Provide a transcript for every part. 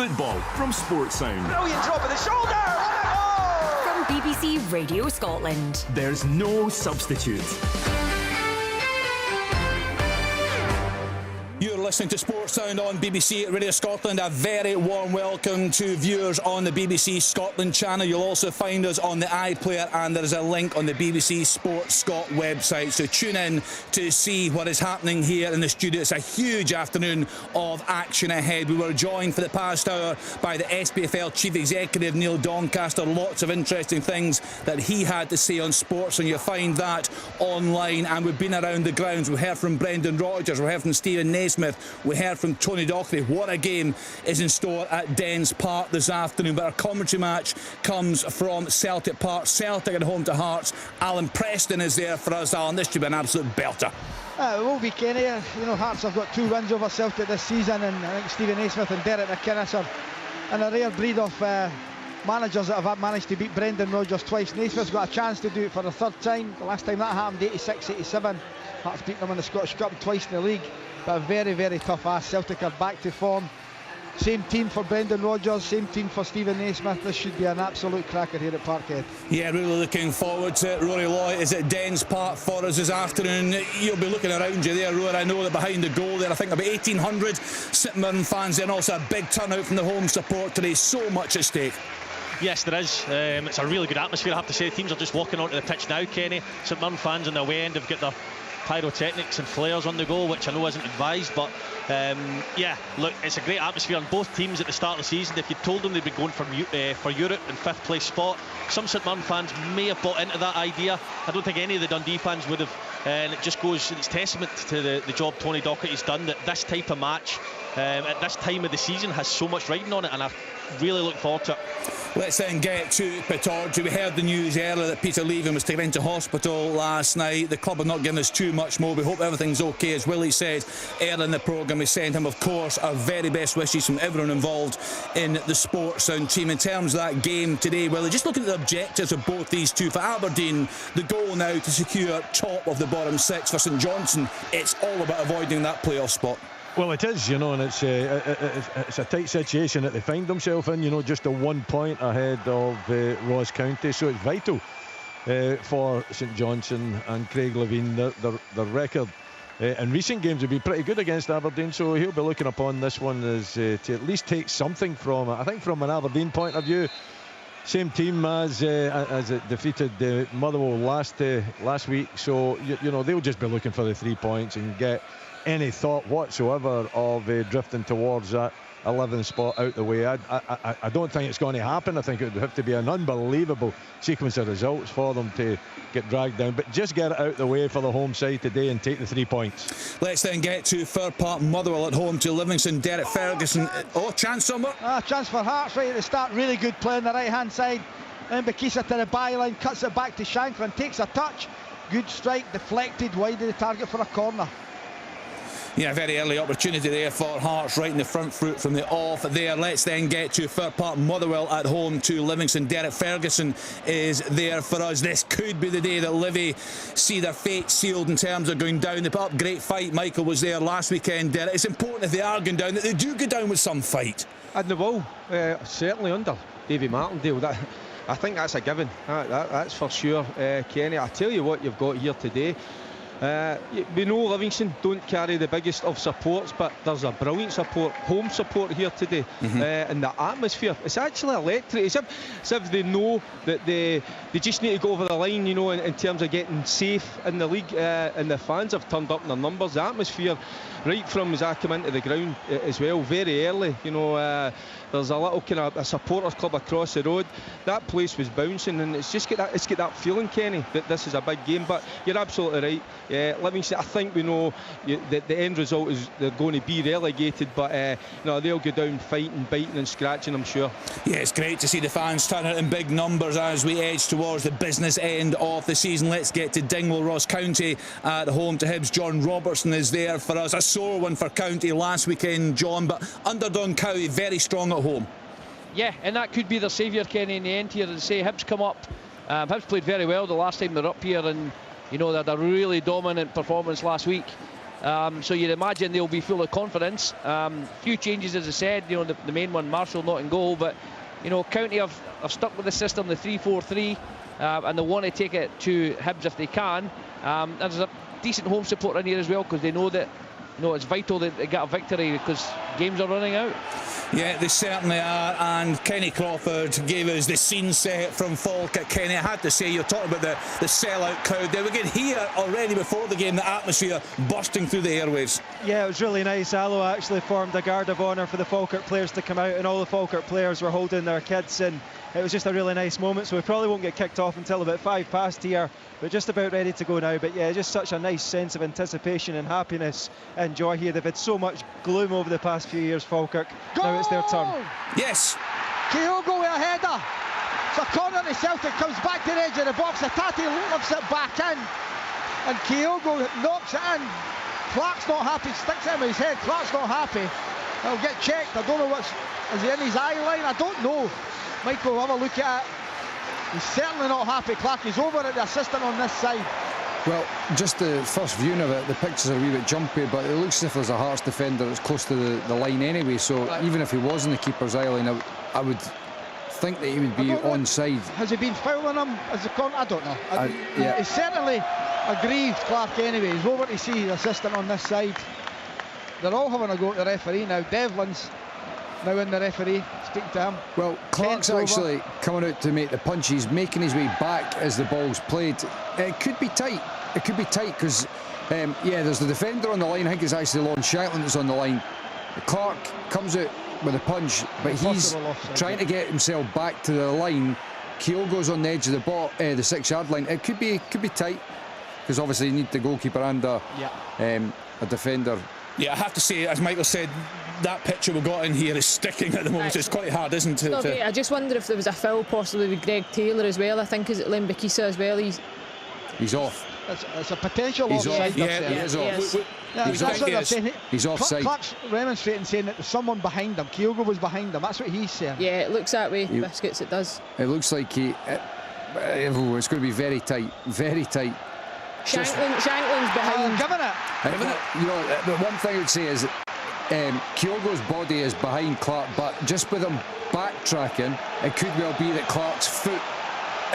football from Sports Sound. Brilliant drop of the shoulder! What a goal! From BBC Radio Scotland. There's no substitute. You're listening to Sports Sound on BBC Radio Scotland. A very warm welcome to viewers on the BBC Scotland channel. You'll also find us on the iPlayer, and there is a link on the BBC Sports Scot website. So tune in to see what is happening here in the studio. It's a huge afternoon of action ahead. We were joined for the past hour by the SPFL Chief Executive Neil Doncaster. Lots of interesting things that he had to say on sports, and you'll find that online. And we've been around the grounds. We heard from Brendan Rodgers, we heard from Stephen Naismith, we heard from Tony Docherty. What a game is in store at Dens Park this afternoon. But our commentary match comes from Celtic Park. Celtic at home to Hearts. Alan Preston is there for us. Alan, this should be an absolute belter. It will be, Kenny. You know, Hearts have got 2 wins over Celtic this season, and I think Stephen Naismith and Derek McInnes are in a rare breed of managers that have managed to beat Brendan Rodgers twice. Naismith's got a chance to do it for the 3rd time. The last time that happened, 86-87. Hearts beat them in the Scottish Cup, twice in the league. But a very, very tough ask. Celtic are back to form. Same team for Brendan Rodgers, same team for Stephen Naismith. This should be an absolute cracker here at Parkhead. Yeah, really looking forward to it. Rory Loy is at Dens Park for us this afternoon. You'll be looking around you there, Rory. I know that behind the goal there, I think about 1,800 St Mirren fans there, and also a big turnout from the home support today. So much at stake. Yes, there is. It's a really good atmosphere, I have to say. Teams are just walking onto the pitch now, Kenny. St Mirren fans on the away end have got their pyrotechnics and flares on the go, which I know isn't advised, but yeah, look, it's a great atmosphere on both teams at the start of the season. If you told them they'd be going for Europe in 5th place spot, some St Mirren fans may have bought into that idea. I don't think any of the Dundee fans would have, and it just goes, it's testament to the job Tony Docherty's done, that this type of match at this time of the season has so much riding on it, and I really look forward to it. Let's then get to Pittodrie. We heard the news earlier that Peter Leaving was taken into hospital last night. The club have not given us too much more. We hope everything's okay. As Willie said earlier in the programme, we send him, of course, our very best wishes from everyone involved in the Sports Sound team. In terms of that game today, Willie, just looking at the objectives of both these two. For Aberdeen, the goal now to secure top of the bottom 6. For St Johnstone, it's all about avoiding that playoff spot. Well, it is, you know, and it's a tight situation that they find themselves in, you know, just a 1 point ahead of Ross County, so it's vital for St Johnstone and Craig Levein. Their record in recent games would be pretty good against Aberdeen, so he'll be looking upon this one as to at least take something from it. I think from an Aberdeen point of view, same team as it defeated Motherwell last week, so you know, they'll just be looking for the 3 points and get any thought whatsoever of drifting towards that 11th spot out the way. I don't think it's going to happen. I think it would have to be an unbelievable sequence of results for them to get dragged down, but just get it out the way for the home side today and take the 3 points. Let's then get to Fir Park. Motherwell at home to Livingston. Derek Ferguson. Oh, chance somewhere. Chance for Hearts right at the start. Really good play on the right hand side. Then Bakisa to the byline, cuts it back to Shankland, takes a touch. Good strike, deflected wide of the target for a corner. Yeah, very early opportunity there for Hearts, right in the front foot from the off there. Let's then get to Fir Park. Motherwell at home to Livingston. Derek Ferguson is there for us. This could be the day that Livy see their fate sealed in terms of going down. They put up great fight. Michael was there last weekend, Derek. It's important if they are going down that they do go down with some fight. And they will, certainly under Davy Martindale. I think that's a given. That's for sure, Kenny. I tell you what you've got here today. We know Livingston don't carry the biggest of supports, but there's a brilliant home support here today. And the atmosphere, it's actually electric. It's as if they know that they just need to go over the line, you know, in terms of getting safe in the league, and the fans have turned up in their numbers. The atmosphere, right from as I come into the ground as well, very early, you know, there's a little kind of a supporters club across the road. That place was bouncing, and it's get that feeling, Kenny, that this is a big game. But you're absolutely right. Livingston, I think we know that the end result is they're going to be relegated, but they'll go down fighting, biting and scratching, I'm sure. Yeah, it's great to see the fans turn out in big numbers as we edge towards the business end of the season. Let's get to Dingwall. Ross County at home to Hibs. John Robertson is there for us. A sore one for County last weekend, John, but under Don Cowie, very strong at home. Yeah, and that could be their saviour, Kenny, in the end here. As say, Hibs come up. Hibs played very well the last time they were up here, and you know, they had a really dominant performance last week. So you'd imagine they'll be full of confidence. Few changes, as I said, you know, the main one, Marshall not in goal, but you know, County have stuck with the system, the 3-4-3, and they want to take it to Hibs if they can. And there's a decent home support in here as well, because they know that, you know, it's vital that they get a victory because games are running out. Yeah, they certainly are, and Kenny Crawford gave us the scene set from Falkirk. Kenny, I had to say, you're talking about the sellout crowd. They were getting here already before the game, the atmosphere bursting through the airwaves. Yeah, it was really nice. Allo actually formed a guard of honour for the Falkirk players to come out, and all the Falkirk players were holding their kids, and it was just a really nice moment. So we probably won't get kicked off until about 5 past here. We're just about ready to go now, but yeah, just such a nice sense of anticipation and happiness and joy here. They've had so much gloom over the past few years, Falkirk. Goal! Now it's their turn. Yes. Kyogo with a header. It's a corner to Celtic, comes back to the edge of the box. Atati lifts it back in, and Kyogo knocks it in. Clark's not happy, sticks it in his head. Clark's not happy. He'll get checked. I don't know is he in his eye line? I don't know. Michael will have a look at it. He's certainly not happy. Clark is over at the assistant on this side. Well, just the first viewing of it, the pictures are a wee bit jumpy, but it looks as if there's a Hearts defender that's close to the line anyway, so even if he was in the keeper's eye line, I would think that he would be onside. Has he been fouling him as a corner? I don't know. Yeah. He's certainly aggrieved, Clark, anyway. He's over to see the assistant on this side. They're all having a go at the referee now. Devlin's now in the referee, speaking to him. Well, Clark's actually coming out to make the punch. He's making his way back as the ball's played. It could be tight. It could be tight because, yeah, there's the defender on the line. I think it's actually Lon Shankland that's on the line. Clark comes out with a punch, but he's trying to get himself back to the line. Kyogo's on the edge of the 6-yard line. It could be tight because obviously you need the goalkeeper and a defender. Yeah, I have to say, as Michael said, that picture we got in here is sticking at the moment. It's quite hard, isn't it? I just wonder if there was a foul possibly with Greg Taylor as well. I think is it Lembikisa as well. He's off. It's a potential offside. Yeah, he is off. That's what they're saying. He's offside. Clark's remonstrating, saying that there's someone behind him. Kyogo was behind him. That's what he's saying. Yeah, it looks that way. Biscuits, it does. It looks like it's going to be very tight. Very tight. Shankland's behind. Giving it. You know, the one thing I would say is Kyogo's body is behind Clark, but just with him backtracking, it could well be that Clark's foot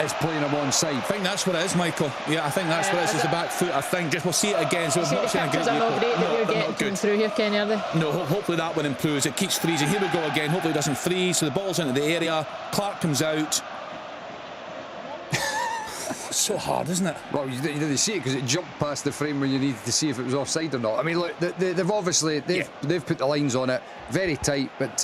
is playing him onside. I think that's what it is, Michael. Yeah, I think that's what it is. It's the back foot. I think we'll see it again. So we've not seen a good are not great that you're getting through here, Kenny, are they? No, hopefully that one improves. It keeps freezing. Here we go again. Hopefully it doesn't freeze. So the ball's into the area. Clark comes out. So hard, isn't it? Well, you didn't see it because it jumped past the frame when you needed to see if it was offside or not. I mean, look, they've obviously they've put the lines on it, very tight, but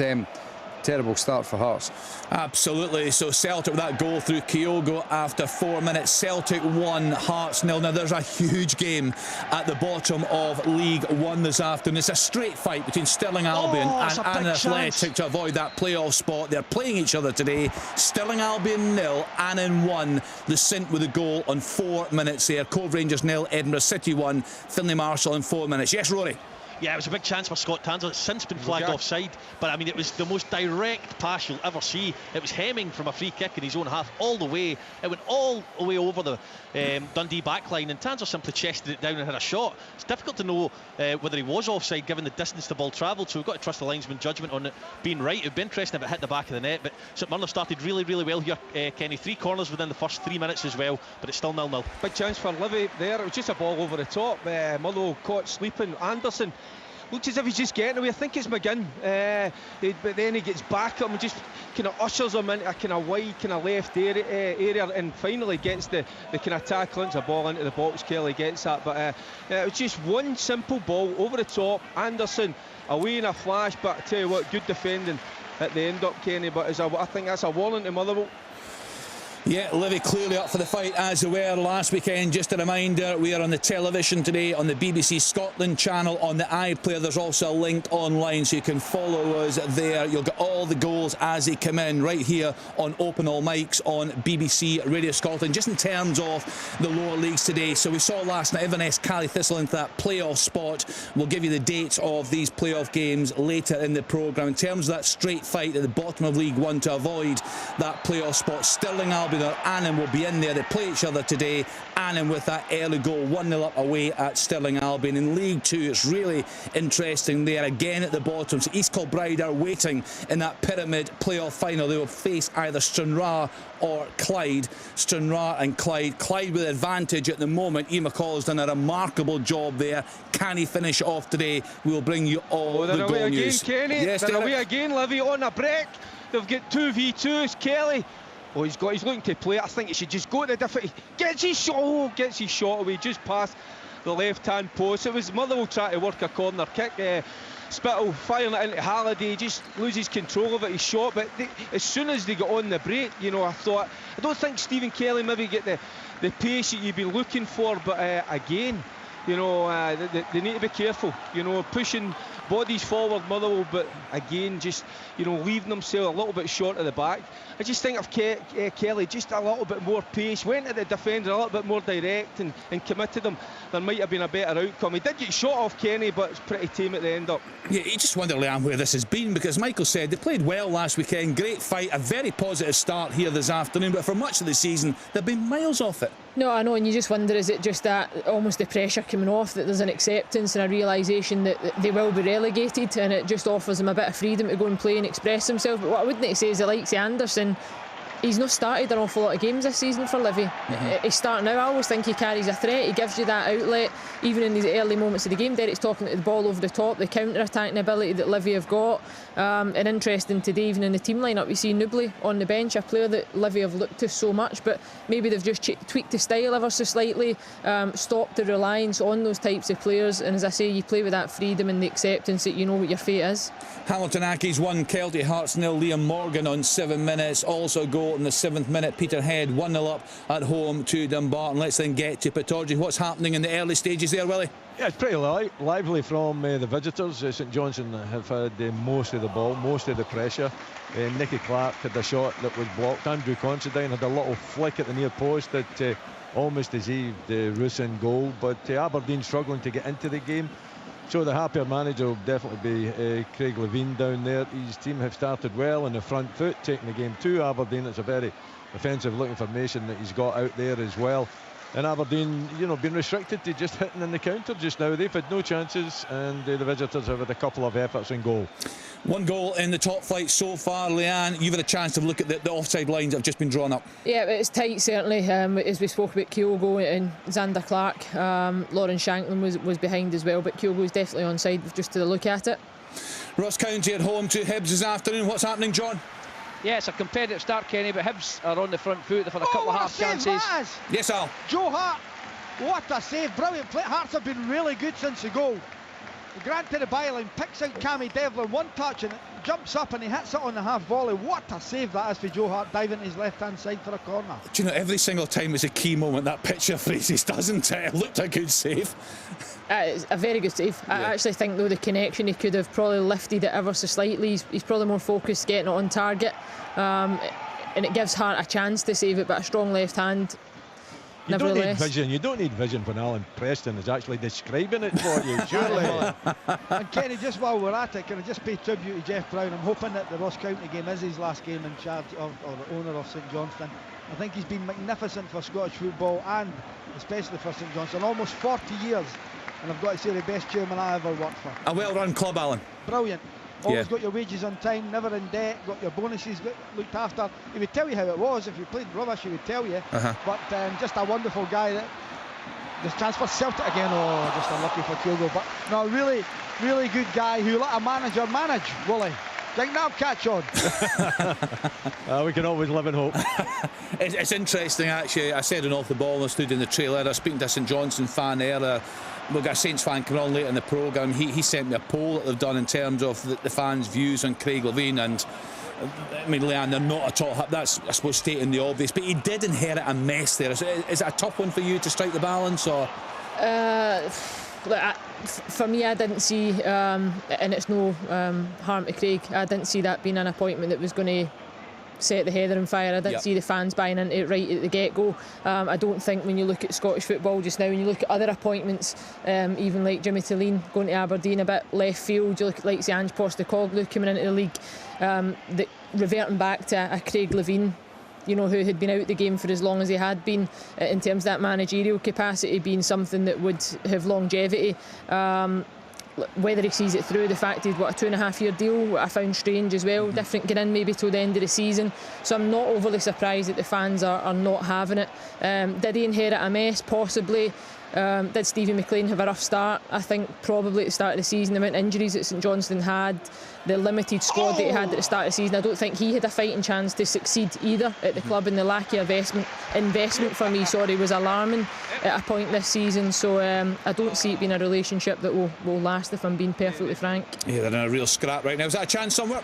terrible start for Hearts. Absolutely. So Celtic with that goal through Kyogo after 4 minutes. Celtic 1, Hearts 0. Now there's a huge game at the bottom of League One this afternoon. It's a straight fight between Stirling Albion and Athletic to avoid that playoff spot. They're playing each other today. Stirling Albion 0, Annan 1. The Sint with a goal on 4 minutes there. Cove Rangers 0, Edinburgh City 1. Finlay Marshall in 4 minutes. Yes, Rory? Yeah, it was a big chance for Scott Tanser. It's since been flagged offside, but I mean, it was the most direct pass you'll ever see. It was Hemming from a free kick in his own half all the way. It went all the way over the Dundee backline, and Tanser simply chested it down and had a shot. It's difficult to know whether he was offside given the distance the ball travelled, so we've got to trust the linesman's judgment on it being right. It would be interesting if it hit the back of the net, but St Mirren have started really, really well here, Kenny. 3 corners within the first 3 minutes as well, but it's still 0-0. Big chance for Livy there. It was just a ball over the top. Motherwell caught sleeping. Anderson looks as if he's just getting away. I think it's McGinn, but then he gets back up and just kind of ushers him into a kind of wide, kind of left area, and finally gets the kind of tackle into the ball into the box. Kelly gets that, but it was just one simple ball over the top. Anderson away in a flash, but I tell you what, good defending at the end up, Kenny. But I think that's a warning to Motherwell. Yeah, Livy clearly up for the fight as they were last weekend. Just a reminder, we are on the television today on the BBC Scotland channel on the iPlayer. There's also a link online so you can follow us there. You'll get all the goals as they come in right here on Open All Mics on BBC Radio Scotland. Just in terms of the lower leagues today, so we saw last night Inverness Cally Thistle into that playoff spot. We'll give you the dates of these playoff games later in the programme. In terms of that straight fight at the bottom of League One to avoid that playoff spot, Stirling Albion be there. Annan will be in there. They play each other today. Annan with that early goal, 1-0 up away at Stirling Albion. In League 2, it's really interesting there again at the bottom. So East Kilbride are waiting in that pyramid playoff final. They will face either Stranraer or Clyde. Stranraer and Clyde. Clyde with advantage at the moment. Ian McCall has done a remarkable job there. Can he finish it off today? We will bring you all the goal news. Kenny. Yes, they're Derek. away again, Livy on a break. They've got 2v2s. Kelly. Oh, he's looking to play. I think he should just go to the different. Gets his shot away just past the left-hand post. It was Motherwell trying to work a corner kick. Spittle firing it into Halliday, just loses control of it. His shot, but as soon as they got on the break, you know, I don't think Stephen Kelly maybe get the pace that you'd be looking for. But again, you know, they need to be careful. You know, pushing bodies forward, Motherwell, but again, just, you know, leaving themselves a little bit short of the back. I just think of Kelly, just a little bit more pace, went at the defender a little bit more direct and committed them. There might have been a better outcome. He did get shot off, Kenny, but it's pretty tame at the end up. Yeah, you just wonder, Leanne, where this has been, because Michael said they played well last weekend, great fight, a very positive start here this afternoon, but for much of the season they've been miles off it. No, I know, and you just wonder, is it just that almost the pressure coming off, that there's an acceptance and a realisation that they will be relegated, and it just offers them a bit of freedom to go and play and express themselves. But what I wouldn't say is the likes of Anderson, he's not started an awful lot of games this season for Livy. He's starting now. I always think he carries a threat. He gives you that outlet, even in these early moments of the game. Derek's talking about the ball over the top, the counter-attacking ability that Livy have got. And interesting today, even in the team lineup, we see Newbley on the bench, a player that Livy have looked to so much, but maybe they've just tweaked the style ever so slightly, stopped the reliance on those types of players. And as I say, you play with that freedom and the acceptance that you know what your fate is. Hamilton Accies 1, Celtic Hearts 0. Liam Morgan on 7 minutes. Also goal in the 7th minute. Peterhead 1-0 up at home to Dumbarton. Let's then get to Pittodrie. What's happening in the early stages there, Willie? Yeah, it's pretty lively from the visitors. St Johnstone have had most of the ball, most of the pressure. Nicky Clark had a shot that was blocked. Andrew Considine had a little flick at the near post that almost deceived Roos in goal. But Aberdeen struggling to get into the game. So the happier manager will definitely be Craig Levine down there. His team have started well on the front foot, taking the game to Aberdeen. It's a very offensive looking formation that he's got out there as well. And Aberdeen, you know, been restricted to just hitting in the counter just now. They've had no chances, and the visitors have had a couple of efforts in goal. One goal in the top flight so far. Leanne, you've had a chance to look at the offside lines that have just been drawn up. Yeah, it's tight, certainly. As we spoke about Kyogo and Xander Clark, Lauren Shanklin was behind as well, but Kyogo was definitely onside just to look at it. Ross County at home to Hibs this afternoon. What's happening, John? Yeah, it's a competitive start, Kenny, but Hibs are on the front foot. They've had a couple of half chances. Yes, Al. Joe Hart, what a save, brilliant play. Hearts have been really good since the goal. Grant to the byline, picks out Cammy Devlin, one touch, and it jumps up and he hits it on the half volley. What a save that is for Joe Hart, diving to his left hand side for a corner. Do you know, every single time it's a key moment, that picture freezes, doesn't it? It looked a good save. It's a very good save. Yeah. I actually think, though, the connection, he could have probably lifted it ever so slightly. He's probably more focused getting it on target, and it gives Hart a chance to save it, but a strong left hand. You don't need vision. You don't need vision when Alan Preston is actually describing it for you, surely. And Kenny, just while we're at it, can I just pay tribute to Jeff Brown? I'm hoping that the Ross County game is his last game in charge or the owner of St Johnstone. I think he's been magnificent for Scottish football and especially for St Johnstone. Almost 40 years, and I've got to say the best chairman I ever worked for. A well-run club, Alan. Brilliant. Always got your wages on time, never in debt, got your bonuses looked after. He would tell you how it was. If you played rubbish, he would tell you. But just a wonderful guy. That this transfer Celtic again, just unlucky for Kyogo. But no, really, really good guy who let a manager manage, Wooly. Think that'll catch on. We can always live in hope. It's interesting, actually. I said it off the ball and I stood in the trailer. I was speaking to a St Johnstone fan earlier. We've got a Saints fan coming on later in the programme. He sent me a poll that they've done in terms of the fans' views on Craig Levine, and I mean, Leanne, they're not at all. That's, I suppose, stating the obvious, but he did inherit a mess there. Is it a tough one for you to strike the balance, or? For me, I didn't see, and it's no harm to Craig, I didn't see that being an appointment that was going to set the heather on fire. I didn't see the fans buying into it right at the get-go. I don't think when you look at Scottish football just now, when you look at other appointments, even like Jimmy Tilleen going to Aberdeen, a bit left field, you look at like Ange Postecoglou coming into the league, reverting back to a Craig Levine you know, who had been out the game for as long as he had been, in terms of that managerial capacity being something that would have longevity. Whether he sees it through, the fact he'd got a 2.5-year deal, I found strange as well. Different getting in maybe till the end of the season. So I'm not overly surprised that the fans are not having it. Did he inherit a mess? Possibly. Did Stevie McLean have a rough start? I think probably at the start of the season, the amount of injuries that St Johnstone had, the limited squad that he had at the start of the season, I don't think he had a fighting chance to succeed either at the club, and the lack of investment for me, was alarming at a point this season. So I don't see it being a relationship that will last, if I'm being perfectly frank. Yeah, they're in a real scrap right now. Is that a chance somewhere?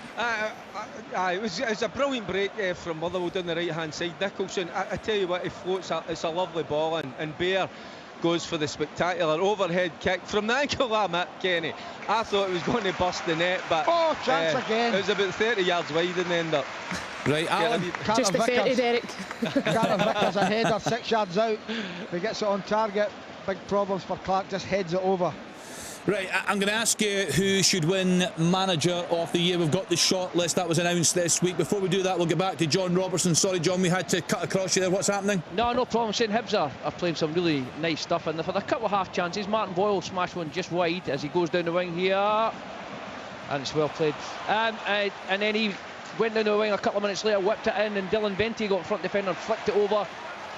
It was a brilliant break from Motherwell down the right hand side. Nicholson, I tell you what, he floats, it's a lovely ball, and Bear goes for the spectacular overhead kick from the angle I'm at, Kenny. I thought it was going to bust the net, but chance again. It was about 30 yards wide in the end up. Right, Alan. Just a 30, Derek. Carter Vickers a header 6 yards out. If he gets it on target, big problems for Clark, just heads it over. Right, I'm going to ask you who should win Manager of the Year. We've got the short list that was announced this week. Before we do that, we'll get back to John Robertson. Sorry, John, we had to cut across you there. What's happening? No problem. St Hibs are playing some really nice stuff, and they've had a couple of half chances. Martin Boyle smashed one just wide as he goes down the wing here, and it's well played. And then he went down the wing a couple of minutes later, whipped it in, and Dylan Benty got front defender and flicked it over.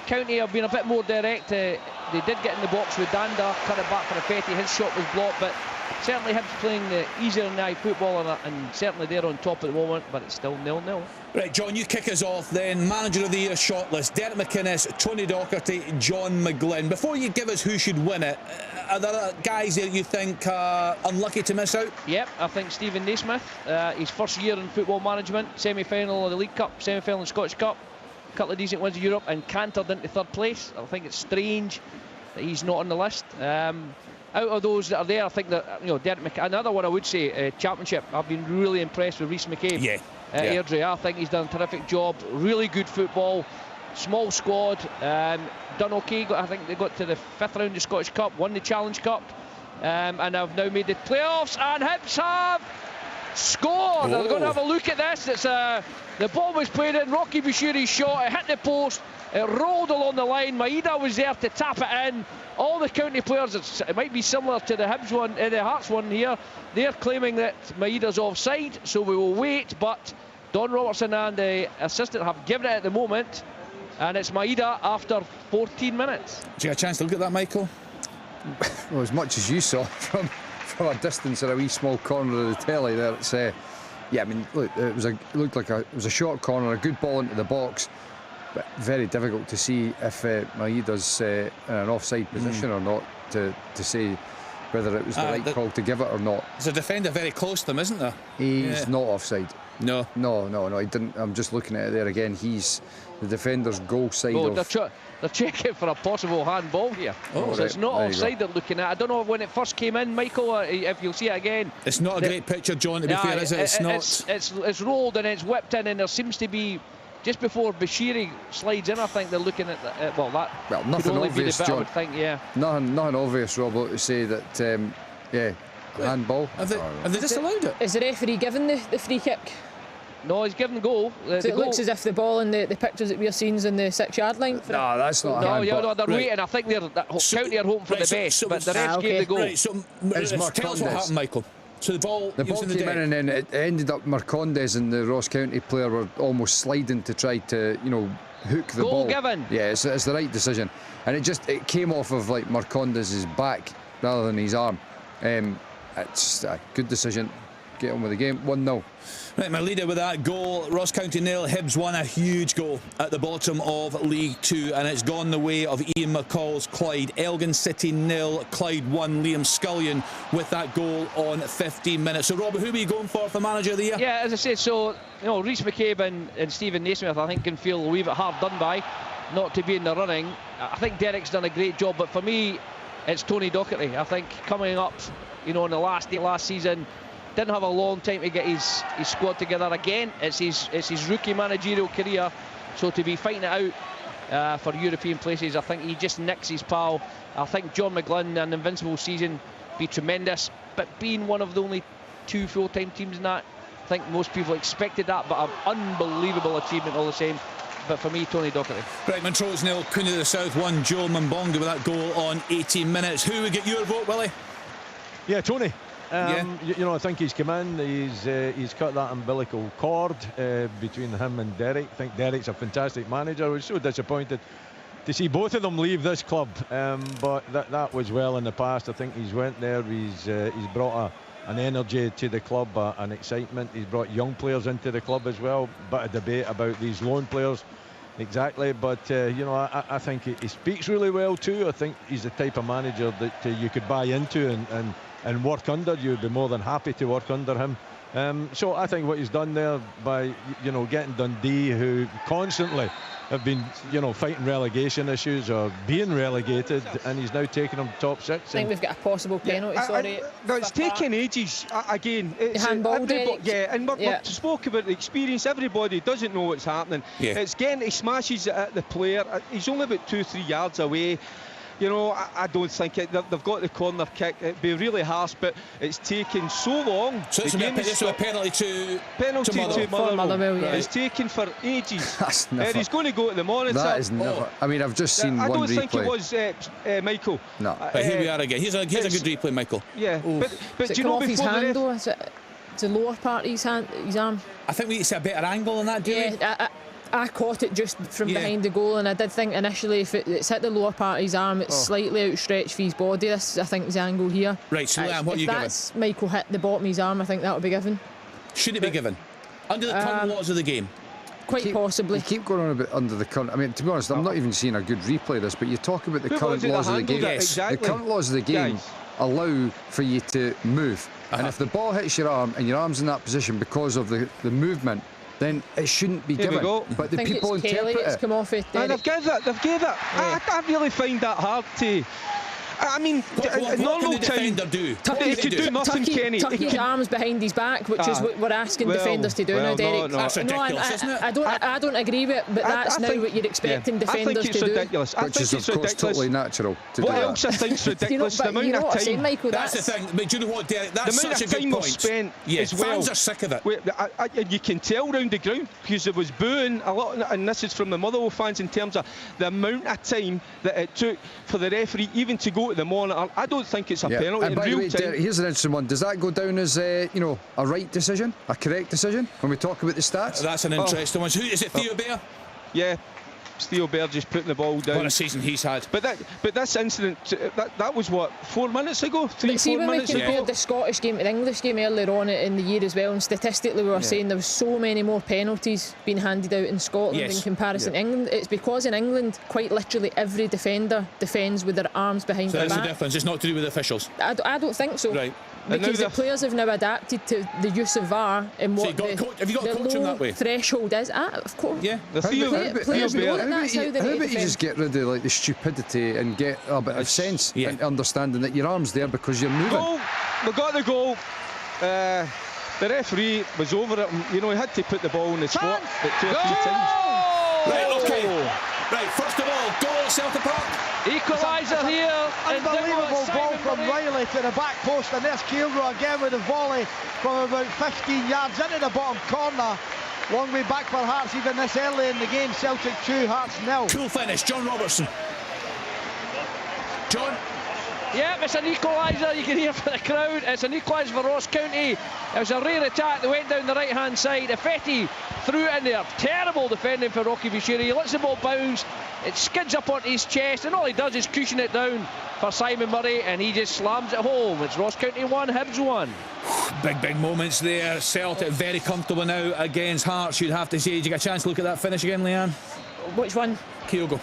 County have been a bit more direct. They did get in the box with Danda, cut it back for a Petty. His shot was blocked, but certainly Hibs playing the easier than eye football, and certainly they're on top at the moment, but it's still 0-0. Right, John, you kick us off then. Manager of the Year shortlist: Derek McInnes, Tony Docherty, John McGlynn. Before you give us who should win it, are there guys that you think are unlucky to miss out? Yep, I think Stephen Naismith, his first year in football management, semi-final of the League Cup, semi-final in Scottish Cup, a couple of decent wins in Europe, and cantered into third place. I think it's strange that he's not on the list. Out of those that are there, I think that, Derek McInnes. Another one I would say, Championship. I've been really impressed with Rhys McCabe. Airdrie, I think he's done a terrific job. Really good football. Small squad. Done okay. I think they got to the 5th round of the Scottish Cup, won the Challenge Cup, and have now made the playoffs. And Hibs have scored. They're going to have a look at this. It's the ball was played in. Rocky Bushiri's shot. It hit the post. It rolled along the line. Maeda was there to tap it in. All the County players, it might be similar to the Hibs one, the Hearts one here. They're claiming that Maeda's offside, so we will wait. But Don Robertson and the assistant have given it at the moment, and it's Maeda after 14 minutes. Did you get a chance to look at that, Michael? Well, as much as you saw from a distance at a wee small corner of the telly there, it's yeah, I mean, look, it looked like it was a short corner, a good ball into the box, but very difficult to see if Maeda's in an offside position or not to say whether it was the right call to give it or not. There's a defender very close to him, isn't there? He's not offside. No, he didn't. I'm just looking at it there again. He's the defender's goal side They're checking for a possible handball here. So it's not offside they're looking at. I don't know when it first came in, Michael, if you'll see it again. It's not a great picture, John, to be fair, is it? It's not. It's rolled and it's whipped in, and there seems to be, just before Bashiri slides in, I think they're looking at that nothing could only obvious, be the bit, John. I would think, Nothing obvious, Robert, to say that handball. Have they disallowed it? Is the referee given the free kick? No, he's given goal. So it looks as if the ball in the pictures that we're seeing is in the 6-yard line. No, that's not. No, they're waiting. I think County are hoping for the best, but the ref gave the goal. Right, so tell us what happened, Michael. So the ball came in, and then it ended up Marcondes and the Ross County player were almost sliding to try to, hook the ball. Goal given. Yeah, it's the right decision, and it came off of like Marcondes' back rather than his arm. It's a good decision. Get on with the game. 1-0. Right, my leader with that goal, Ross County 0, Hibs 1, a huge goal at the bottom of League 2, and it's gone the way of Ian McCall's Clyde. Elgin City 0, Clyde 1, Liam Scullion with that goal on 15 minutes. So, Robert, who are you going for Manager of the Year? Yeah, as I said, so, Rhys McCabe and Stephen Naismith, I think, can feel a wee bit hard done by not to be in the running. I think Derek's done a great job, but for me, it's Tony Docherty. I think coming up, in the last season, didn't have a long time to get his squad together again. It's his rookie managerial career, so to be fighting it out for European places, I think he just nicks his pal. I think John McGlynn, an invincible season, be tremendous, but being one of the only 2 full-time teams in that, I think most people expected that, but an unbelievable achievement all the same. but for me, Tony Docherty. Right, Montrose 0, Cooney of the South 1, Joel Mbonga with that goal on 18 minutes. Who would get your vote, Willie? Yeah, Tony. You know, I think he's come in, he's cut that umbilical cord between him and Derek. I think Derek's a fantastic manager. I was so disappointed to see both of them leave this club, but that was well in the past. I think he's went there, he's brought an energy to the club, an excitement. He's brought young players into the club as well. Bit of debate about these loan players, exactly, but you know, I think he speaks really well too. I think he's the type of manager that you could buy into and work under. You'd be more than happy to work under him. So I think what he's done there by, you know, getting Dundee, who constantly have been, you know, fighting relegation issues or being relegated, and he's now taking them top six. I think we've got a possible penalty. No, it's taking ages. Again, it's handball, and we spoke about the experience. Everybody doesn't know what's happening. It's getting, he smashes it at the player. He's only about 2-3 yards away. You know, I don't think they've got the corner kick. It'd be really harsh, but it's taken so long. So this is a penalty to Motherwell. Yeah. It's taken for ages. That's never. He's going to go to the monitor. That is never. I mean, I've just seen one replay. I don't think it was Michael. No. But here we are again. Here's a good replay, Michael. Yeah, but do you know his hand though? Is it the lower part of his arm? I think we see a better angle on that, do we? I caught it just from behind the goal, and I did think initially if it's hit the lower part of his arm, it's slightly outstretched for his body. This, I think, is the angle here. Right, so Liam, what are you giving? If that's Michael hit the bottom of his arm, I think that would be given. Should it be given? Under the current laws of the game? Quite possibly. You keep going on about under the current. I mean, to be honest, I'm not even seeing a good replay of this, but you talk about the current laws of the game. Exactly. The current laws of the game allow for you to move. And if the ball hits your arm and your arm's in that position because of the movement, then it shouldn't be given. I But the think people it's interpret Kelly, it's come off it. They've gave it. I really find that hard to. I mean, what normal can the time do? he could do nothing, Kenny. Tuck his arms behind his back, which is what we're asking defenders to do now, Derek. That's ridiculous, isn't it? I don't agree with it, but that's now what you're expecting defenders to do. Ridiculous. Which is, of course, totally natural to do that. What else I think's ridiculous? The amount of time. Saying, Michael, that's the thing. But do you know what, Derek? That's such a good point. Spent as well. Fans are sick of it. You can tell round the ground because it was booing a lot, and this is from the Motherwell fans in terms of the amount of time that it took for the referee even to go to the monitor. I don't think it's a penalty in real time. Derek, here's an interesting one. Does that go down as a right decision, a correct decision when we talk about the stats? That's an interesting one. Who is it? Theo Bear? Yeah. Theo Bear just putting the ball down. What a season he's had. But this incident, that was what, 4 minutes ago? 3-4 minutes ago? When we compared the Scottish game to the English game earlier on in the year as well, and statistically we were saying there was so many more penalties being handed out in Scotland in comparison to England. It's because in England, quite literally every defender defends with their arms behind their back. So that's the difference. It's not to do with officials. I don't think so. Right. Because the players have now adapted to the use of VAR and what have you got to coach him that way? Threshold is. Of course. Yeah. Players know that that's how they How about you just get rid of like the stupidity and get a bit of sense and understanding that your arm's there because you're moving. We got the goal. The referee was over it. You know, he had to put the ball in the spot 2 or 3 times. Right, okay. Right, first of all, goal Celtic Park. Equalizer here. Unbelievable ball from Riley to the back post, and there's Kyogo again with a volley from about 15 yards into the bottom corner. Long way back for Hearts even this early in the game. Celtic 2, Hearts 0. Cool finish, John Robertson. John? Yep, it's an equaliser, you can hear from the crowd. It's an equaliser for Ross County. It was a rare attack that went down the right hand side. Ifetti threw it in there. Terrible defending for Rocky Bushiri. He lets the ball bounce, it skids up onto his chest, and all he does is cushion it down for Simon Murray, and he just slams it home. It's Ross County 1, Hibs 1. Big moments there. Celtic very comfortable now against Hearts, you'd have to say. Did you get a chance to look at that finish again, Leanne? Which one? Kyogo.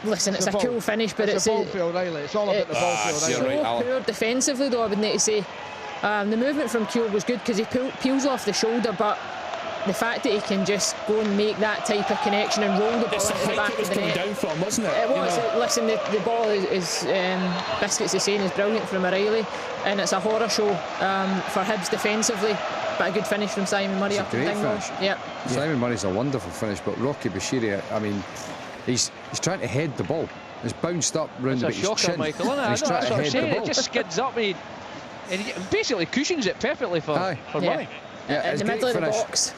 Listen, it's a cool finish, but it's a ball field, Riley. It's all about the ball field. So poor defensively, though, I would need to say. The movement from Kyogo was good because he peels off the shoulder, but the fact that he can just go and make that type of connection and roll the ball into the back of the net. Down from, wasn't it? It was. Listen, the ball is Biscuits is saying is brilliant from O'Reilly, and it's a horror show for Hibs defensively. But a good finish from Simon Murray. It's a great finish. Yeah. Simon Murray's a wonderful finish, but Rocky Bushiri, I mean, he's trying to head the ball. It's bounced up round about his chin. Michael, isn't it? He's trying to head the ball. It just skids up and he basically cushions it perfectly for Murray. Yeah, in the middle of the box.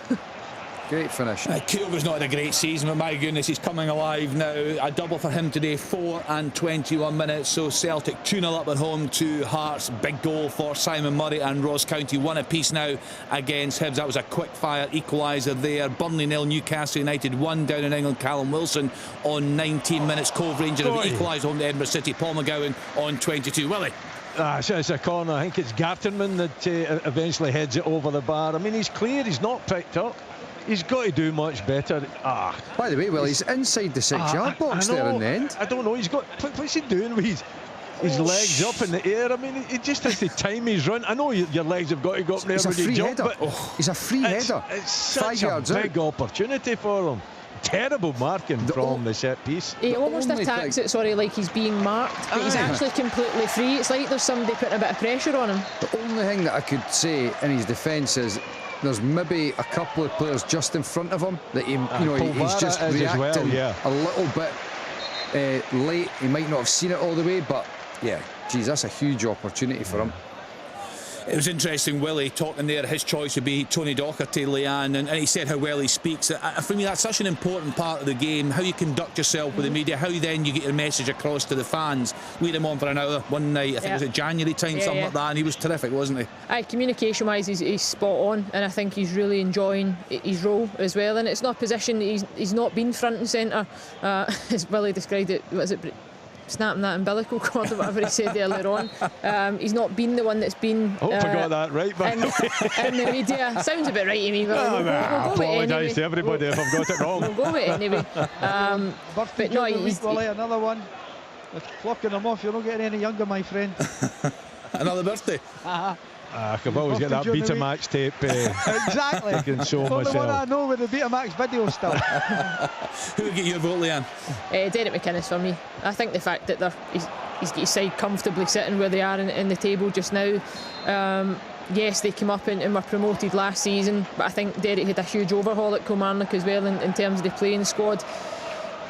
Great finish. Kyogo's not had a great season, but my goodness, he's coming alive now. A double for him today, 4 and 21 minutes. So Celtic 2-0 up at home to Hearts. Big goal for Simon Murray, and Ross County 1 apiece now against Hibs. That was a quick fire equaliser there. Burnley 0, Newcastle United 1 down in England. Callum Wilson on 19 minutes. Cove Rangers have equalised home to Edinburgh City. Paul McGowan on 22. Willie. It's a corner. I think it's Gartenman that eventually heads it over the bar. I mean, he's clear, he's not picked up. He's got to do much better. By the way, Will, he's inside the 6-yard box there in the end. I don't know. He's got. What's he doing with his legs up in the air? I mean, he just has to time his run. I know your legs have got to go up there when you jump, but he's a free header. It's such a big opportunity for him. Terrible marking from the set piece. He almost attacks it, like he's being marked, but he's actually completely free. It's like there's somebody putting a bit of pressure on him. The only thing that I could say in his defence is there's maybe a couple of players just in front of him that he's just reacting a little bit late. He might not have seen it all the way, but yeah, geez, that's a huge opportunity for him. It was interesting, Willie, talking there, his choice would be Tony Docherty, Leanne, and he said how well he speaks. For me, that's such an important part of the game, how you conduct yourself with the media, how then you get your message across to the fans. We had him on for an hour one night, I think it was at January time, something like that, and he was terrific, wasn't he? Communication-wise, he's spot on, and I think he's really enjoying his role as well, and it's not a position he's not been front and centre, as Willie described it, what is it, snapping that umbilical cord or whatever he said earlier on. He's not been the one that's been I got that right, by in the media. Sounds a bit right to me, but I apologise to everybody if I've got it wrong. We'll go with it anyway. But no, he's another one. With flocking him off, you're not getting any younger, my friend. Another birthday. I've always got that Betamax tape. Exactly. I can show myself. The one I know with the Betamax video still. Who would get your vote, Leanne? Derek McInnes for me. I think the fact that he's got his side comfortably sitting where they are in the table just now. Yes, they came up and were promoted last season, but I think Derek had a huge overhaul at Kilmarnock as well in terms of the playing squad.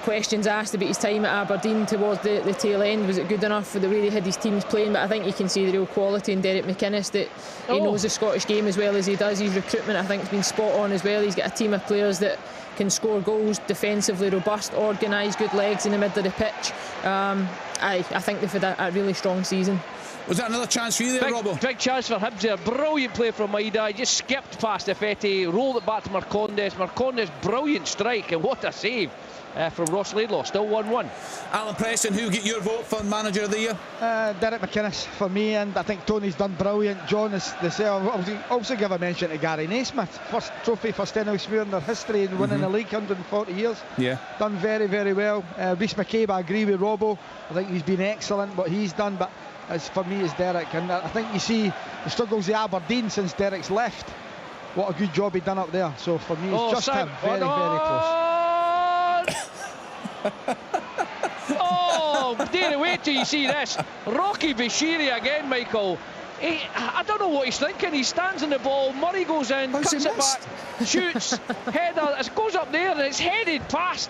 Questions asked about his time at Aberdeen towards the tail end. Was it good enough for the way they had his teams playing? But I think you can see the real quality in Derek McInnes, that he knows the Scottish game as well as he does. His recruitment, I think, has been spot on as well. He's got a team of players that can score goals, defensively robust, organised, good legs in the middle of the pitch. I think they've had a really strong season. Was that another chance for you there, Robbo? Big chance for Hibs there. Brilliant play from Maida. He just skipped past Effetti, rolled it back to Marcondes. Marcondes, brilliant strike, and what a save from Ross Laidlaw. Still 1-1. Alan Preston, who get your vote for Manager of the Year? Derek McInnes for me, and I think Tony's done brilliant. John is the same. I'll also give a mention to Gary Naismith. First trophy for Stenhouse-Muir in their history and winning the league, 140 years. Yeah. Done very, very well. Rhys McCabe, I agree with Robbo. I think he's been excellent what he's done, but for me is Derek, and I think you see the struggles of Aberdeen since Derek's left. What a good job he done up there. So for me, it's just him. Very, very close. Dear, wait till you see this. Rocky Bashiri again, Michael. I don't know what he's thinking. He stands on the ball, Murray goes in, cuts it back, shoots, header, it goes up there and it's headed past.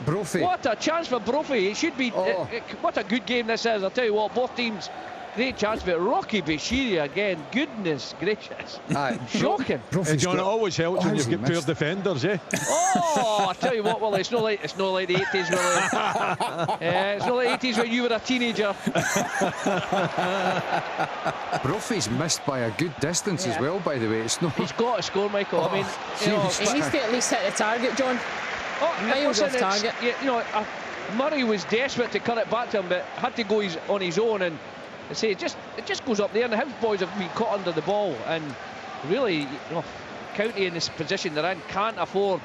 Brophy. What a chance for Brophy. It should be. What a good game this is. I'll tell you what, both teams, great chance. But Rocky Bashiri again, goodness gracious. Shocking. John, it always helps when you've got poor defenders, eh? I tell you what, Willie, it's not like the 80s, Willie. It's not like the 80s when you were a teenager. Brophy's missed by a good distance as well, by the way. It's not. He's got to score, Michael. I mean, he needs to at least hit the target, John. Miles off target. Murray was desperate to cut it back to him, but had to go on his own, and I say it just goes up there, and the Hibs boys have been caught under the ball, and really, County in this position they're in can't afford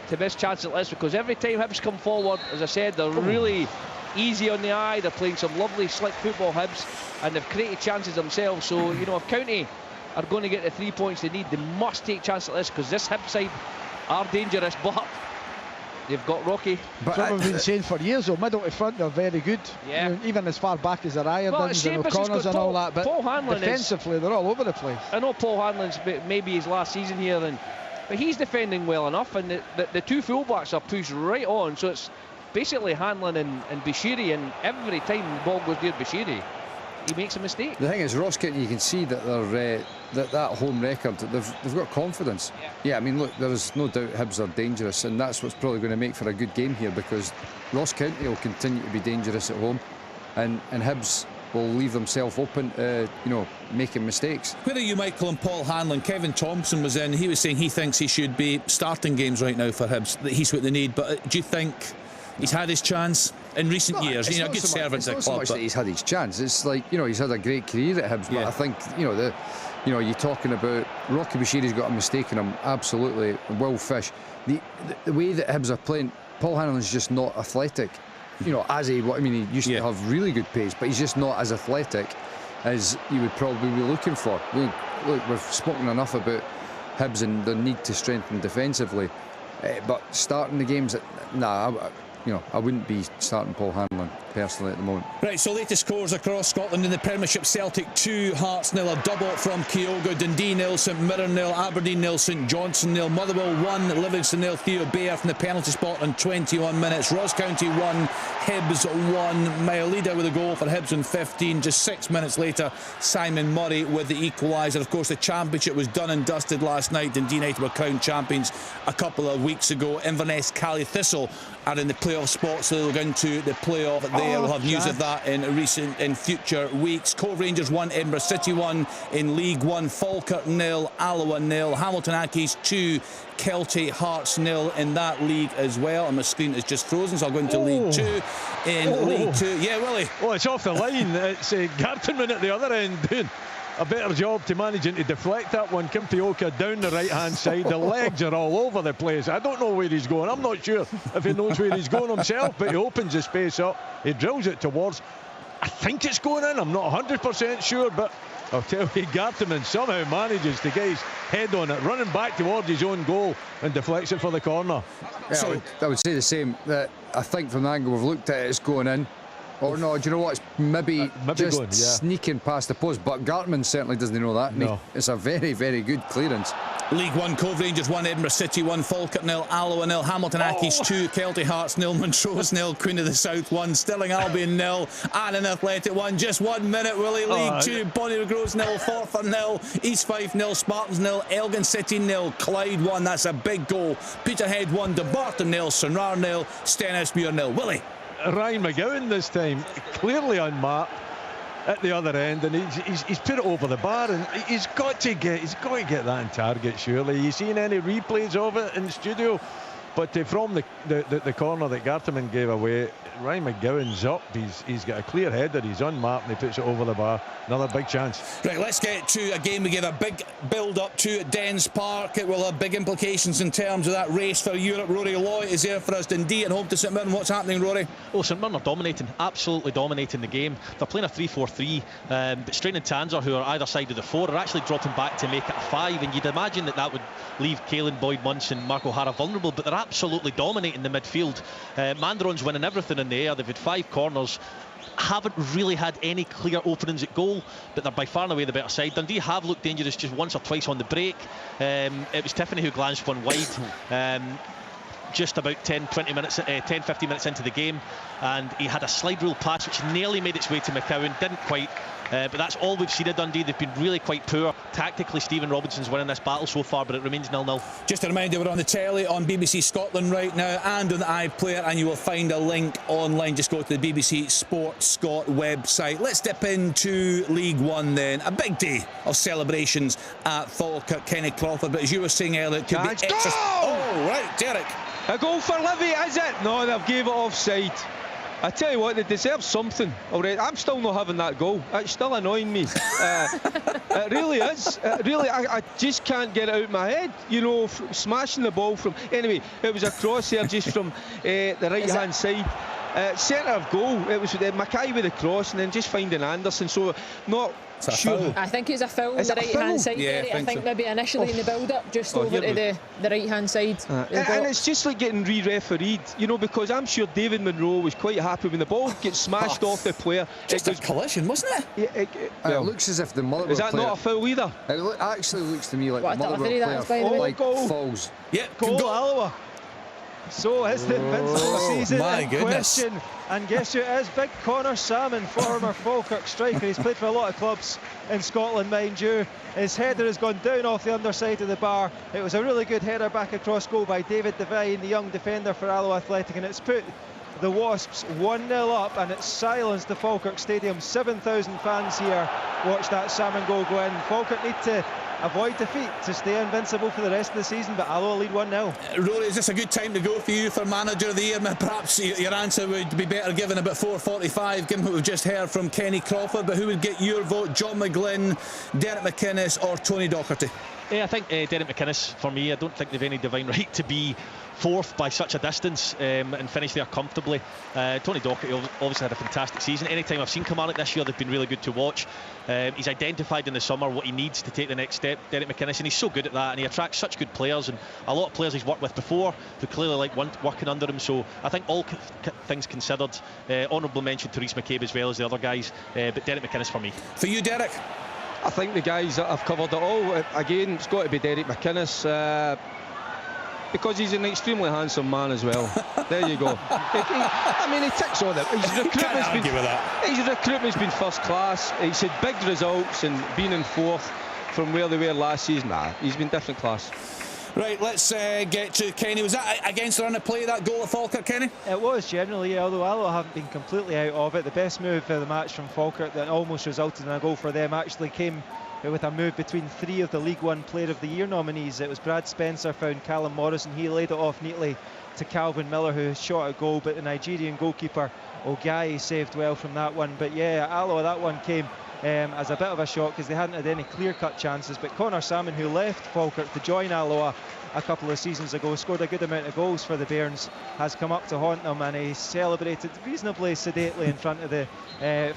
to miss chances like this, because every time Hibs come forward, as I said, they're really easy on the eye. They're playing some lovely slick football, Hibs, and they've created chances themselves. So if County are going to get the 3 points they need, they must take chances like this, because this Hibs side are dangerous, but they've got Rocky. But what we've been saying for years, though, middle to front, they're very good. Yeah. Even as far back as the Ryerdons and O'Connors and all that. But Paul Hanlon defensively, they're all over the place. I know Paul Hanlon's maybe his last season here, but he's defending well enough, and the two fullbacks are pushed right on. So it's basically Hanlon and Bashiri, and every time the ball goes near Bashiri, he makes a mistake. The thing is, Ross County, you can see that they're that home record, they've got confidence. Yeah, I mean, look, there is no doubt Hibs are dangerous, and that's what's probably going to make for a good game here, because Ross County will continue to be dangerous at home, and Hibs will leave themselves open to, making mistakes. Where are you, Michael and Paul Hanlon? Kevin Thompson was in. He was saying he thinks he should be starting games right now for Hibs, that he's what they need. But do you think he's had his chance in recent years? A good servant to the club. It's not so much that he's had his chance. It's like, he's had a great career at Hibs. But I think, you're talking about Rocky Bashiri's got a mistake in him. Absolutely, Will Fish. The way that Hibs are playing, Paul Hanlon's just not athletic. He used to have really good pace, but he's just not as athletic as you would probably be looking for. Look, we've spoken enough about Hibs and their need to strengthen defensively, but starting the games, I wouldn't be starting Paul Hanlon personally at the moment. Right, so latest scores across Scotland in the Premiership: Celtic 2, Hearts 0, a double from Kyogo, Dundee 0, St Mirren 0, Aberdeen 0, St Johnstone 0, Motherwell 1, Livingston 0, Theo Bayer from the penalty spot on 21 minutes, Ross County 1, Hibs 1, Mailida with a goal for Hibs in 15. Just 6 minutes later, Simon Murray with the equaliser. Of course, the Championship was done and dusted last night. Dundee United were crowned champions a couple of weeks ago. Inverness Cally Thistle are in the playoff spot, so they'll go into the playoff there. We'll have news of that in future weeks. Cove Rangers 1, Edinburgh City 1 in League 1, Falkirk 0, Alloa 0, Hamilton Accies 2, Kelty Hearts 0 in that league as well. And my screen is just frozen, so I'll go into League 2. League 2, yeah, Willie. Oh, it's off the line. It's Gartenman at the other end doing a better job to managing to deflect that one. Kimpioka down the right hand side. The legs are all over the place. I don't know where he's going. I'm not sure if he knows where he's going himself, but he opens the space up, he drills it towards, I think it's going in, I'm not 100% sure, but I'll tell you, Gartenman somehow manages to get his head on it, running back towards his own goal, and deflects it for the corner. Yeah, so I would say the same. That I think from the angle we've looked at it, it's going in. Or no, do you know what? It's maybe just going, sneaking past the post. But Gartman certainly doesn't know that. No. It's a very, very good clearance. League 1, Cove Rangers 1, Edinburgh City 1, Falkirk 0, Alloa 0, Hamilton Accies 2, Kelty Hearts 0, Montrose 0, Queen of the South 1, Stirling Albion 0, Annan Athletic 1. Just 1 minute, Willie. League 2, Bonnyrigg 0, Forfar 0, East Fife 0, Spartans 0, Elgin City 0, Clyde 1. That's a big goal. Peterhead 1, Dumbarton 0, Stranraer 0, Stenhousemuir 0. Willie. Ryan McGowan this time, clearly unmarked at the other end, and he's put it over the bar, and he's got to get that on target. Surely, you seen any replays of it in the studio? But from the corner that Gartenman gave away, Ryan McGowan's up. He's got a clear header. He's unmarked and he puts it over the bar. Another big chance. Right, let's get to a game we gave a big build up to at Dens Park. It will have big implications in terms of that race for Europe. Rory Loy is there for us. Dundee at home to St Mirren. What's happening, Rory? Well, St Mirren are dominating, absolutely dominating the game. They're playing a 3-4-3, but Strain and Tanser, who are either side of the 4, are actually dropping back to make it a 5, and you'd imagine that would leave Caelan, Boyd Munce and Mark O'Hara vulnerable, but they're absolutely dominating the midfield. Mandaron's winning everything in the air. They've had 5 corners, haven't really had any clear openings at goal, but they're by far and away the better side. Dundee have looked dangerous just once or twice on the break. It was Tiffany who glanced one wide just about 10-15 minutes into the game, and he had a slide rule pass which nearly made its way to McCowan, didn't quite, but that's all we've seen of Dundee. They've been really quite poor tactically. Stephen Robinson's winning this battle so far, but it remains 0-0. Just a reminder, we're on the telly on BBC Scotland right now and on the iPlayer, and you will find a link online. Just go to the BBC Sport Scot website. Let's dip into League 1 then. A big day of celebrations at Falkirk, Kenny Crawford, but as you were saying earlier, it could be extra. Oh, right, Derek. A goal for Livy, is it? No, they've gave it offside. I tell you what, they deserve something already. I'm still not having that goal. It's still annoying me. It really is. I just can't get it out of my head. You know, smashing the ball from... Anyway, it was a cross there just from the right-hand side. Centre of goal. It was Mackay with the cross and then just finding Anderson. So, not... Sure. I think it's a foul on the right hand side. Yeah, I think maybe initially in the build up, just over to the right hand side. And it's just like getting re-refereed, you know, because I'm sure David Monroe was quite happy when the ball gets smashed off the player. Just a collision, wasn't it? Yeah, it looks as if the Motherwell is that player, not a foul either? It actually looks to me like what the Motherwell player falls. Yeah, goal Alloa. So it's the invincible season in goodness. question. And guess who it is? Big Connor Salmon, former Falkirk striker. He's played for a lot of clubs in Scotland, mind you. His header has gone down off the underside of the bar. It was a really good header back across goal by David Devine, the young defender for Alloa Athletic, and it's put the Wasps 1-0 up, and it's silenced the Falkirk Stadium. 7,000 fans here watch that Salmon goal go in. Falkirk need to avoid defeat to stay invincible for the rest of the season, but Alloa lead 1-0. Rory, is this a good time to go for you for Manager of the Year? Perhaps your answer would be better given about 4:45, given what we've just heard from Kenny Crawford, but who would get your vote? John McGlynn, Derek McInnes or Tony Docherty? Yeah, I think Derek McInnes for me. I don't think they've any divine right to be fourth by such a distance and finish there comfortably. Tony Docherty obviously had a fantastic season. Anytime I've seen Kilmarnock this year, they've been really good to watch. He's identified in the summer what he needs to take the next step, Derek McInnes, and he's so good at that, and he attracts such good players, and a lot of players he's worked with before who clearly like working under him. So I think all things considered, honourable mention to Rhys McCabe as well as the other guys, but Derek McInnes for me. For you, Derek? I think the guys that have covered it all, again, it's got to be Derek McInnes, because he's an extremely handsome man as well. There you go. I mean, he ticks on it. His recruitment's been first class. He's had big results and been in fourth from where they were last season. He's been different class. Right, let's get to Kenny. Was that against the run of play, that goal of Falkirk, Kenny? It was generally, yeah, although Alloa haven't been completely out of it. The best move for the match from Falkirk that almost resulted in a goal for them actually came with a move between three of the League One Player of the Year nominees. It was Brad Spencer found Callum Morrison. He laid it off neatly to Calvin Miller, who shot a goal, but the Nigerian goalkeeper Ogayi saved well from that one. But yeah, Alloa, that one came as a bit of a shock because they hadn't had any clear-cut chances. But Connor Salmon, who left Falkirk to join Alloa a couple of seasons ago, scored a good amount of goals for the Bairns, has come up to haunt them, and he celebrated reasonably sedately in front of the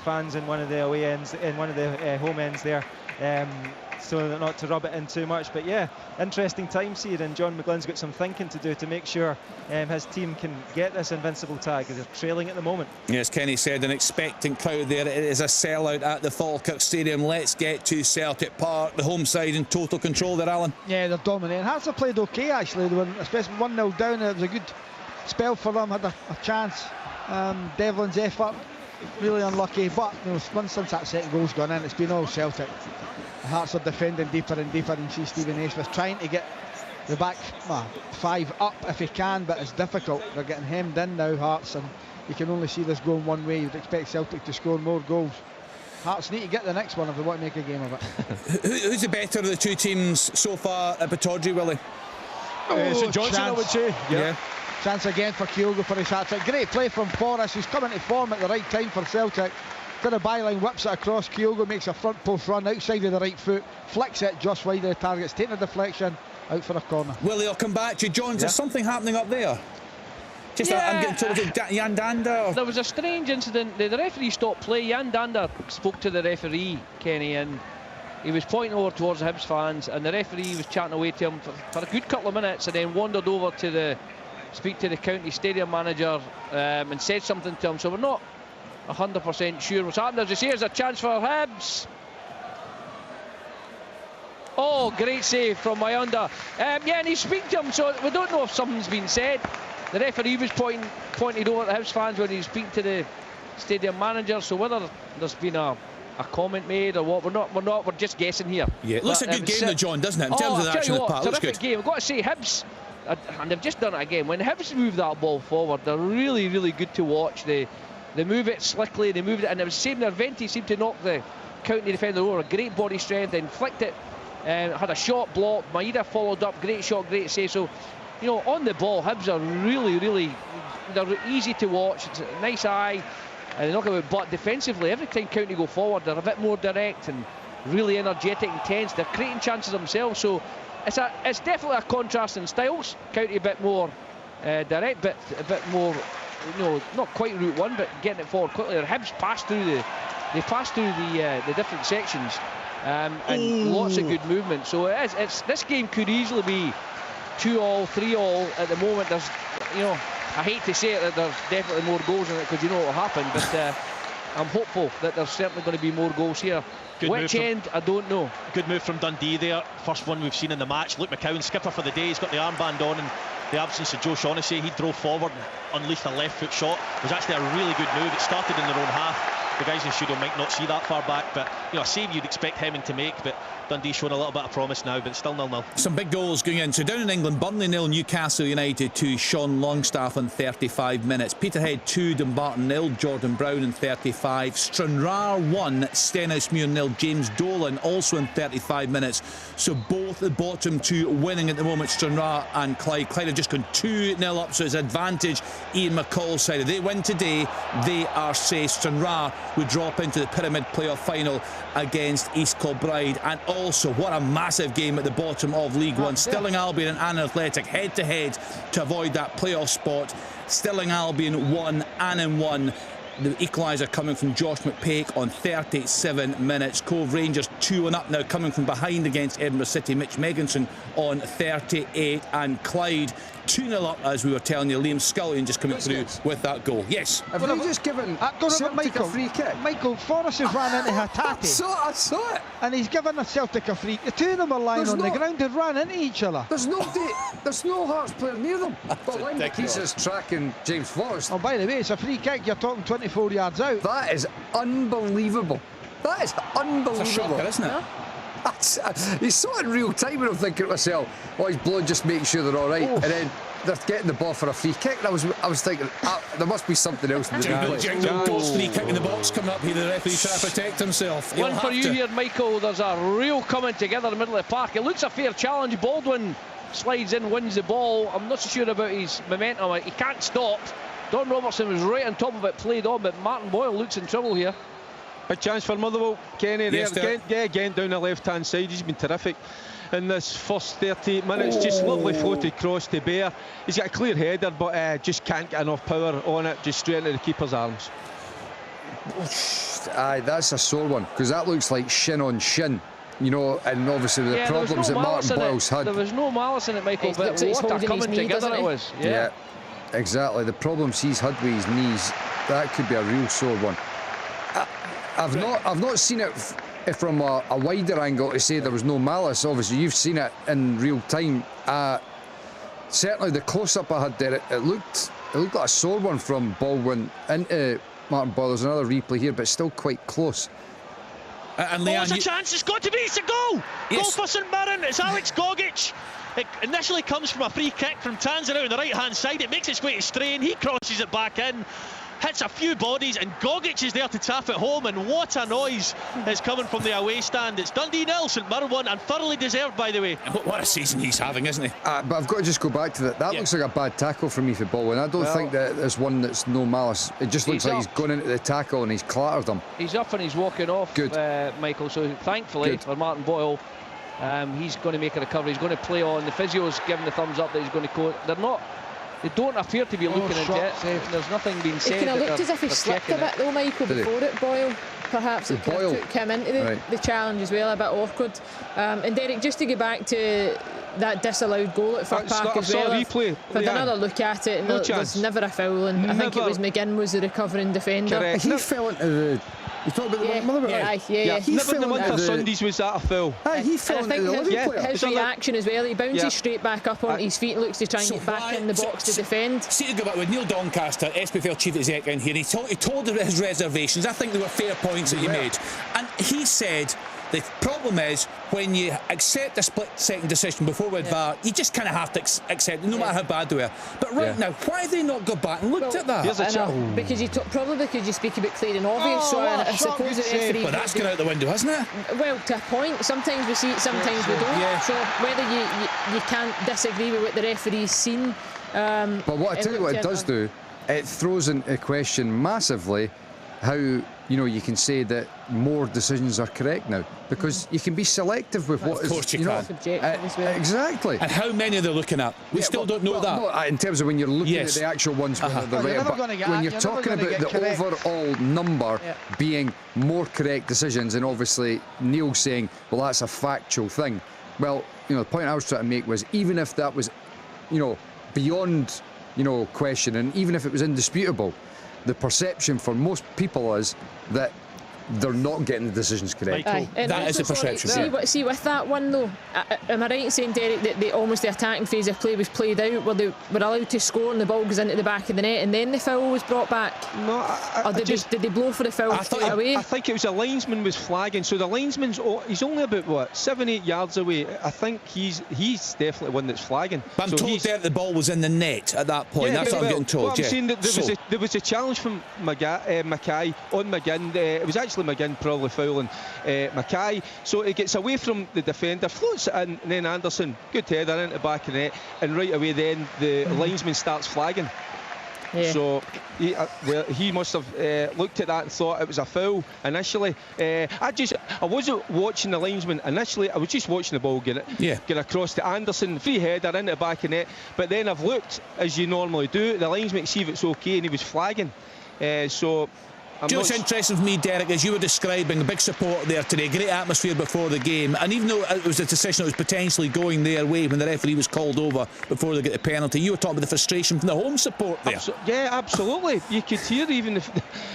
fans in one of the away ends, in one of the home ends there. So not to rub it in too much, but yeah, interesting times here, and John McGlynn's got some thinking to do to make sure his team can get this invincible tag, because they're trailing at the moment. Yes, Kenny said an expectant crowd there. It is a sellout at the Falkirk Stadium. Let's get to Celtic Park, the home side in total control there, Alan. Yeah, they're dominating. Hearts have played okay actually. They were especially 1-0 down. It was a good spell for them. Had a chance. Devlin's effort really unlucky, but you know, since that second goal's gone in, it's been all Celtic. The Hearts are defending deeper and deeper, and see Stephen Naismith trying to get the back five up if he can, but it's difficult. They're getting hemmed in now, Hearts, and you can only see this going one way. You'd expect Celtic to score more goals. Hearts need to get the next one if they want to make a game of it. Who's the better of the two teams so far at Pittodrie, Willie? St Johnstone, I would say. Yeah. Chance again for Kyogo for his hat-trick. Great play from Forrest, who's coming to form at the right time for Celtic. Got a byline, whips it across. Kyogo makes a front post run outside of the right foot, flicks it just wide of the target. It's taking a deflection out for a corner. Willie, I'll come back to you. John, is there something happening up there? Just I'm getting told, was it Jan Danda? There was a strange incident. The referee stopped play. Jan Danda spoke to the referee, Kenny, and he was pointing over towards the Hibs fans, and the referee was chatting away to him for a good couple of minutes, and then wandered over to speak to the county stadium manager and said something to him. So we're not 100% sure what's happened. As you say, there's a chance for Hibs. Oh, great save from Mayunda. Yeah, and he's speaking to him, so we don't know if something's been said. The referee was pointed over at the Hibs fans when he was speaking to the stadium manager, so whether there's been a comment made or what, we're just guessing here. Yeah, it looks a good game though, John, doesn't it? In terms of the action of the park, looks good. Game. I've got to say, Hibs, and they've just done it again. When Hibs move that ball forward, they're really, really good to watch. They move it slickly, they move it, and it was the same there. Venti seemed to knock the county defender over. Great body strength, then flicked it, had a shot block. Maeda followed up, great shot, great save. So, you know, on the ball, Hibs are really, really, they're easy to watch. It's a nice eye, and they knock about. But defensively, every time county go forward, they're a bit more direct and really energetic, intense. They're creating chances themselves. So it's definitely a contrast in styles. County a bit more direct, but a bit more, you know, not quite route one, but getting it forward quickly. Hibs pass through the different sections, and lots of good movement. So this game could easily be 2-2, 3-3 at the moment. There's, you know, I hate to say it that there's definitely more goals in it because you know what will happen, but I'm hopeful that there's certainly going to be more goals here. Which end, I don't know. Good move from Dundee there. First one we've seen in the match. Luke McCowan, skipper for the day. He's got the armband on, and the absence of Joe Shaughnessy. He drove forward and unleashed a left foot shot. It was actually a really good move. It started in their own half. The guys in the studio might not see that far back, but a save you'd expect Hemming to make, but Dundee showing a little bit of promise now, but still 0-0. Some big goals going in. So down in England, Burnley 0, Newcastle United 2, Sean Longstaff in 35 minutes. Peterhead 2, Dumbarton 0, Jordan Brown in 35. Stranraer 1, Stenhousemuir 0, James Dolan also in 35 minutes. So both the bottom two winning at the moment, Stranraer and Clyde. Clyde have just gone 2-0 up, so it's advantage Ian McCall's side. If they win today, they are safe. Stranraer would drop into the Pyramid playoff final against East Kilbride. And also, what a massive game at the bottom of League One. Stirling Albion and Annan Athletic head to head to avoid that playoff spot. Stirling Albion 1, Annan 1. The equaliser coming from Josh McPake on 37 minutes. Cove Rangers 2-1 up now, coming from behind against Edinburgh City. Mitch Megginson on 38. And Clyde 2-0 up, as we were telling you. Liam Scullion just coming through with that goal. Yes. Have they just given Celtic a free kick? Michael, Forrest has ran into Hatate. I saw it. And he's given the Celtic a free. The two of them are lying on the ground and ran into each other. There's no Hearts player near them. But Line McKees tracking James Forrest. Oh, by the way, it's a free kick. You're talking 24 yards out. That is unbelievable. That is unbelievable. It's a shocker, isn't it? He's so in real time, and I'm thinking to myself, his blood just makes sure they're all right. And then they're getting the ball for a free kick. And I was thinking, there must be something else in the replay. Goals free kick in the box coming up here. The referee trying to protect himself. One for you here, Michael. There's a real coming together in the middle of the park. It looks a fair challenge. Baldwin slides in, wins the ball. I'm not so sure about his momentum. He can't stop. Don Robertson was right on top of it, played on, but Martin Boyle looks in trouble here. Big chance for Motherwell. Kenny yes, there. Again down the left-hand side. He's been terrific in this first 38 minutes. Just lovely floated cross to Bear. He's got a clear header, but just can't get enough power on it. Just straight into the keeper's arms. Aye, that's a sore one, because that looks like shin on shin. And obviously the problems that Martin Boyle's had. There was no malice in it, Michael, but what a coming together it was. Yeah, exactly. The problems he's had with his knees, that could be a real sore one. I've not seen it from a wider angle to say there was no malice. Obviously, you've seen it in real time. Certainly, the close-up I had there, it looked like a sore one from Baldwin into Martin Boyle. There's another replay here, but still quite close. And Leanne, it's a chance. It's got to be. It's a goal. Yes. Goal for St Mirren. It's Alex Gogic. It initially comes from a free kick from Tanzania on the right-hand side. It makes its way to Strain. He crosses it back in. Hits a few bodies, and Gogic is there to tap it home, and what a noise is coming from the away stand. It's Dundee 0, St Mirren 1, and thoroughly deserved, by the way. What a season he's having, isn't he? But I've got to just go back to that. That looks like a bad tackle for me for Baldwin. I don't think that there's one that's no malice. It just looks like he's gone into the tackle and he's clattered him. He's up and he's walking off, Michael, so thankfully for Martin Boyle, he's going to make a recovery. He's going to play on. The physio's giving the thumbs up that he's going to go. They don't appear to be looking into it. There's nothing being said. It kind of looked as if he slipped a bit though, Michael, before it, Boyle. Perhaps it took him into the challenge as well, a bit awkward. And Derek, just to get back to that disallowed goal at Park as well. I've had another look at it, and there's never a foul, and I think it was McGinn was the recovering defender. Correct. He fell into the... You talking about the Motherwell? Yeah. Never in the Winter Sundays was that a foul. He fell into the Liverpool player. His reaction as well, he bounces straight back up on his feet and looks to try and get back in the box to defend. See, to go back with Neil Doncaster, SPFL chief exec in here, he told his reservations. I think they were fair points that he made. And he said the problem is when you accept a split-second decision before with VAR, you just kind of have to accept it, no matter how bad they are. But now, why have they not gone back and looked at that? Because probably because you speak about clear and obvious, so I suppose the referee... But that's gone out the window, hasn't it? Well, to a point. Sometimes we see it, sometimes we don't. So whether you can't disagree with what the referee's seen... but what I tell you what it does do, it throws into question massively how you can say that more decisions are correct now, because you can be selective with what is. Of course you can. Exactly. And how many are they looking at? We still don't know that. No, in terms of when you're looking at the actual ones, when you're talking about the overall number being more correct decisions, and obviously Neil saying, well, that's a factual thing. Well, the point I was trying to make was, even if that was, beyond, question, and even if it was indisputable, the perception for most people is that they're not getting the decisions correct. That is a perception. See, with that one though, am I right in saying, Derek, that almost the attacking phase of play was played out, where they were allowed to score and the ball goes into the back of the net and then the foul was brought back? No, or did they blow for the foul straight away? I think it was a linesman was flagging, so the linesman's he's only about 7-8 yards away. I think he's definitely one that's flagging. But I'm told there the ball was in the net at that point. That's what I'm getting told. I'm saying that there was a challenge from Mackay on McGinn. It was actually McGinn probably fouling Mackay, so it gets away from the defender, floats it in, and then Anderson, good header into the back of the net, and right away then the linesman starts flagging. Yeah. So he must have looked at that and thought it was a foul initially. I wasn't watching the linesman initially. I was just watching the ball get across to Anderson, free header into the back of the net. But then I've looked, as you normally do, the linesman to see if it's okay, and he was flagging. Do you know what's interesting for me, Derek, as you were describing, a big support there today, great atmosphere before the game, and even though it was a decision that was potentially going their way when the referee was called over before they get the penalty, you were talking about the frustration from the home support there. Yeah, absolutely. You could hear even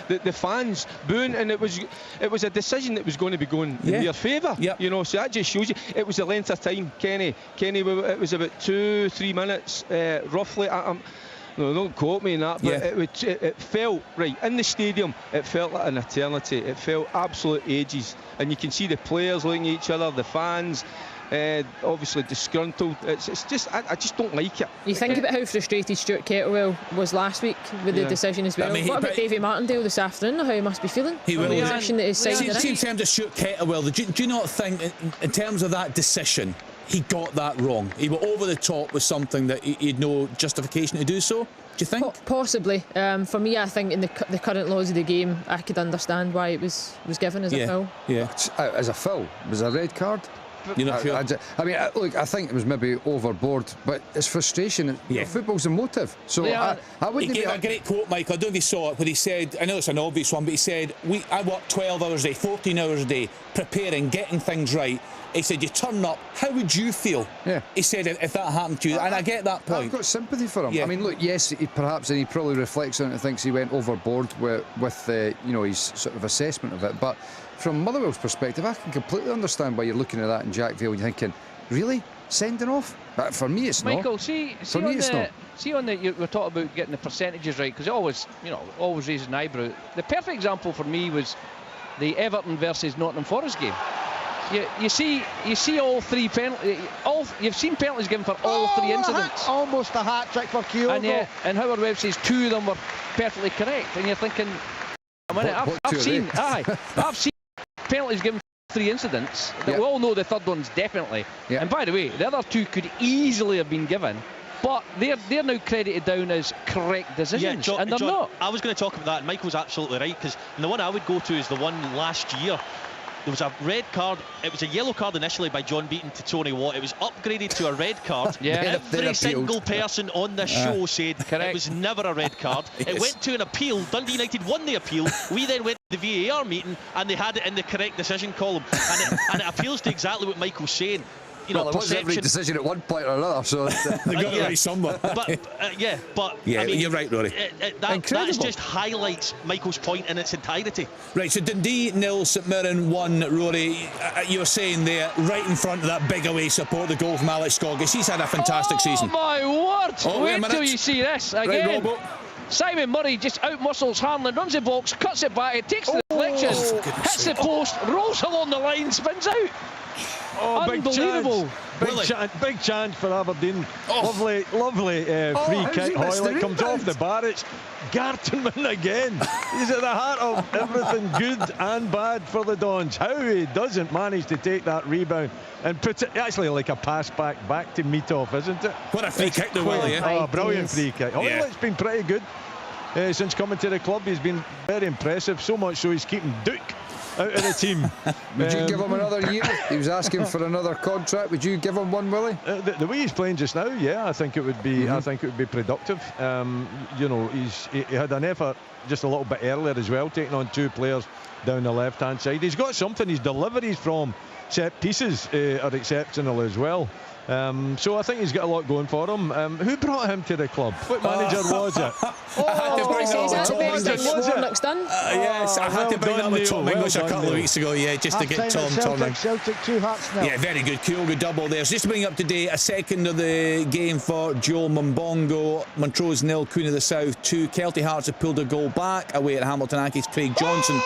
the fans booing, and it was a decision that was going to be going in their favour. Yep. You know, so that just shows you it was a length of time, Kenny, it was about 2-3 minutes roughly. No, don't quote me on that, but it felt, right, in the stadium, it felt like an eternity. It felt absolute ages. And you can see the players looking at each other, the fans, obviously disgruntled. It's just, I just don't like it. You think about how frustrated Stuart Kettlewell was last week with the decision as well. What about Davy Martindale this afternoon, how he must be feeling? He will. The position that his side are in. In terms of Stuart Kettlewell, do you not think, in terms of that decision, he got that wrong? He went over the top with something that he had no justification to do so? Do you think? Possibly. For me, I think in the current laws of the game, I could understand why it was given as a foul. Yeah. As a foul? Was it a red card? You're not sure? I mean, look, I think it was maybe overboard, but it's frustration. Football's a motive. So I wouldn't. He gave a great quote, Mike. I don't know if you saw it, where he said, I know it's an obvious one, but he said, I work 12 hours a day, 14 hours a day, preparing, getting things right. He said, you turn up, how would you feel? Yeah. He said, if that happened to you, and I get that point. I've got sympathy for him. Yeah. I mean, look, yes, he probably reflects on it and thinks he went overboard with his sort of assessment of it. But from Motherwell's perspective, I can completely understand why you're looking at that in Jack Vale and you're thinking, really? Sending off? But for me, it's not. Michael, see on the we're talking about getting the percentages right, because it always raises an eyebrow. The perfect example for me was the Everton versus Nottingham Forest game. You see all three penalties. You've seen penalties given for all three incidents. Almost a hat trick for Kyogo. And Howard Webb says 2 of them were perfectly correct. And you're thinking, I've seen penalties given for 3 incidents. That we all know the third one's definitely. Yeah. And by the way, the other 2 could easily have been given. But they're now credited down as correct decisions, and they're not. I was going to talk about that, and Michael's absolutely right, because the one I would go to is the one last year. There was a red card. It was a yellow card initially by John Beaton to Tony Watt. It was upgraded to a red card. Every single person on this show said it was never a red card. It went to an appeal. Dundee United won the appeal. We then went to the VAR meeting and they had it in the correct decision column. And it appeals to exactly what Michael's saying. It was every decision at one point or another, so they got it right somewhere. But I mean, you're right, Rory. That just highlights Michael's point in its entirety. Right, so Dundee 0, St Mirren 1. Rory, you were saying there, right in front of that big away support, the goal from Alex Scoggish. He's had a fantastic season. Oh my word! Wait till you see this again. Right, Simon Murray just outmuscles Hanlon, runs the box, cuts it back, it takes the deflection, hits the post, rolls along the line, spins out. Unbelievable. Big chance for Aberdeen. Lovely free kick. Hoyley comes off the bar. It's Gartenman again. He's at the heart of everything good and bad for the Dons. How he doesn't manage to take that rebound and put it actually like a pass back to Mitov, isn't it? What a free kick though, Willie. Brilliant free kick. Hoyley's been pretty good since coming to the club. He's been very impressive, so much so he's keeping Duke out of the team. Would you give him another year? He was asking for another contract. Would you give him one, Willie? The way he's playing just now, I think it would be. I think it would be productive. He had an effort just a little bit earlier as well, taking on 2 players down the left-hand side. He's got something. His deliveries from set pieces are exceptional as well. So I think he's got a lot going for him. Who brought him to the club? What manager was it? Warnock's done. Yes, I had to bring that with Tom English a couple of weeks ago, just to get Tom turning. Celtic 2 Hearts 0. Yeah, very good. Kyogo double there. So just to bring up to date, a second of the game for Joel Mbongo. Montrose 0, Queen of the South 2. Celtic Hearts have pulled a goal back away at Hamilton Accies. Craig Johnson.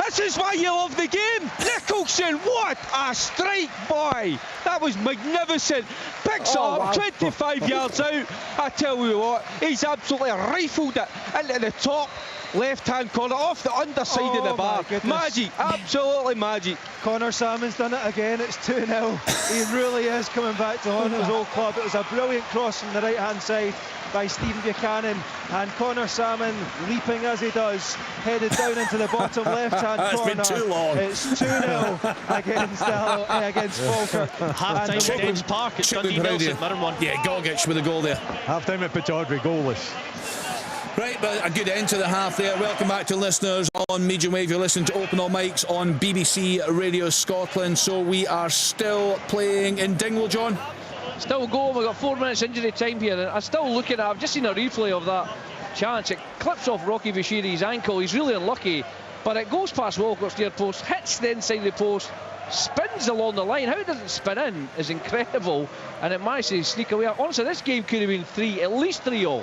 This is why you love the game. Nicholson, what a strike, boy. That was magnificent. Picks it up 25 yards out. I tell you what, he's absolutely rifled it into the top left-hand corner, off the underside of the bar. Magic, absolutely magic. Connor Salmon's done it again. It's 2-0. He really is coming back to haunt his old club. It was a brilliant cross from the right-hand side by Stephen Buchanan, and Connor Salmon, leaping as he does, headed down into the bottom left-hand corner. It's been too long. It's 2-0 against Falkirk. Half-time at Celtic Park. It's Dundee Nelson, Mirren 1. Yeah, Gogic with a goal there. Half-time at Pittodrie, goalless. Right, but a good end to the half there. Welcome back to listeners on Medium Wave. You're listening to Open All Mics on BBC Radio Scotland. So we are still playing in Dingwall, John. Still going. We've got 4 minutes injury time here, and I'm still looking at. I've just seen a replay of that chance. It clips off Rocky Vishiri's ankle. He's really unlucky, but it goes past Walcott's near post, hits the inside of the post, spins along the line. How it doesn't spin in is incredible, and it managed to sneak away. Honestly, this game could have been at least 3-all.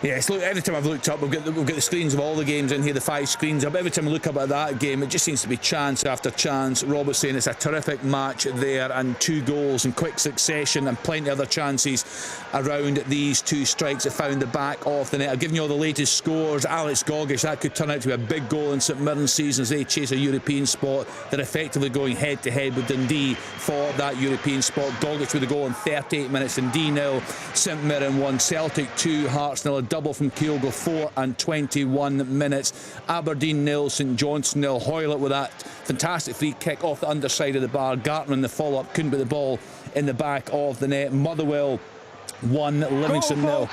Yes, look, every time I've looked up, we've got the screens of all the games in here, the 5 screens up. Every time I look up at that game, it just seems to be chance after chance. Rob was saying it's a terrific match there, and 2 goals in quick succession, and plenty of other chances around these 2 strikes that found the back of the net. I've given you all the latest scores. Alex Gogic, that could turn out to be a big goal in St Mirren's season as they chase a European spot. They're effectively going head-to-head with Dundee for that European spot. Gogic with a goal in 38 minutes. Dundee 0, St Mirren 1, Celtic 2, Hearts 0. Double from Kyogo, 4 and 21 minutes. Aberdeen 0, St Johnstone 0. Hoylett with that fantastic free kick off the underside of the bar. Gartner in the follow-up couldn't put the ball in the back of the net. Motherwell 1, Livingston 0.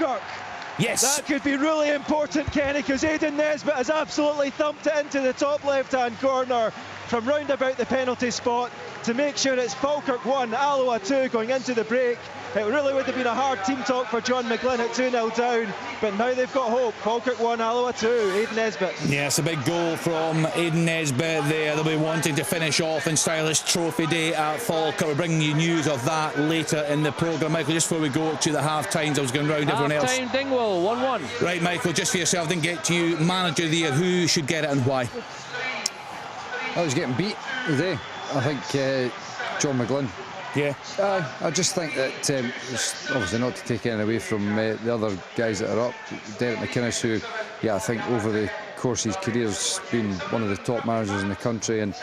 Yes. That could be really important, Kenny, because Aidan Nesbitt has absolutely thumped it into the top left-hand corner from round about the penalty spot to make sure it's Falkirk 1, Alloa 2 going into the break. It really would have been a hard team talk for John McGlynn at 2-0 down, but now they've got hope. Falkirk 1, Alloa 2, Aidan Nesbitt. Yeah, it's a big goal from Aidan Nesbitt there. They'll be wanting to finish off in stylish trophy day at Falkirk. We're bringing you news of that later in the programme. Michael, just before we go to the half-times, I was going round everyone else. Half-time Dingwall, 1-1. Right, Michael, just for yourself, didn't get to you. Manager of the year, who should get it and why? I was getting beat today. I think John McGlynn. Yeah. I just think that it's obviously not to take anything away from the other guys that are up. Derek McInnes, who, I think over the course of his career has been one of the top managers in the country, and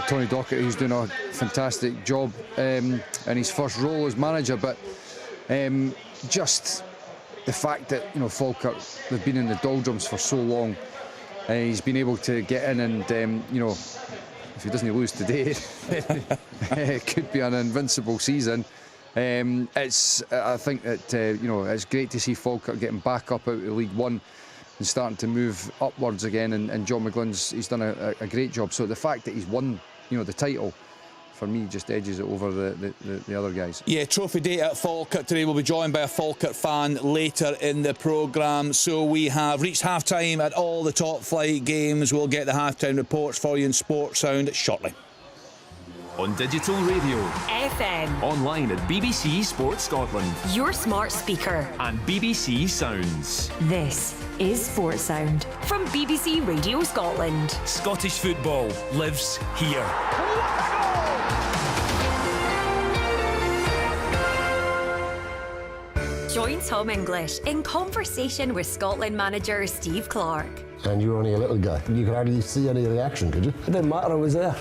Tony Dockett, who's doing a fantastic job in his first role as manager. But just the fact that Falkirk, they've been in the doldrums for so long, and he's been able to get in and if he doesn't lose today, it could be an invincible season. I think that it's great to see Falkirk getting back up out of League One and starting to move upwards again. And John McGlynn's he's done a great job. So the fact that he's won, the title, for me, just edges it over the other guys. Yeah, trophy day at Falkirk today. We'll be joined by a Falkirk fan later in the programme. So we have reached half-time at all the top flight games. We'll get the half-time reports for you in Sport Sound shortly. On digital radio, FM, online at BBC Sport Scotland, your smart speaker, and BBC Sounds. This is Sport Sound from BBC Radio Scotland. Scottish football lives here. Join Tom English in conversation with Scotland manager Steve Clarke. And you were only a little guy. You could hardly see any reaction, could you? It didn't matter, I was there.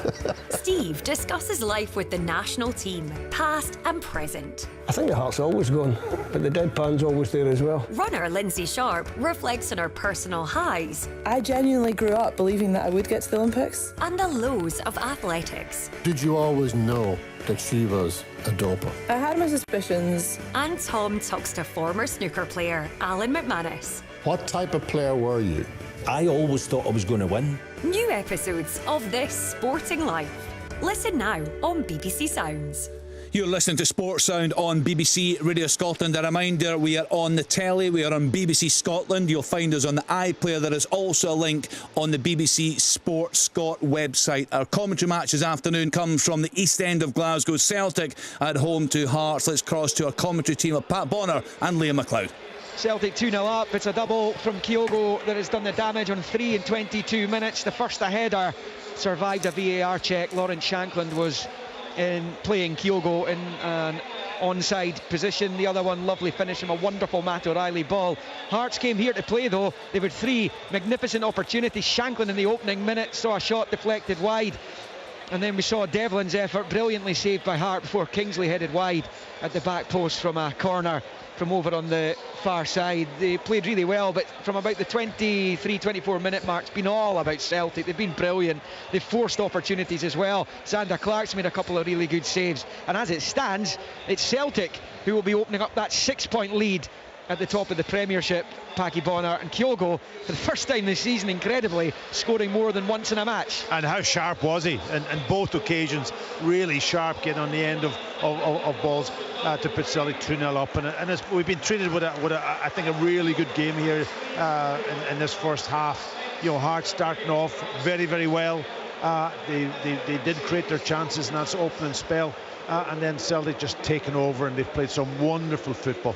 Steve discusses life with the national team, past and present. I think the heart's always gone, but the deadpan's always there as well. Runner Lindsay Sharp reflects on her personal highs. I genuinely grew up believing that I would get to the Olympics. And the lows of athletics. Did you always know that she was a doper? I had my suspicions. And Tom talks to former snooker player Alan McManus. What type of player were you? I always thought I was going to win. New episodes of This Sporting Life. Listen now on BBC Sounds. You're listening to Sports Sound on BBC Radio Scotland. A reminder, we are on the telly, we are on BBC Scotland. You'll find us on the iPlayer. There is also a link on the BBC Sports Scot website. Our commentary match this afternoon comes from the East End of Glasgow. Celtic at home to Hearts. Let's cross to our commentary team of Pat Bonner and Liam McLeod. Celtic 2-0 up. It's a double from Kyogo that has done the damage on 3 in 22 minutes. The first, a header, survived a VAR check. Lawrence Shankland was playing Kyogo in an onside position. The other one, lovely finish from a wonderful Matt O'Reilly ball. Hearts came here to play though. They had 3 magnificent opportunities. Shankland in the opening minute saw a shot deflected wide, and then we saw Devlin's effort brilliantly saved by Hart before Kingsley headed wide at the back post from a corner from over on the far side. They played really well, but from about the 23-24 minute mark, it's been all about Celtic. They've been brilliant. They've forced opportunities as well. Zander Clark's made a couple of really good saves, and as it stands, it's Celtic who will be opening up that 6-point lead at the top of the Premiership. Paddy Bonner and Kyogo, for the first time this season, incredibly, scoring more than once in a match. And how sharp was he? In both occasions, really sharp, getting on the end of balls to put Celtic 2-0 up. And we've been treated with I think a really good game here in this first half. You know, Hearts starting off very, very well. They did create their chances in that opening spell, and then Celtic just taken over, and they've played some wonderful football.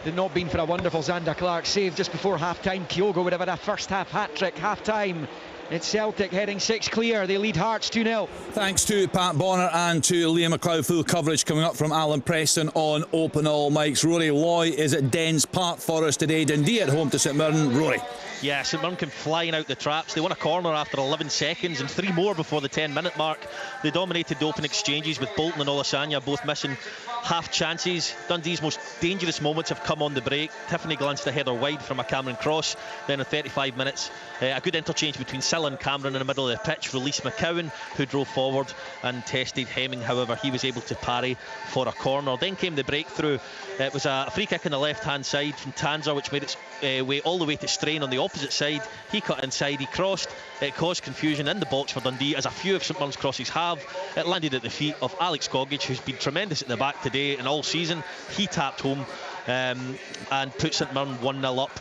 Had not been for a wonderful Zander Clark save just before half-time, Kyogo would have had a first-half hat-trick. Half-time, it's Celtic heading 6 clear. They lead Hearts 2-0. Thanks to Pat Bonner and to Liam McLeod. Full coverage coming up from Alan Preston on Open All Mics. Rory Loy is at Dens Park for us today. Dundee at home to St Mirren. Rory. Yeah, St Mirren came flying out the traps. They won a corner after 11 seconds and 3 more before the 10-minute mark. They dominated the open exchanges with Bolton and Olasanya both missing half chances. Dundee's most dangerous moments have come on the break. Tiffany glanced a header wide from a Cameron cross. Then in 35 minutes, a good interchange between Silla and Cameron in the middle of the pitch. Released McCowan, who drove forward and tested Hemming. However, he was able to parry for a corner. Then came the breakthrough. It was a free kick on the left-hand side from Tanzer, which made its way all the way to Strain on the opposite side. He cut inside, he crossed. It caused confusion in the box for Dundee, as a few of St Mirren's crosses have. It landed at the feet of Alex Gogic, who's been tremendous at the back today and all season. He tapped home and put St Mirren 1-0 up.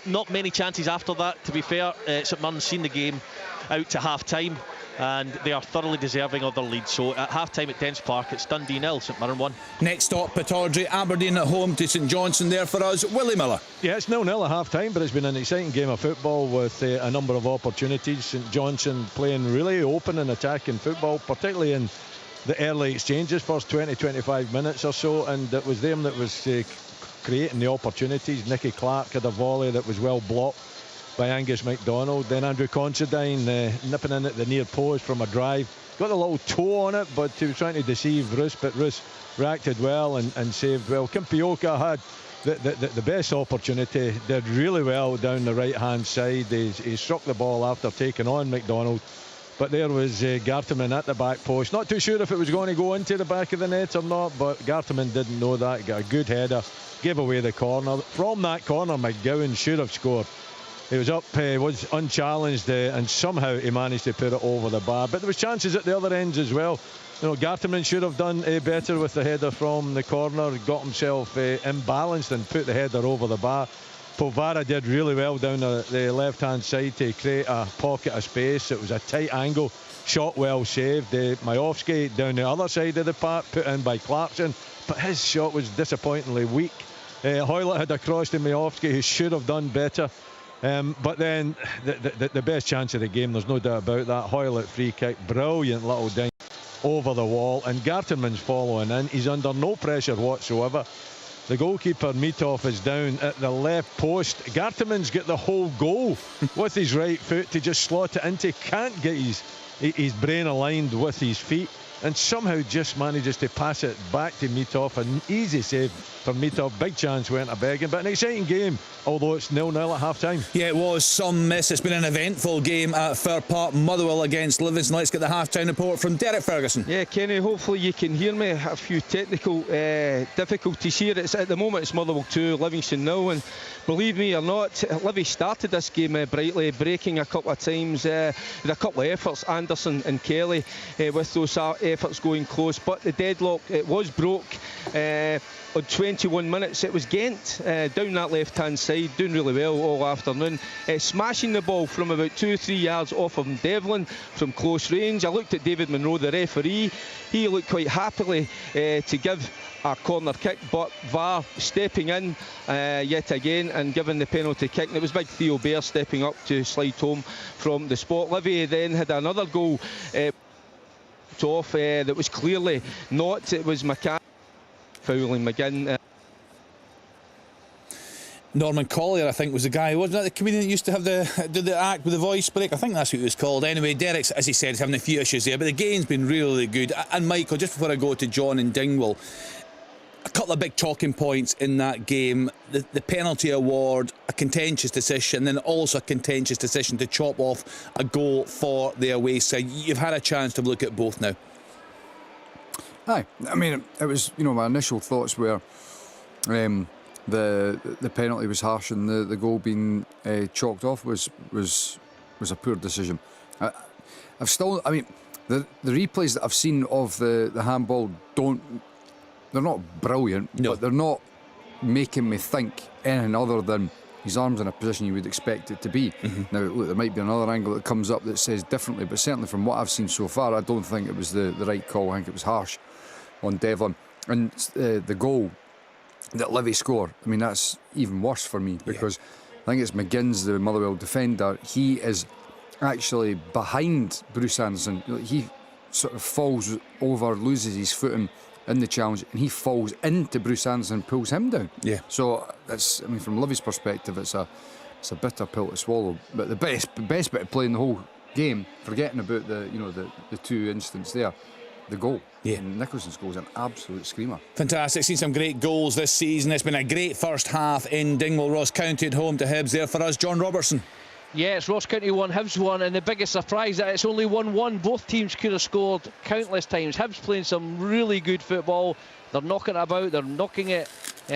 Not many chances after that, to be fair. St Mirren's seen the game out to half-time, and they are thoroughly deserving of their lead. So at half-time at Dens Park, it's Dundee 0, St Mirren 1. Next stop, Pittodrie. Aberdeen at home to St Johnstone. There for us, Willie Miller. Yeah, it's 0-0 at half-time, but it's been an exciting game of football with a number of opportunities. St Johnstone playing really open and attacking football, particularly in the early exchanges, first 20-25 minutes or so, and it was them that was creating the opportunities. Nicky Clark had a volley that was well blocked by Angus MacDonald. Then Andrew Considine nipping in at the near post from a drive. Got a little toe on it, but he was trying to deceive Roos, but Roos reacted well and saved well. Kimpioka had the best opportunity, did really well down the right-hand side. He struck the ball after taking on MacDonald. But there was Garterman at the back post. Not too sure if it was going to go into the back of the net or not, but Garterman didn't know that. Got a good header, gave away the corner. From that corner, McGowan should have scored. He was up, was unchallenged, and somehow he managed to put it over the bar. But there was chances at the other ends as well. You know, Garterman should have done better with the header from the corner. Got himself imbalanced and put the header over the bar. Povara did really well down the left-hand side to create a pocket of space. It was a tight angle, shot well saved. Majowski down the other side of the park, put in by Clarkson, but his shot was disappointingly weak. Hoylett had a cross to Majowski, who should have done better. But then the best chance of the game, there's no doubt about that. Hoylett free kick, brilliant little ding over the wall, and Garterman's following in. He's under no pressure whatsoever. The goalkeeper, Mitov, is down at the left post. Garterman's got the whole goal with his right foot to just slot it into. Can't get his brain aligned with his feet, and somehow just manages to pass it back to Mitov. An easy save for me to have big chance went a begging. But an exciting game, although it's 0-0 at half-time. Yeah, it was some miss. It's been an eventful game at Falkirk Park. Motherwell against Livingston. Let's get the half-time report from Derek Ferguson. Yeah, Kenny, hopefully you can hear me. A few technical difficulties here. At the moment it's Motherwell 2, Livingston 0, and believe me or not, Livy started this game brightly, breaking a couple of times with a couple of efforts, Anderson and Kelly, with those efforts going close, but the deadlock, it was broke on 21 minutes. It was Gent down that left hand side, doing really well all afternoon, smashing the ball from about 2-3 yards off of Devlin from close range. I looked at David Monroe, the referee. He looked quite happily to give a corner kick, but VAR stepping in yet again and giving the penalty kick. And it was big Theo Bair stepping up to slide home from the spot. Livy then had another goal off that was clearly not. It was McCann fouling McGinn. Norman Collier, I think, was the guy, wasn't that the comedian that used to have do the act with the voice break? I think that's what it was called. Anyway, Derek's, as he said, is having a few issues there, but the game's been really good. And Michael, just before I go to John and Dingwall, a couple of big talking points in that game. The penalty award, a contentious decision, and then also a contentious decision to chop off a goal for the away side. You've had a chance to look at both now. Aye, I mean, it was, you know, my initial thoughts were the penalty was harsh, and the goal being chalked off was a poor decision. I've still, I mean, the replays that I've seen of the handball they're not brilliant, but they're not making me think anything other than his arm's in a position you would expect it to be. Now, look, there might be another angle that comes up that says differently, but certainly from what I've seen so far, I don't think it was the right call. I think it was harsh on Devlin. And the goal that Livy scored, I mean, that's even worse for me, because I think it's McGinn's, the Motherwell defender. He is actually behind Bruce Anderson. He sort of falls over, loses his footing in the challenge, and he falls into Bruce Anderson and pulls him down. Yeah. So that's, I mean, from Livy's perspective, it's a bitter pill to swallow. But the best bit of playing the whole game, forgetting about the two incidents there, the goal. Yeah. And Nicholson's goal is an absolute screamer. Fantastic. Seen some great goals this season. It's been a great first half in Dingwall. Ross County at home to Hibs. There for us, John Robertson. Yeah, it's Ross County 1, Hibs 1, and the biggest surprise that it's only 1-1. Both teams could have scored countless times. Hibs playing some really good football. They're knocking it about, they're knocking it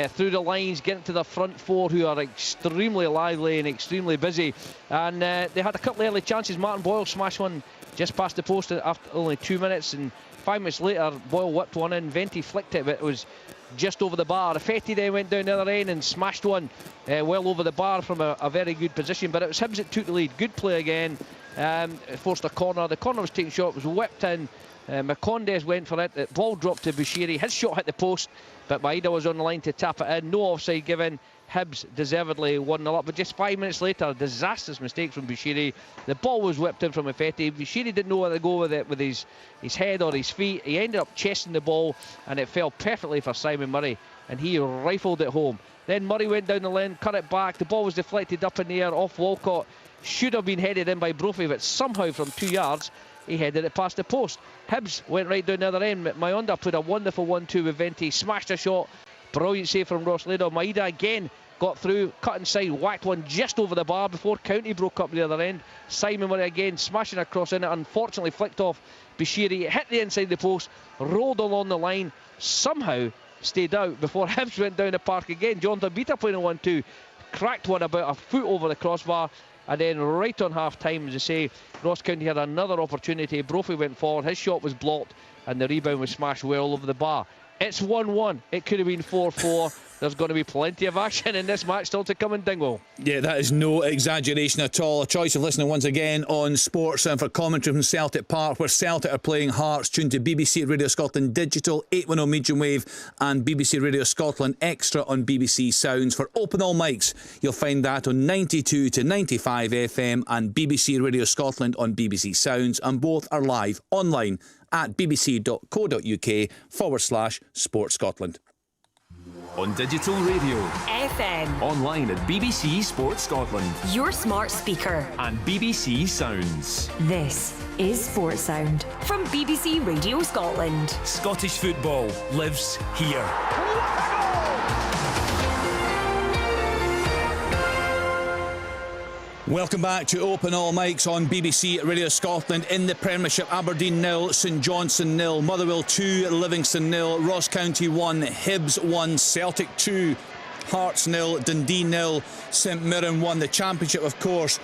through the lines, getting to the front four, who are extremely lively and extremely busy. And they had a couple of early chances. Martin Boyle smashed one just past the post after only 2 minutes, and 5 minutes later Boyle whipped one in. Venti flicked it, but it was just over the bar. Affetti then went down the other end and smashed one well over the bar from a very good position. But it was Hibs that took the lead. Good play again. Forced a corner. The corner was taken short, was whipped in. Macondes went for it. The ball dropped to Bushiri. His shot hit the post, but Maeda was on the line to tap it in. No offside given. Hibs deservedly 1-0 up, but just 5 minutes later, a disastrous mistake from Bushiri. The ball was whipped in from Affetti. Bushiri didn't know where to go with it, with his head or his feet. He ended up chesting the ball, and it fell perfectly for Simon Murray, and he rifled it home. Then Murray went down the lane, cut it back. The ball was deflected up in the air off Walcott. Should have been headed in by Brophy, but somehow from 2 yards he headed it past the post. Hibs went right down the other end. Mayonda put a wonderful 1-2 with Venti, smashed a shot. Brilliant save from Ross Lado. Maeda again got through, cut inside, whacked one just over the bar before County broke up the other end. Simon Murray again smashing across in it, unfortunately flicked off Bushiri. It hit the inside the post, rolled along the line, somehow stayed out before Hibs went down the park again. Jonathan Beta playing a 1-2, cracked one about a foot over the crossbar, and then right on half time, as I say, Ross County had another opportunity. Brophy went forward, his shot was blocked, and the rebound was smashed well over the bar. It's 1-1. It could have been 4-4. There's going to be plenty of action in this match still to come in Dingwall. Yeah, that is no exaggeration at all. A choice of listening once again on Sports and for commentary from Celtic Park, where Celtic are playing Hearts, tuned to BBC Radio Scotland Digital, 810 medium wave, and BBC Radio Scotland Extra on BBC Sounds. For open all mics, you'll find that on 92 to 95 FM and BBC Radio Scotland on BBC Sounds, and both are live online at bbc.co.uk/Sports Scotland. On digital radio, FM, online at BBC Sports Scotland, your smart speaker, and BBC Sounds. This is Sports Sound from BBC Radio Scotland. Scottish football lives here. Welcome back to Open All Mics on BBC Radio Scotland. In the Premiership, Aberdeen 0, St Johnstone 0, Motherwell 2, Livingston 0, Ross County 1, Hibs 1, Celtic 2, Hearts 0, Dundee 0, St Mirren 1. The Championship, of course,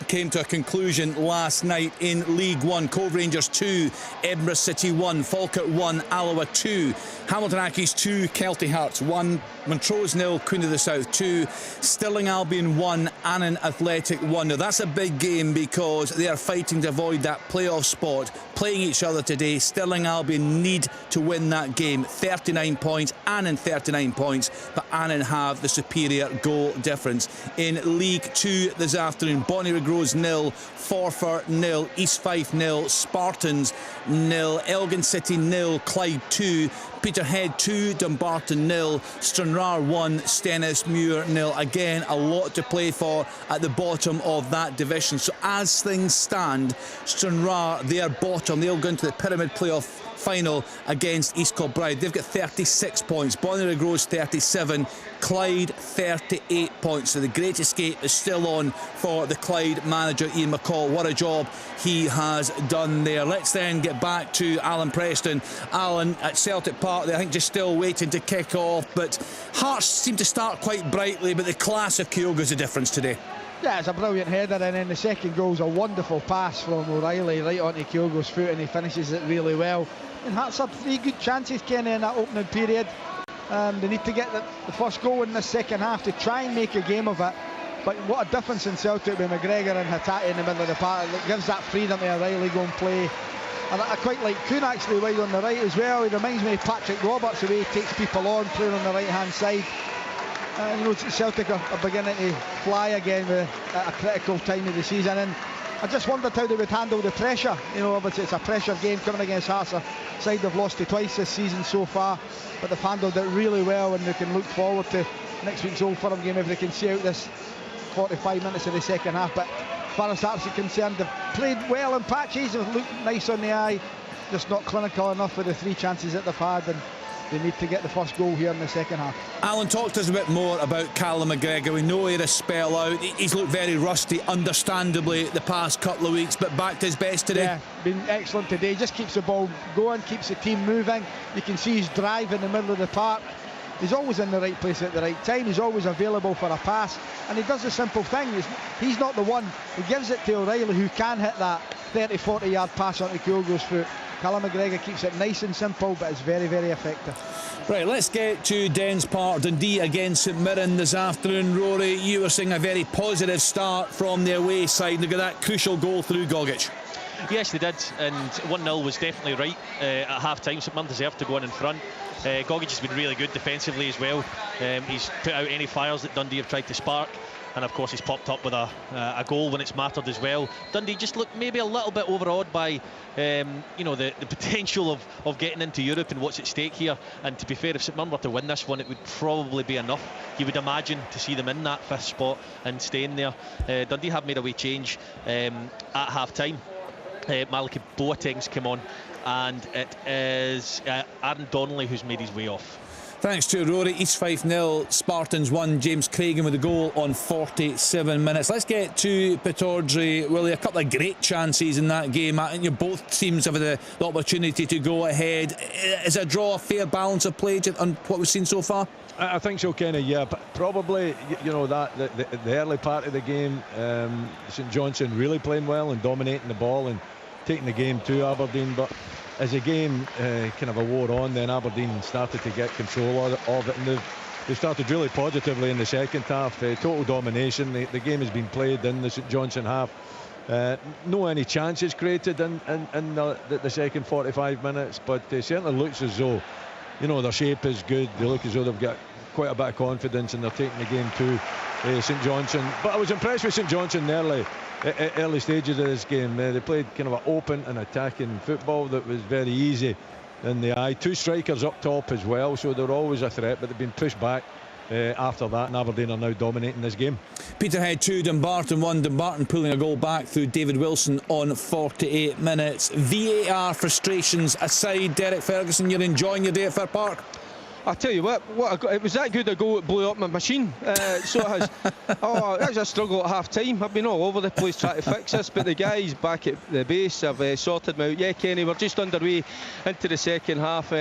came to a conclusion last night in League One. Cove Rangers 2, Edinburgh City 1, Falkirk 1, Alloa 2, Hamilton Accies 2, Celtic Hearts 1, Montrose 0, Queen of the South 2, Stirling Albion 1, Annan Athletic 1. Now that's a big game because they are fighting to avoid that playoff spot, playing each other today. Stirling Albion need to win that game. 39 points, Annan 39 points, but Annan have the superior goal difference. In League 2 this afternoon, Bonnyrigg Rose 0, Forfar 0, East Fife 0, Spartans 0, Elgin City 0, Clyde 2, Peterhead 2, Dumbarton 0, Stranraer 1, Stennismuir 0. Again, a lot to play for at the bottom of that division. So as things stand, Stranraer, they are bottom. They'll go into the pyramid playoff final against East Kilbride. They've got 36 points. Bonnyrigg Rose 37, Clyde 38 points. So the great escape is still on for the Clyde manager Ian McCall. What a job he has done there. Let's then get back to Alan Preston. Alan, at Celtic Park, I think just still waiting to kick off, but Hearts seem to start quite brightly, but the class of Kyogo is the difference today. Yeah, it's a brilliant header, and then the second goal's a wonderful pass from O'Reilly right onto Kyogo's foot, and he finishes it really well. And Hearts had 3 good chances, Kenny, in that opening period. They need to get the first goal in the second half to try and make a game of it. But what a difference in Celtic with McGregor and Hatate in the middle of the park. It gives that freedom to O'Reilly go and play. And I quite like Kuhn actually wide on the right as well. He reminds me of Patrick Roberts, the way he takes people on, playing on the right hand side. You know, Celtic are beginning to fly again at a critical time of the season, and I just wondered how they would handle the pressure. You know, obviously it's a pressure game coming against Hearts, a side they've lost to twice this season so far, but they've handled it really well, and they can look forward to next week's Old Firm game if they can see out this 45 minutes of the second half. But as far as Hearts are concerned, they've played well in patches, they've looked nice on the eye, just not clinical enough for the 3 chances that they've had, and they need to get the first goal here in the second half. Alan, talk to us a bit more about Callum McGregor. We know he had a spell out. He's looked very rusty, understandably, the past couple of weeks, but back to his best today. Yeah, been excellent today. He just keeps the ball going, keeps the team moving. You can see his drive in the middle of the park. He's always in the right place at the right time. He's always available for a pass, and he does the simple thing. He's not the one who gives it to O'Reilly, who can hit that 30-40 yard pass onto Kyogo's foot. Callum McGregor keeps it nice and simple, but it's very, very effective. Right, let's get to Dens Park. Dundee against St Mirren this afternoon. Rory, you were seeing a very positive start from the away side. They got that crucial goal through Gogic. Yes, they did, and 1-0 was definitely right at half-time. St Mirren deserved to go in front. Gogic has been really good defensively as well. He's put out any fires that Dundee have tried to spark, and of course he's popped up with a goal when it's mattered as well. Dundee just looked maybe a little bit overawed by you know, the potential of getting into Europe and what's at stake here. And to be fair, if St Mirren were to win this one, it would probably be enough, you would imagine, to see them in that 5th spot and staying there. Dundee have made a wee change at half-time. Malachy Boateng's come on, and it is Aaron Donnelly who's made his way off. Thanks to Rory. East Fife 0, Spartans 1. James Cragen with the goal on 47 minutes. Let's get to Pittodrie. Willie, a couple of great chances in that game. I think both teams have had the opportunity to go ahead. Is a draw a fair balance of play on what we've seen so far? I think so, Kenny, yeah. But probably, you know, that the early part of the game, St Johnstone really playing well and dominating the ball and taking the game to Aberdeen. But as the game kind of wore on, then Aberdeen started to get control of it, and they started really positively in the second half. Total domination. The game has been played in the St Johnstone half. No any chances created in the second 45 minutes, but it certainly looks as though, you know, their shape is good. They look as though they've got quite a bit of confidence, and they're taking the game to St Johnstone. But I was impressed with St Johnstone early stages of this game. They played kind of an open and attacking football that was very easy in the eye. 2 strikers up top as well, so they're always a threat, but they've been pushed back after that, and Aberdeen are now dominating this game. Peterhead 2, Dumbarton 1. Dumbarton pulling a goal back through David Wilson on 48 minutes. VAR frustrations aside, Derek Ferguson, you're enjoying your day at Fair Park? I tell you what it was that good a goal it blew up my machine. So it has. Oh, that was a struggle at half time. I've been all over the place trying to fix this, but the guys back at the base have sorted me out. Yeah, Kenny, we're just underway into the second half.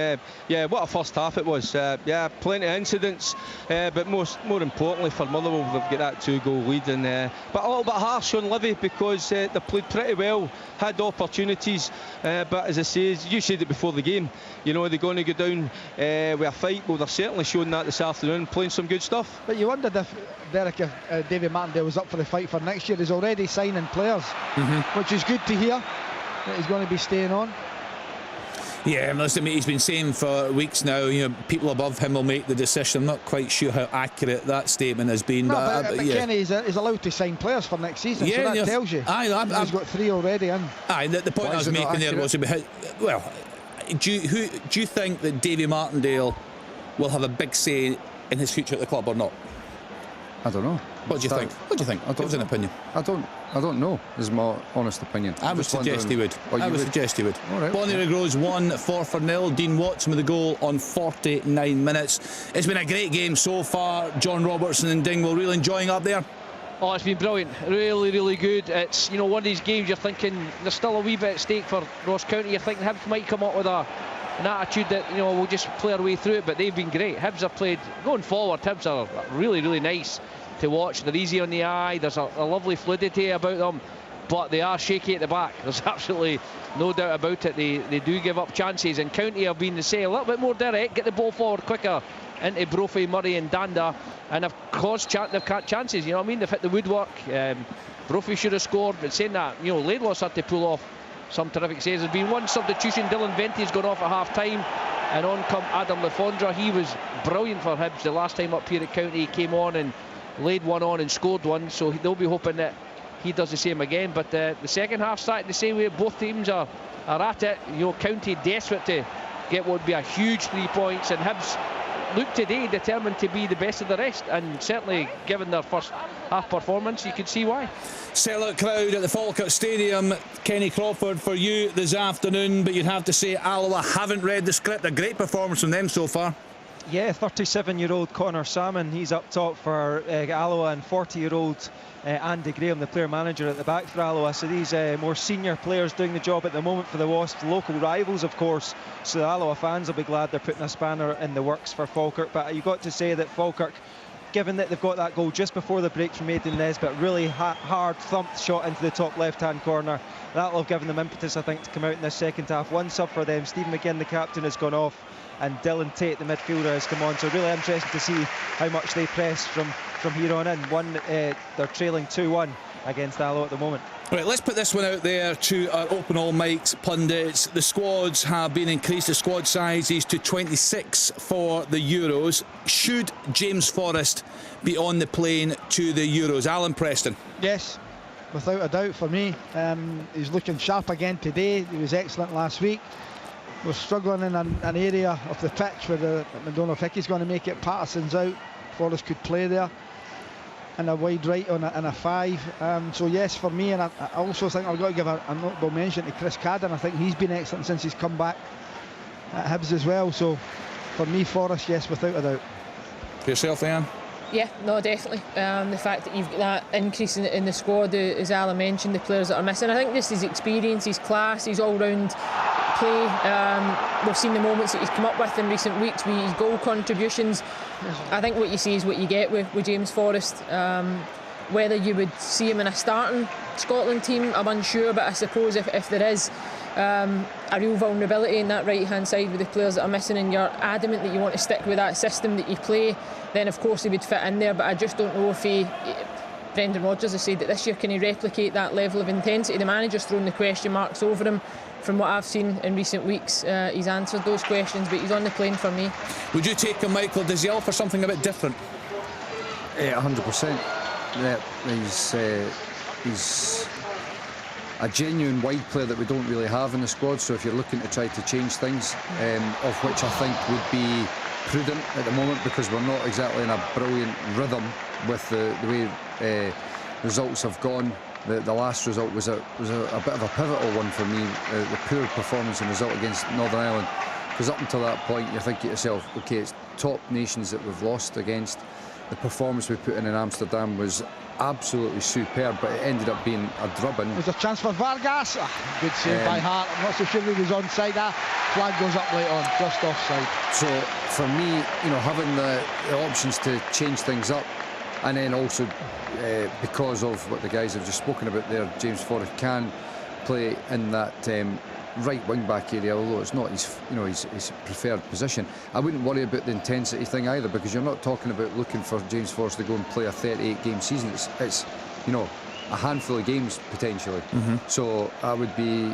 Yeah, what a first half it was. Yeah, plenty of incidents, but more importantly for Motherwell, they've got that 2-goal lead, and but a little bit harsh on Livy because they played pretty well, had opportunities, but as I say, you said it before the game, you know, they're going to go down with a fight. Well, they're certainly showing that this afternoon, playing some good stuff. But you wondered if, Derek, if David Martindale was up for the fight for next year. He's already signing players, which is good to hear, that he's going to be staying on. Yeah, listen, he's been saying for weeks now, you know, people above him will make the decision. I'm not quite sure how accurate that statement has been. No, but yeah. Kenny is allowed to sign players for next season, so that tells you. He's got 3 already in. The point I was making there was about, well, do you think that Davy Martindale will have a big say in his future at the club or not? I don't know. What do you think? What do you think? Give us an opinion. I don't know, is my honest opinion. I would suggest he would. Suggest he would. All right. Bonnyrigg Rose won 4-0. Dean Watson with the goal on 49 minutes. It's been a great game so far. John Robertson and Dingwall really enjoying up there. Oh, it's been brilliant. Really, really good. It's, you know, one of these games you're thinking there's still a wee bit at stake for Ross County. You're thinking Hibs might come up with an attitude that, you know, we'll just play our way through it, but they've been great. Hibs have played, going forward, Hibs are really, really nice to watch. They're easy on the eye. There's a lovely fluidity about them, but they are shaky at the back. There's absolutely no doubt about it. They do give up chances, and County have been, to say, a little bit more direct, get the ball forward quicker into Brophy, Murray and Danda, and have caused chances, you know what I mean? They've hit the woodwork. Brophy should have scored, but saying that, you know, Laidlaw's had to pull off some terrific saves. There's been one substitution. Dylan Venty's gone off at half time, and on come Adam Lefondra. He was brilliant for Hibs the last time up here at County. He came on and laid one on and scored one, so they'll be hoping that he does the same again. But the second half started the same way. Both teams are at it. You know, County desperate to get what would be a huge 3 points, and Hibs look today determined to be the best of the rest, and certainly given their first half performance you could see why. Sellout crowd at the Falkirk Stadium. Kenny Crawford for you this afternoon, but you'd have to say Alloa haven't read the script. A great performance from them so far. Yeah, 37-year-old Connor Salmon, he's up top for Alloa, and 40-year-old Andy Graham, the player manager at the back for Alloa. So these more senior players doing the job at the moment for the Wasps, local rivals of course, so the Alloa fans will be glad they're putting a spanner in the works for Falkirk. But you've got to say that Falkirk, given that they've got that goal just before the break from Aidan Nesbitt, really hard thumped shot into the top left hand corner, that'll have given them impetus, I think, to come out in the second half. One sub for them, Stephen McGinn the captain has gone off, and Dylan Tate the midfielder has come on, so really interesting to see how much they press from here on in. They're trailing 2-1 against Alloa at the moment. Right, let's put this one out there to our open all mics pundits. The squads have been increased, the squad sizes to 26 for the Euros. Should James Forrest be on the plane to the Euros? Alan Preston. Yes, without a doubt for me. He's looking sharp again today. He was excellent last week. We're struggling in an area of the pitch where I don't know if Hickey's going to make it. Patterson's out. Forrest could play there and a wide right on a 5. So yes, for me, and I also think I've got to give a notable mention to Chris Cadden. I think he's been excellent since he's come back at Hibs as well. So for me, Forrest, yes, without a doubt. For yourself, Ian? Yeah, no, definitely. The fact that you've got that increase in the squad, as Alan mentioned, the players that are missing, I think just his experience, his class, his all-round play. We've seen the moments that he's come up with in recent weeks with his goal contributions. I think what you see is what you get with James Forrest. Whether you would see him in a starting Scotland team, I'm unsure, but I suppose if there is a real vulnerability in that right hand side with the players that are missing, and you're adamant that you want to stick with that system that you play, then of course he would fit in there. But I just don't know if Brendan Rodgers has said that this year, can he replicate that level of intensity? The manager's thrown the question marks over him. From what I've seen in recent weeks, he's answered those questions, but he's on the plane for me. Would you take a Michael Diziel for something a bit different? 100%. Yeah, he's a genuine wide player that we don't really have in the squad, so if you're looking to try to change things, of which I think would be prudent at the moment, because we're not exactly in a brilliant rhythm with the way results have gone. The last result was a bit of a pivotal one for me, the poor performance and result against Northern Ireland. Because up until that point, you're thinking to yourself, OK, it's top nations that we've lost against. The performance we put in Amsterdam was absolutely superb, but it ended up being a drubbing. There's a chance for Vargas. Good save by Hart. I'm not so sure he was onside. That flag goes up late on, just offside. So for me, having the options to change things up, and then also because of what the guys have just spoken about there, James Forrest can play in that right wing back area, although it's not his preferred position. I wouldn't worry about the intensity thing either, because you're not talking about looking for James Forrest to go and play a 38 game season. It's a handful of games potentially. So I would be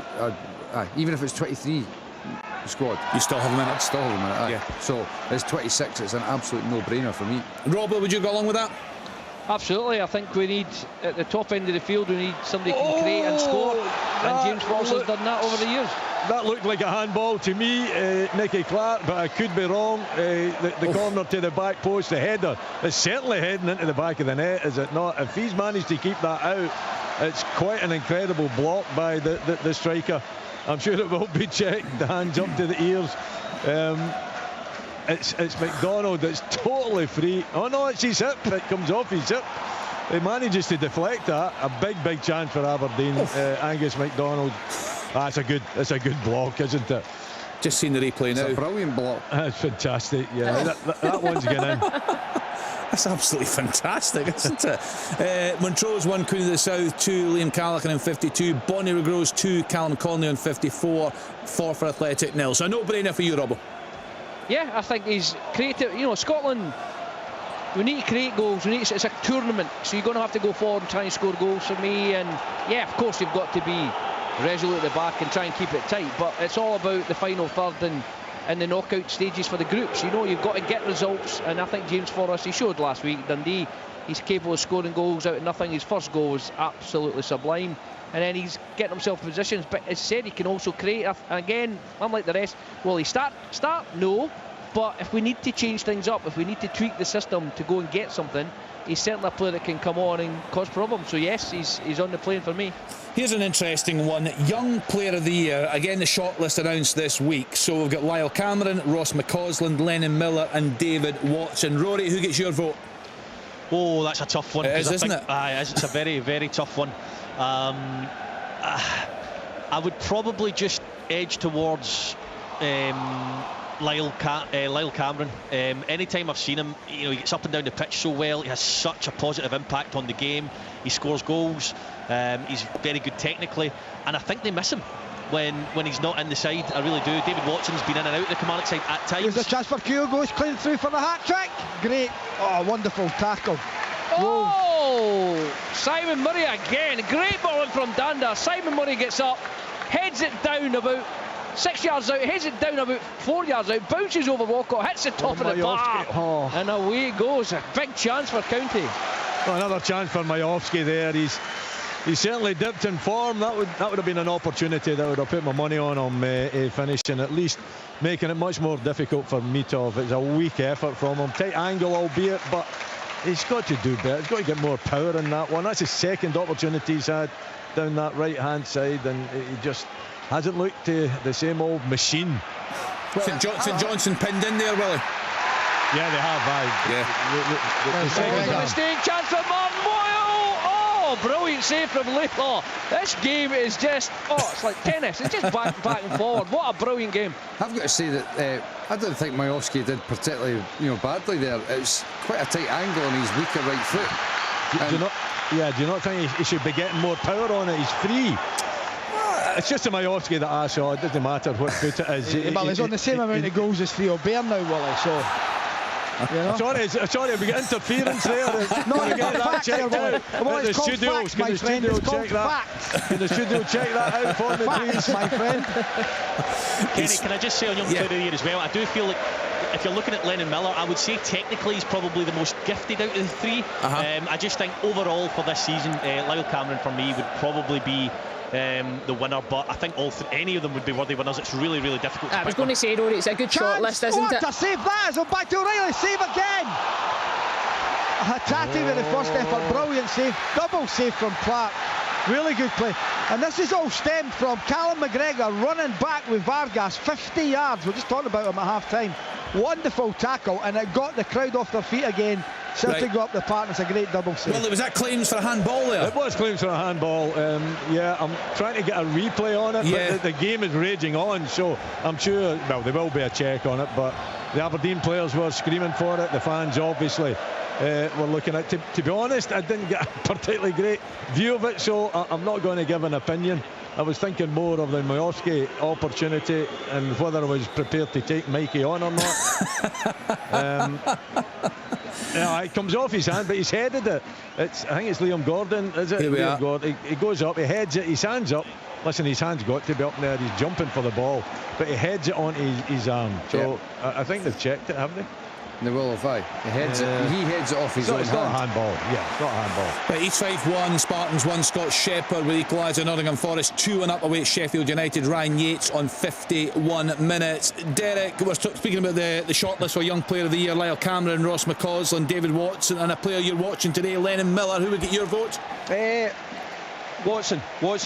even if it's 23 squad, you still have a minute. I'd still have a minute. Yeah. So it's 26. It's an absolute no-brainer for me. Robert, would you go along with that? Absolutely. I think we need, at the top end of the field, we need somebody who can create and score, and James Forrest has done that over the years. That looked like a handball to me, Nicky Clark, but I could be wrong. The corner to the back post, the header, it's certainly heading into the back of the net, is it not? If he's managed to keep that out, it's quite an incredible block by the striker. I'm sure it will be checked, the hands up to the ears. It's McDonald that's totally free. Oh no, it's his hip. It comes off his hip. He manages to deflect that. A big chance for Aberdeen. Angus McDonald. It's a good block, isn't it? Just seen the replay now. It's a brilliant block. That's fantastic. Yeah, that one's gone in. That's absolutely fantastic, isn't it? Montrose 1, Queen of the South 2, Liam Callaghan on 52, Bonnie Regrose 2, Callum Conley on 54, 4 for Athletic 0. So a no-brainer for you, Robbo. Yeah, I think he's creative. Scotland, we need to create goals. It's a tournament, so you're going to have to go forward and try and score goals for me. And yeah, of course, you've got to be resolute at the back and try and keep it tight. But it's all about the final third and the knockout stages for the groups. You've got to get results. And I think James Forrest, he showed last week, Dundee, he's capable of scoring goals out of nothing. His first goal was absolutely sublime. And then he's getting himself positions, but as said, he can also create. And again, unlike the rest, will he start? No. But if we need to change things up, if we need to tweak the system to go and get something, he's certainly a player that can come on and cause problems. So yes, he's on the plane for me. Here's an interesting one. Young Player of the Year. Again, the shortlist announced this week. So we've got Lyle Cameron, Ross McCausland, Lennon Miller and David Watson. Rory, who gets your vote? Oh, that's a tough one. It is, isn't it? It's a very, very tough one. I would probably just edge towards Lyle Cameron. Anytime I've seen him, he gets up and down the pitch so well. He has such a positive impact on the game. He scores goals. He's very good technically, and I think they miss him when he's not in the side. I really do. David Watson's been in and out of the Kilmarnock side at times. Here's a chance for Kyogo. He's clean through for the hat-trick. Great. Oh, wonderful tackle. Oh, Simon Murray again. Great ball in from Danda. Simon Murray gets up, heads it down about 6 yards out, heads it down about 4 yards out, bounces over Walcott, hits the top of the bar, and away it goes. A big chance for County. Well, another chance for Majowski there. He's certainly dipped in form. That would have been an opportunity that would have put my money on him finishing, at least making it much more difficult for Mitov. It's a weak effort from him, tight angle albeit, but he's got to do better. He's got to get more power in that one. That's his second opportunity he's had down that right hand side, and he just hasn't looked the same old machine. St Johnson pinned in there, Willie. Yeah, they have. The second mistake, chance for Martin Boyle. Oh, brilliant save from Laidlaw. This game is just, it's like tennis. It's just back and forward. What a brilliant game. I've got to say that I don't think Majowski did particularly badly there. It was quite a tight angle on his weaker right foot. Do you not think he should be getting more power on it? He's free. It's just a Majowski that I saw. It doesn't matter what foot it is. Well, he's on the same amount of goals as Theo Baird now, Willie, so... Sorry, we got interference there. No, you got that checked out. Well, it's called facts, my friend. It's called facts. Can the studio check that out for me, please? My friend. Kenny, can I just say on Young Player of the Year as well, I do feel like if you're looking at Lennon Miller, I would say technically he's probably the most gifted out of the three. I just think overall for this season, Lyle Cameron for me would probably be the winner, but I think any of them would be worthy winners. It's really, really difficult. I was going to say, Rory, it's a good short list, isn't it? What a save that is! Back to O'Reilly, save again! Hatati with the first effort, brilliant save, double save from Clark. Really good play. And this is all stemmed from Callum McGregor running back with Vargas 50 yards. We're just talking about him at half-time. Wonderful tackle, and it got the crowd off their feet again. Celtic go up the park, and it's a great double save. Well, was that claims for a handball there? It was claims for a handball. Yeah, I'm trying to get a replay on it, but the game is raging on, so I'm sure, well, there will be a check on it, but the Aberdeen players were screaming for it. The fans, obviously, were looking at it. To be honest, I didn't get a particularly great view of it, so I'm not going to give an opinion. I was thinking more of the Miovski opportunity and whether I was prepared to take Mikey on or not. Yeah, it comes off his hand, but he's headed it. I think it's Liam Gordon, is it? Liam Gordon. He goes up, he heads it, his hand's up. Listen, his hand's got to be up there. He's jumping for the ball, but he heads it onto his arm. So I think they've checked it, haven't they? They will have. He heads it off his own hand. It's not a handball. Yeah, it's not a handball. But East Fife 1, Spartans 1, Scott Shepherd with equaliser. Nottingham Forest 2-1 up away at Sheffield United. Ryan Yates on 51 minutes. Derek, we're speaking about the shortlist for Young Player of the Year. Lyle Cameron, Ross McCausland, David Watson, and a player you're watching today, Lennon Miller. Who would get your vote? Watson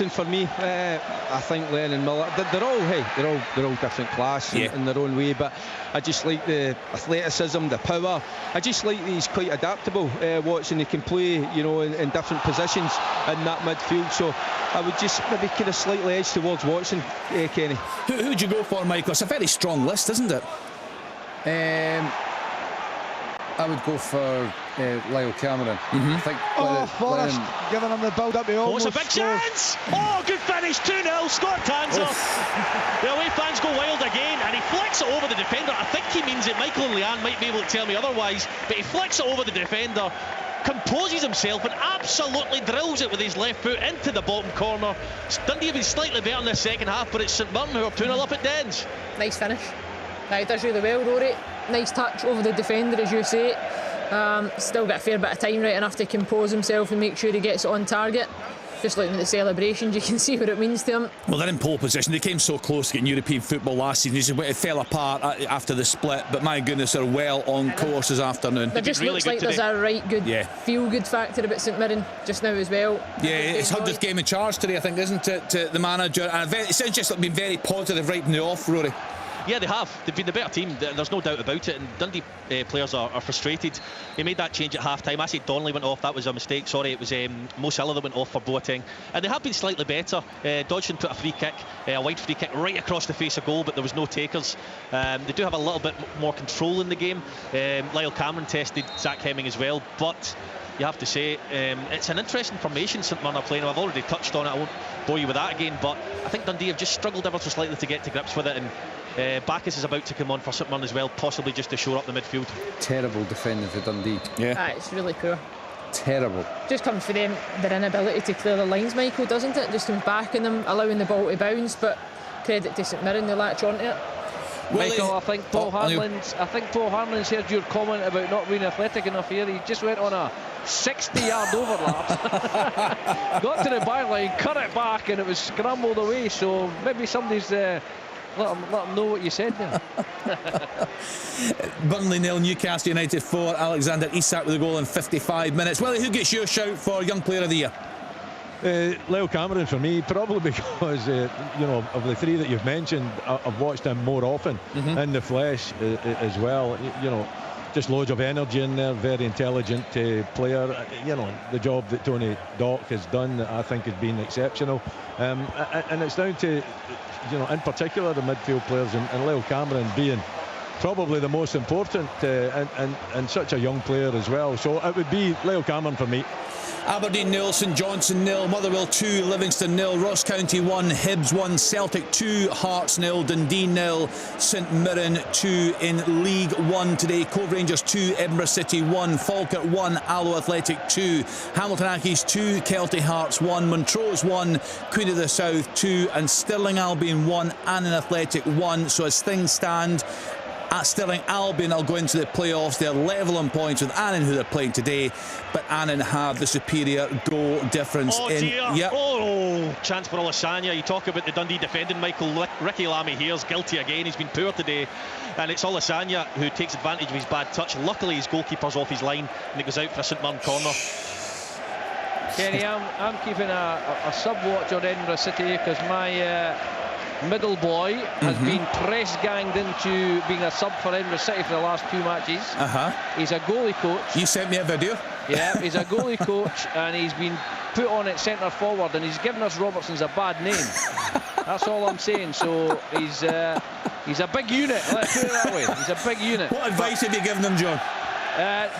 for me. I think Lennon Miller. They're all different class in their own way, but I just like the athleticism, the power. I just like that he's quite adaptable. Watson, he can play, in different positions in that midfield. So I would just maybe kind of slightly edge towards Watson, Kenny. Who'd you go for, Michael? It's a very strong list, isn't it? I would go for Lyle Cameron. I think Forrest giving him the build-up. It's a big chance! Oh, good finish, 2-0, Scott Tanser. The away fans go wild again, and he flicks it over the defender. I think he means it. Michael and Leanne might be able to tell me otherwise, but he flicks it over the defender, composes himself, and absolutely drills it with his left foot into the bottom corner. Dundee have been slightly better in the second half, but it's St Mirren who are 2-0 up at Dens. Nice finish. He does really well, Rory. Nice touch over the defender, as you say. Still got a fair bit of time, right enough to compose himself and make sure he gets it on target. Just looking at the celebrations, you can see what it means to him. Well, they're in pole position. They came so close to getting European football last season. It fell apart after the split, but my goodness, they're well on course this afternoon. It just looks like there's a right good feel-good factor about St Mirren just now as well. Yeah, it's 100th game in charge today, I think, isn't it, to the manager? And it sounds just like been very positive right from the off, Rory. Yeah, they have. They've been the better team. There's no doubt about it. And Dundee players are frustrated. He made that change at half-time. I said Donnelly went off. That was a mistake. Sorry, it was Mo Salah that went off for Boateng. And they have been slightly better. Dodgson put a free kick, a wide free kick right across the face of goal, but there was no takers. They do have a little bit more control in the game. Lyle Cameron tested Zach Hemming as well, but you have to say it's an interesting formation St Mirren are playing. I've already touched on it. I won't bore you with that again, but I think Dundee have just struggled ever so slightly to get to grips with it, and Bacchus is about to come on for St Mirren as well, possibly just to shore up the midfield. Terrible defending for Dundee. It's really poor. Terrible. Just comes for them, their inability to clear the lines, Michael, doesn't it? Just comes back on them, allowing the ball to bounce, but credit to St Mirren, they latch onto it. Michael, I think Paul Harlan's heard your comment about not being athletic enough here. He just went on a 60-yard overlap, got to the byline, cut it back, and it was scrambled away. So maybe somebody's let them know what you said there. Burnley 0, Newcastle United 4. Alexander Isak with a goal in 55 minutes. Well, who gets your shout for Young Player of the Year? Lyle Cameron for me, probably because of the three that you've mentioned, I've watched him more often in the flesh as well. Just loads of energy in there, very intelligent player. The job that Tony Dock has done, I think, has been exceptional. And it's down to, in particular, the midfield players, and Lyle Cameron being probably the most important and such a young player as well. So it would be Lyle Cameron for me. Aberdeen 0, St Johnstone 0, Motherwell 2, Livingston 0, Ross County 1, Hibs 1, Celtic 2, Hearts 0, Dundee 0, St Mirren 2 in League 1 today, Cove Rangers 2, Edinburgh City 1, Falkirk 1, Alloa Athletic 2, Hamilton Accies 2, Kelty Hearts 1, Montrose 1, Queen of the South 2, and Stirling Albion 1, Annan Athletic 1. So as things stand, at Stirling Albion, I'll go into the playoffs. They're level on points with Annan, who they're playing today, but Annan have the superior goal difference. Chance for Olasanya. You talk about the Dundee defending, Michael. Ricky Lamy here's guilty again. He's been poor today, and it's Olasanya who takes advantage of his bad touch. Luckily his goalkeeper's off his line and it goes out for a St Mirren corner. Kenny, I'm keeping a sub-watch on Edinburgh City because my middle boy has been press-ganged into being a sub for Edinburgh City for the last 2 matches. He's a goalie coach. You sent me a video. Yeah, he's a goalie coach and he's been put on at centre forward and he's given us Robertson's a bad name. That's all I'm saying. So he's a big unit, let's put it that way. He's a big unit. What advice have you given him, John?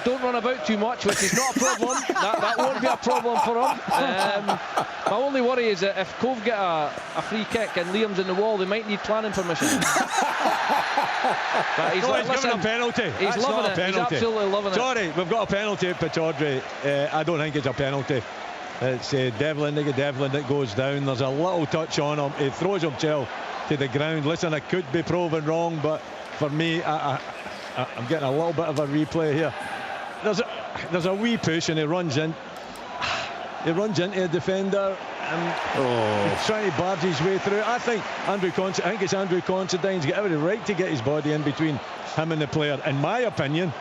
Don't run about too much, which is not a problem. that won't be a problem for him. My only worry is that if Cove get a free kick and Liam's in the wall, they might need planning permission. But he's given a penalty. He's loving it. He's absolutely loving it. Sorry, we've got a penalty at Pittodrie. I don't think it's a penalty. It's Devlin that goes down. There's a little touch on him. He throws himself to the ground. Listen, I could be proven wrong, but for me, I'm getting a little bit of a replay here. There's a wee push and he runs in. He runs into a defender and he's trying to barge his way through. I think it's Andrew Considine's got every right to get his body in between him and the player, in my opinion.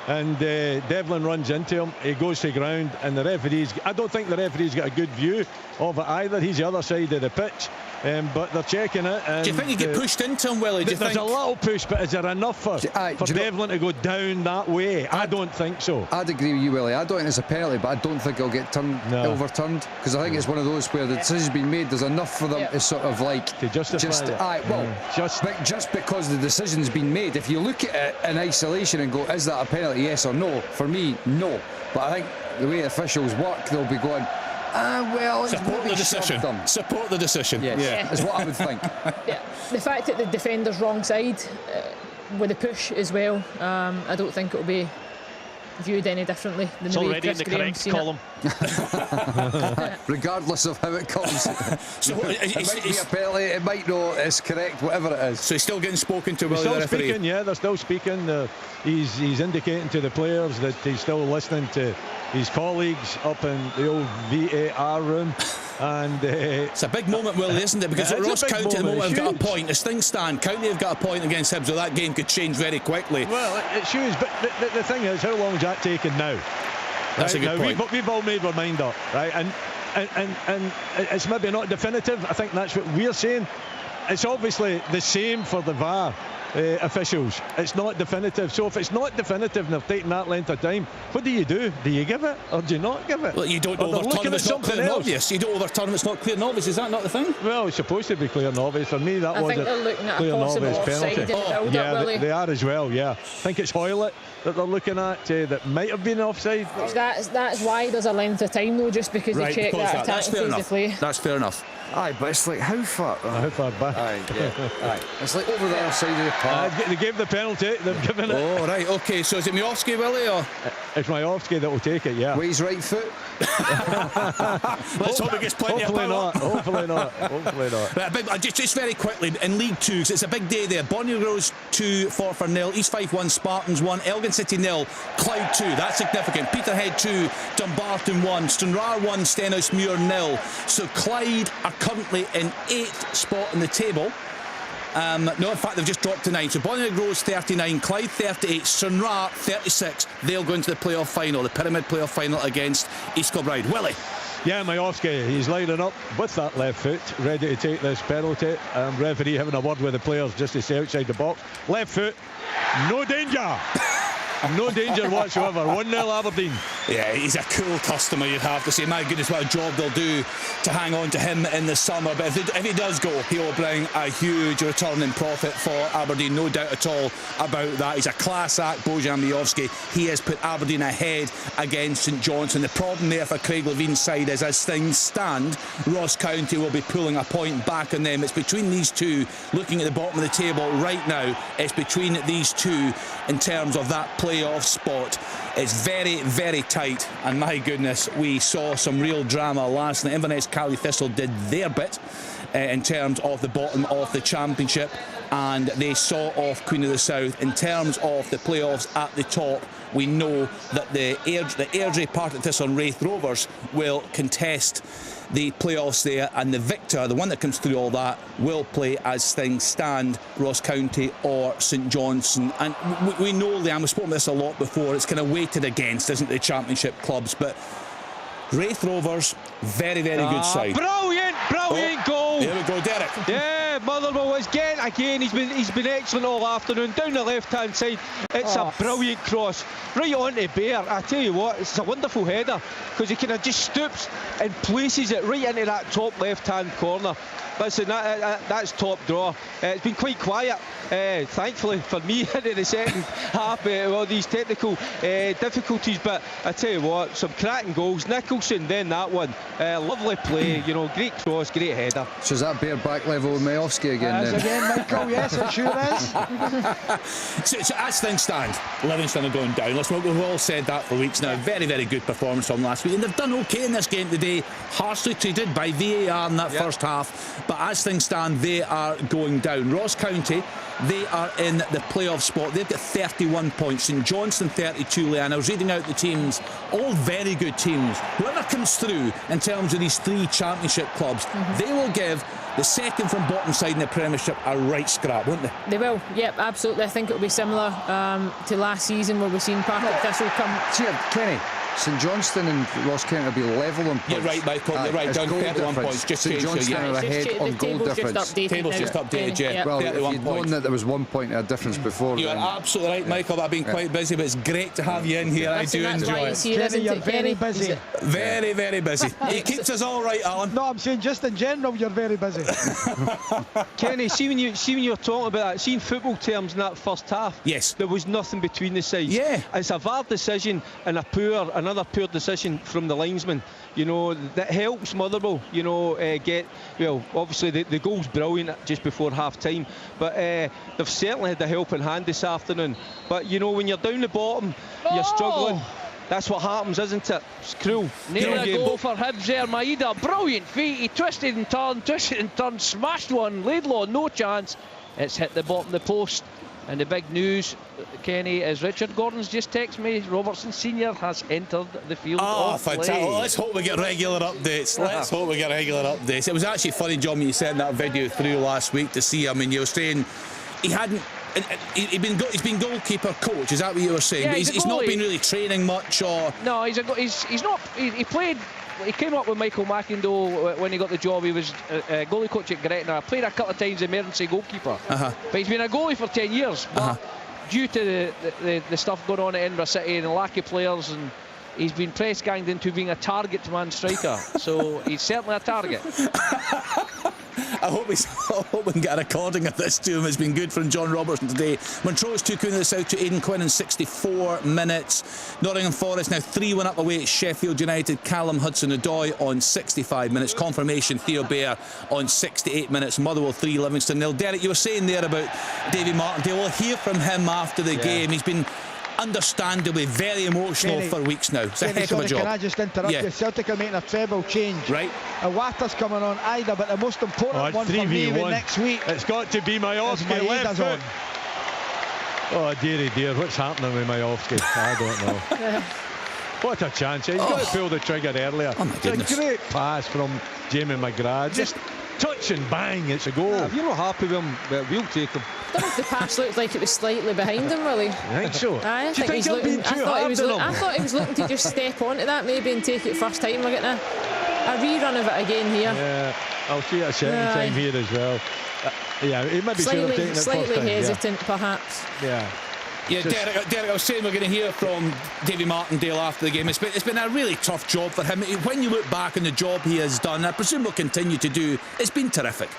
And Devlin runs into him, he goes to ground, and I don't think the referee's got a good view of it either. He's the other side of the pitch, but they're checking it. And do you think he get pushed into him, Willie? There's a little push, but is there enough for Devlin to go down that way? I don't think so. I'd agree with you, Willie. I don't think it's a penalty, but I don't think it'll get overturned, because I think it's one of those where the decision's been made. There's enough for them to sort of like to justify it. Just because the decision's been made. If you look at it in isolation and go, is that a penalty? Yes or no? For me, no. But I think the way officials work, they'll be going, well, support the decision. Support the decision. Yes, is what I would think. The fact that the defender's wrong side with the push as well, I don't think it'll be viewed any differently than it's the way already Chris in the Graham's correct column. Regardless of how it comes. So it might be a penalty, it might not, it's correct, whatever it is. So he's still getting spoken to, Willie, the referee? Speaking, yeah, they're still speaking. He's indicating to the players that he's still listening to his colleagues up in the old VAR room. And it's a big moment, Willie, isn't it? Because Ross County at the moment have got a point. As things stand, County have got a point against Hibs, so that game could change very quickly. Well, it's huge, but the thing is, how long is that taking now? That's a good point. We've all made our mind up, right? And it's maybe not definitive. I think that's what we're saying. It's obviously the same for the VAR officials. It's not definitive. So if it's not definitive and they've taken that length of time, what do? Do you give it or do you not give it? Well, you don't overturn if it's not clear and obvious. You don't overturn if it's not clear and obvious. Is that not the thing? Well, it's supposed to be clear and obvious. For me, that wasn't clear and obvious penalty. Yeah, they are as well. Yeah, I think it's Hoylett that they're looking at that might have been offside. That's why there's a length of time though, just because they check that attacking phase of play. That's fair enough. Aye, but it's like how far back? Aye. It's like over the other side of the park. They gave the penalty. They've given it. Oh right, okay. So is it Miovski, Willie, or it's Miovski that will take it? Yeah. With his right foot. Let's hope it gets plenty of power. Hopefully not. But just very quickly in League Two, it's a big day there. Bonnyrose 2, Forfar 0, East Fife 1, Spartans 1, Elgin City 0, Clyde 2. That's significant. Peterhead 2, Dumbarton 1, Stranraer 1, Stenhousemuir 0. So Clyde are currently in 8th spot in the table. No, in fact, they've just dropped to 9. So Bonnyrose 39, Clyde 38, Stranraer 36. They'll go into the playoff final, the Pyramid playoff final against East Kilbride. Willie. Yeah, Miovski, he's lining up with that left foot, ready to take this penalty. Referee having a word with the players just to stay outside the box. Left foot, no danger. No danger whatsoever. 1-0 Aberdeen. Yeah, he's a cool customer, you'd have to say. My goodness, what a job they'll do to hang on to him in the summer. But if he does go, he will bring a huge return in profit for Aberdeen, no doubt at all about that. He's a class act, Bojan Miovski. He has put Aberdeen ahead against St Johnstone. The problem there for Craig Levine's side is, as things stand, Ross County will be pulling a point back on them. It's between these two, looking at the bottom of the table right now, it's between these two in terms of that playoff spot. It's very, very tight, and my goodness, we saw some real drama last night. Inverness Cali Thistle did their bit in terms of the bottom of the championship, and they saw off Queen of the South. In terms of the playoffs at the top, we know that the Airdrie, Partick Thistle and Raith Rovers will contest the playoffs there, and the victor, the one that comes through all that, will play, as things stand, Ross County or St Johnstone. And we know, Liam, we've spoken about this a lot before, it's kind of weighted against, isn't it, the championship clubs, but Wraith Rovers, very good side. Brilliant goal. Here we go, Derek. Yeah, Motherwell is again. He's been excellent all afternoon. Down the left-hand side, it's a brilliant cross right onto Bear. I tell you what, it's a wonderful header because he kind of just stoops and places it right into that top left-hand corner. Listen, that's top draw. It's been quite quiet, thankfully for me, into the second half with all these technical difficulties. But I tell you what, some cracking goals. Nicholson, then that one. Lovely play, great cross, great header. So is that Bear back level with Majowski again then? Again, Michael, yes, it sure is. So as things stand, Livingston are going down. Listen, we've all said that for weeks now. Very good performance from last week. And they've done okay in this game today. Harshly treated by VAR in that first half. But as things stand, they are going down. Ross County, they are in the playoff spot. They've got 31 points. St Johnstone 32, Leanne. I was reading out the teams, all very good teams. Whoever comes through in terms of these three championship clubs, they will give the second from bottom side in the Premiership a right scrap, won't they? They will, yep, absolutely. I think it'll be similar to last season where we've seen Park and Thistle come. See, Kenny, St Johnstone and Ross County will be level on points. You're right, Michael. You're right. Down 31 points. Just St Johnstone are ahead on goal difference. Table's just updated, yeah. Well, if 31 you'd points. known that there was 1 point of difference before. You're absolutely right, Michael. I've been quite busy, but it's great to have you in here. I do enjoy it. Kenny, you're very busy. Very busy. He keeps us all right, Alan. No, I'm saying just in general, you're very busy. Kenny, see when you're talking about that, seeing football terms in that first half, yes, there was nothing between the sides. Yeah, it's a VAR decision and another poor decision from the linesman. That helps Motherwell. Get obviously the goal's brilliant just before half time, but they've certainly had a helping hand this afternoon. But when you're down the bottom, you're struggling. That's what happens, isn't it? It's cruel. Nearly a goal for Hibs there. Maeda, brilliant feet. He twisted and turned, smashed one. Laidlaw, no chance. It's hit the bottom of the post. And the big news, Kenny, is Richard Gordon's just texted me. Robertson Senior has entered the field of play. Fantastic. Well, let's hope we get regular updates. It was actually funny, John, when you sent that video through last week to see. I mean, you were saying he hadn't. He's been goalkeeper coach. Is that what you were saying? Yeah, he's not been really training much, or no? He's not. He played. He came up with Michael McIndoe when he got the job. He was a goalie coach at Gretna. Played a couple of times emergency goalkeeper. But he's been a goalie for 10 years. But due to the stuff going on at Edinburgh City and the lack of players, and he's been press ganged into being a target man striker. So he's certainly a target. I hope we can get a recording of this to him. It's been good from John Robertson today. Montrose 2 Queen of the South to Aidan Quinn in 64 minutes. Nottingham Forest now 3-1 up away at Sheffield United. Callum Hudson-Odoi on 65 minutes. Confirmation Theo Bair on 68 minutes. Motherwell 3, Livingston 0. Derek, you were saying there about Davy Martindale. We'll hear from him after the game. He's been understandably very emotional for weeks now. It's a heck of a job. Can I just interrupt you? Celtic are making a treble change. Right. Iwata's coming on either, but the most important one for me next week. It's got to be Majowski left foot. Oh dear, what's happening with Majowski? I don't know. What a chance. He's got to pull the trigger earlier. Oh my goodness. It's a great pass from Jamie McGrath. Just touch and bang, it's a goal. If you're not happy with him, we'll take him. I don't know if the pass looked like it was slightly behind him, really. I think so. I thought he was looking to just step onto that maybe and take it first time. We're getting a rerun of it again here. Yeah, I'll see it a second time here as well. He maybe should have taken it first time. Slightly hesitant, perhaps. Yeah, Derek, I was saying we're going to hear from Davy Martindale after the game. It's been a really tough job for him. When you look back on the job he has done, I presume will continue to do, it's been terrific.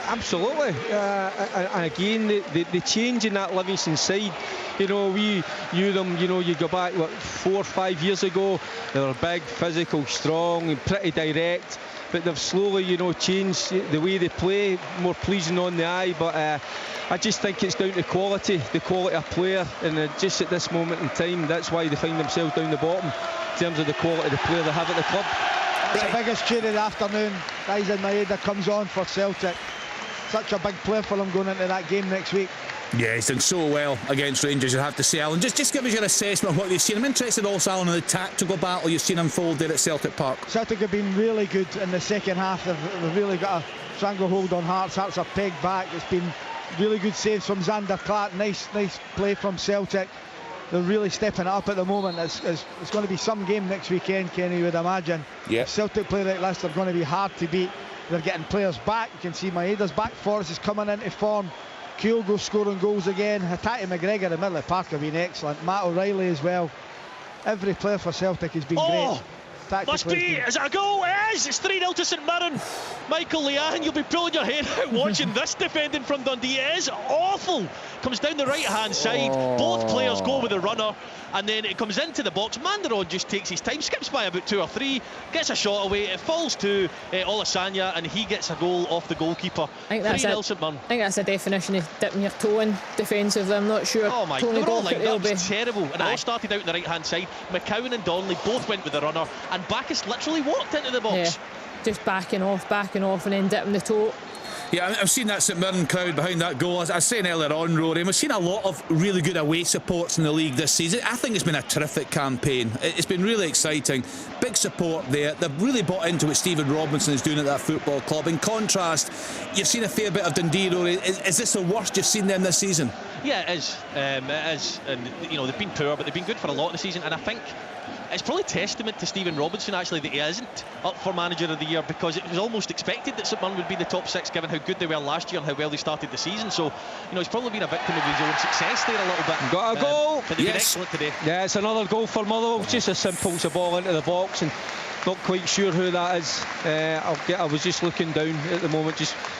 Absolutely. And again, the change in that Livingston side, we knew them, you go back, 4 or 5 years ago, they were big, physical, strong, and pretty direct. But they've slowly, changed the way they play, more pleasing on the eye. But I just think it's down to the quality of player. And just at this moment in time, that's why they find themselves down the bottom, in terms of the quality of the player they have at the club. It's the biggest tune of the afternoon. Aidan Maeda comes on for Celtic. Such a big player for them going into that game next week. Yeah, he's done so well against Rangers, you have to say, Alan. Just give us your assessment of what you've seen. I'm interested also, Alan, in the tactical battle you've seen unfold there at Celtic Park. Celtic have been really good in the second half. They've really got a stranglehold on Hearts. Hearts are pegged back. It's been really good saves from Xander Clark. Nice play from Celtic. they're really stepping it up at the moment. It's going to be some game next weekend, Kenny, you would imagine. Yeah. If Celtic play like this, they're going to be hard to beat. They're getting players back. You can see Maeda's back. Forrest is coming into form. Kyogo scoring goals again. Hatati McGregor in the middle of the park have been excellent. Matt O'Reilly as well. Every player for Celtic has been great. Must be. Is it a goal? It is. It's 3-0 to St Mirren. Michael Leahan, you'll be pulling your hair out watching this defending from Dundee. It is awful. Comes down the right hand side. Both players go with the runner, and then it comes into the box. Mandaron just takes his time, skips by about 2 or 3, gets a shot away. It falls to Olasanya, and he gets a goal off the goalkeeper. 3-0 St Mirren. I think that's a definition of dipping your toe in defensively. I'm not sure. Oh my, Tony they were all Dockett, like that. Was terrible. And it all started out on the right hand side. McCowan and Donnelly both went with the runner, and Bacchus literally walked into the box. Yeah, just backing off, and then dipping the toe. Yeah, I've seen that St Mirren crowd behind that goal. As I was saying earlier on, Rory, and we've seen a lot of really good away supports in the league this season. I think it's been a terrific campaign. It's been really exciting. Big support there. They've really bought into what Stephen Robinson is doing at that football club. In contrast, you've seen a fair bit of Dundee, Rory. Is this the worst you've seen them this season? Yeah, it is. It is. And, you know, they've been poor, but they've been good for a lot of the season. And I think it's probably testament to Stephen Robinson, actually, that he isn't up for Manager of the Year, because it was almost expected that St Mirren would be in the top 6 given how good they were last year and how well they started the season. So, you know, he's probably been a victim of his own success there a little bit. Got a goal! But they've been excellent today. Yeah, it's another goal for Motherwell. Just as simple as a ball into the box, and not quite sure who that is. I was just looking down at the moment.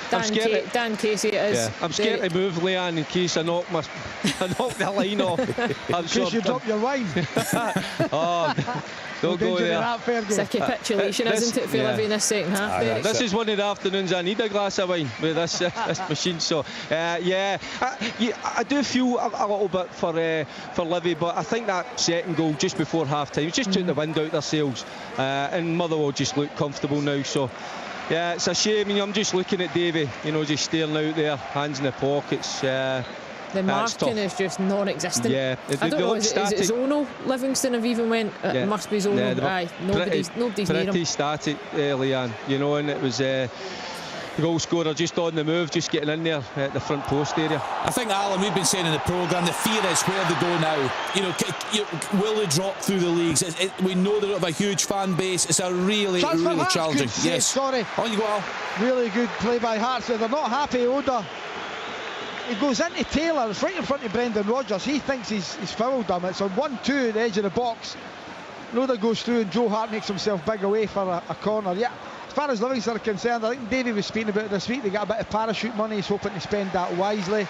Dan Casey it is. Yeah, I'm scared to move, Leanne, in case I knock the line off. In case you drop your wine. Don't go there. It's a capitulation, isn't it, for Livy in this second half? This is one of the afternoons I need a glass of wine with this machine. So I do feel a little bit for Livy, but I think that second goal just before half time just took the wind out their sails, and Motherwell just look comfortable now. So yeah, it's a shame. I'm just looking at Davy, just staring out there, hands in the pockets. The marking is just non-existent. Yeah, I don't know, is it Zono? Livingston have even went, it must be Zono. Yeah, nobody's near him. Pretty static, Leanne, and it was the goal scorer just on the move, just getting in there at the front post area. I think, Alan, we've been saying in the programme, the fear is where they go now. Will they drop through the leagues? We know they don't have a huge fan base. It's a really challenging. Yes. Sorry. On you go, Al. Really good play by Hearts. They're not happy, Oda. He goes into Taylor, it's right in front of Brendan Rodgers. He thinks he's fouled him. It's on 1-2 at the edge of the box. Roda goes through and Joe Hart makes himself big away for a corner. Yeah, as far as Livingston are concerned, I think Davey was speaking about it this week. They got a bit of parachute money. He's hoping to spend that wisely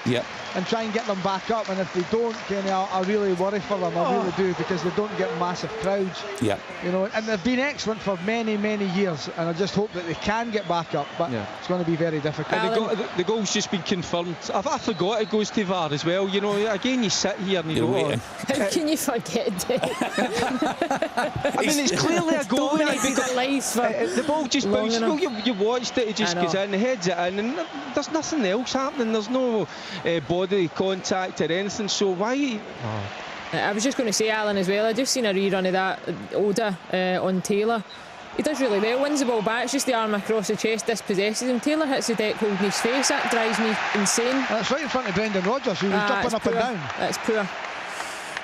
and try and get them back up. And if they don't, Kenny, I really worry for them. I really do, because they don't get massive crowds. Yeah. And they've been excellent for many, many years. And I just hope that they can get back up. But it's going to be very difficult. The goal's just been confirmed. I forgot it goes to VAR as well. Again, you sit here and you go, how can you forget it? I mean, it's clearly a goal. The ball just bounced. You watched it. It just goes in, heads it in, and there's nothing else happening. There's no body contact or anything. So why? I was just going to say, Alan, as well, I just seen a rerun of that Oda on Taylor. He does really well, wins the ball back, it's just the arm across the chest, dispossesses him. Taylor hits the deck holding his face. That drives me insane. And that's right in front of Brendan Rodgers, who was jumping up and down. That's poor.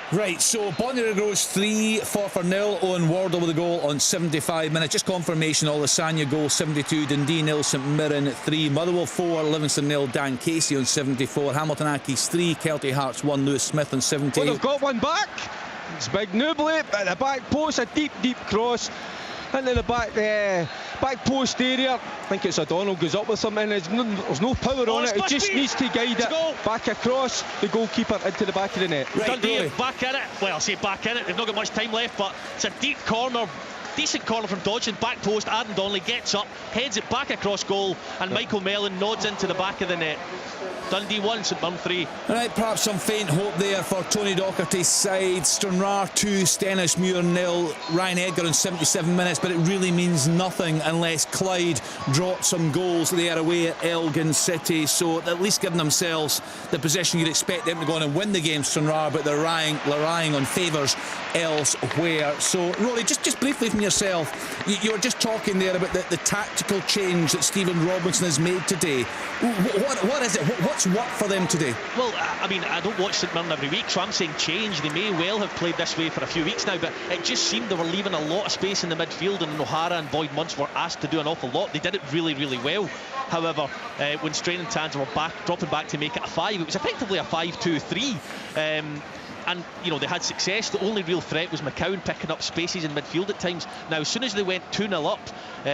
Right, so Bonnyrigg Rose 3, Forfar 0. Owen Wardle with a goal on 75 minutes. Just confirmation, Olasanya goal 72, Dundee 0, St Mirren 3, Motherwell 4, Livingston 0, Dan Casey on 74, Hamilton Accies 3, Kelty Hearts 1, Lewis Smith on 78. Well, they've got one back. It's Big Nubly at the back post, a deep cross into the back post area. I think it's O'Donnell goes up with something. There's no power on it. It just needs to guide it back across the goalkeeper into the back of the net. Dundee back in it. Well, I say back in it. They've not got much time left, but it's a deep corner. Decent corner from Dodson, back post. Adam Donnelly gets up, heads it back across goal, and Michael Mellon nods into the back of the net. Dundee 1, St Mirren 3. Right, perhaps some faint hope there for Tony Docherty's side. Stranraer 2, Stenhousemuir 0, Ryan Edgar in 77 minutes, but it really means nothing unless Clyde drop some goals there away at Elgin City. So at least giving themselves the position you'd expect them to go on and win the game, Stranraer, but they're relying on favours elsewhere. So Rory, just briefly from yourself, you were just talking there about the tactical change that Stephen Robinson has made today. What is it? what's worked for them today? Well, I mean, I don't watch St Mirren every week, so I'm saying change. They may well have played this way for a few weeks now, but it just seemed they were leaving a lot of space in the midfield, and O'Hara and Boyd Muntz were asked to do an awful lot. They did it really, really well. However, when Strain and Tanser were dropping back to make it a 5, it was effectively a 5-2-3. And, you know, they had success. The only real threat was McCowan picking up spaces in midfield at times. Now, as soon as they went 2-0 up,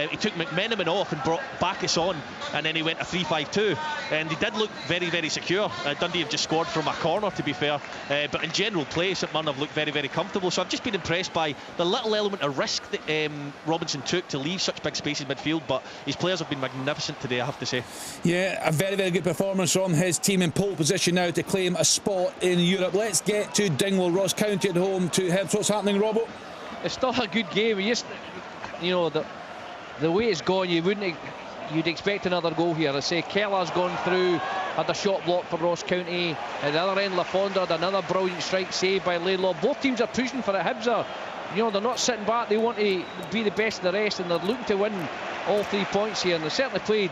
he took McMenamin off and brought Bacchus on, and then he went a 3-5-2. And they did look very, very secure. Dundee have just scored from a corner, to be fair. But in general play, St Mirren have looked very, very comfortable. So I've just been impressed by the little element of risk that Robinson took to leave such big spaces in midfield. But his players have been magnificent today, I have to say. Yeah, a very, very good performance from his team in pole position now to claim a spot in Europe. Let's get to Dingwall. Ross County at home to Hibs. What's happening, Robbo? It's still a good game. You know, the way it's gone, you'd expect another goal here. I say Keller's gone through, had a shot block for Ross County. At the other end, LaFonda had another brilliant strike saved by Laidlaw. Both teams are pushing for it. Hibs are, you know, they're not sitting back. They want to be the best of the rest, and they're looking to win all 3 points here. And they certainly played,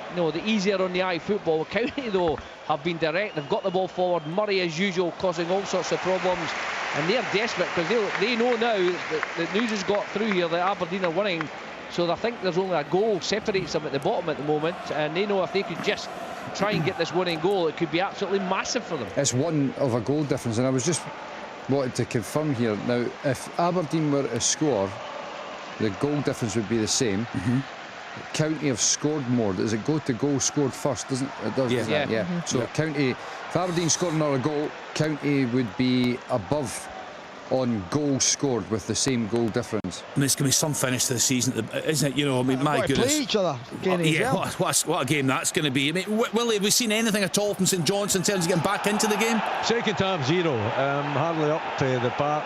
you know, the easier on the eye football. County, though, have been direct. They've got the ball forward. Murray, as usual, causing all sorts of problems, and they're desperate because they know now that the news has got through here that Aberdeen are winning. So I think there's only a goal separates them at the bottom at the moment, and they know if they could just try and get this winning goal, it could be absolutely massive for them. It's one of a goal difference, and I was just wanted to confirm here. Now, if Aberdeen were to score, the goal difference would be the same. County have scored more. Does it go to goal scored first? Doesn't it? Does, yeah. Yeah. So County, if Aberdeen scored another goal, County would be above on goals scored with the same goal difference. I mean, it's going to be some finish to the season, isn't it? You know, I mean, my goodness. Play each other. What a game that's going to be. I mean, Willie, have we seen anything at all from St Johnstone in terms of getting back into the game? Second half 0. Hardly up to the park.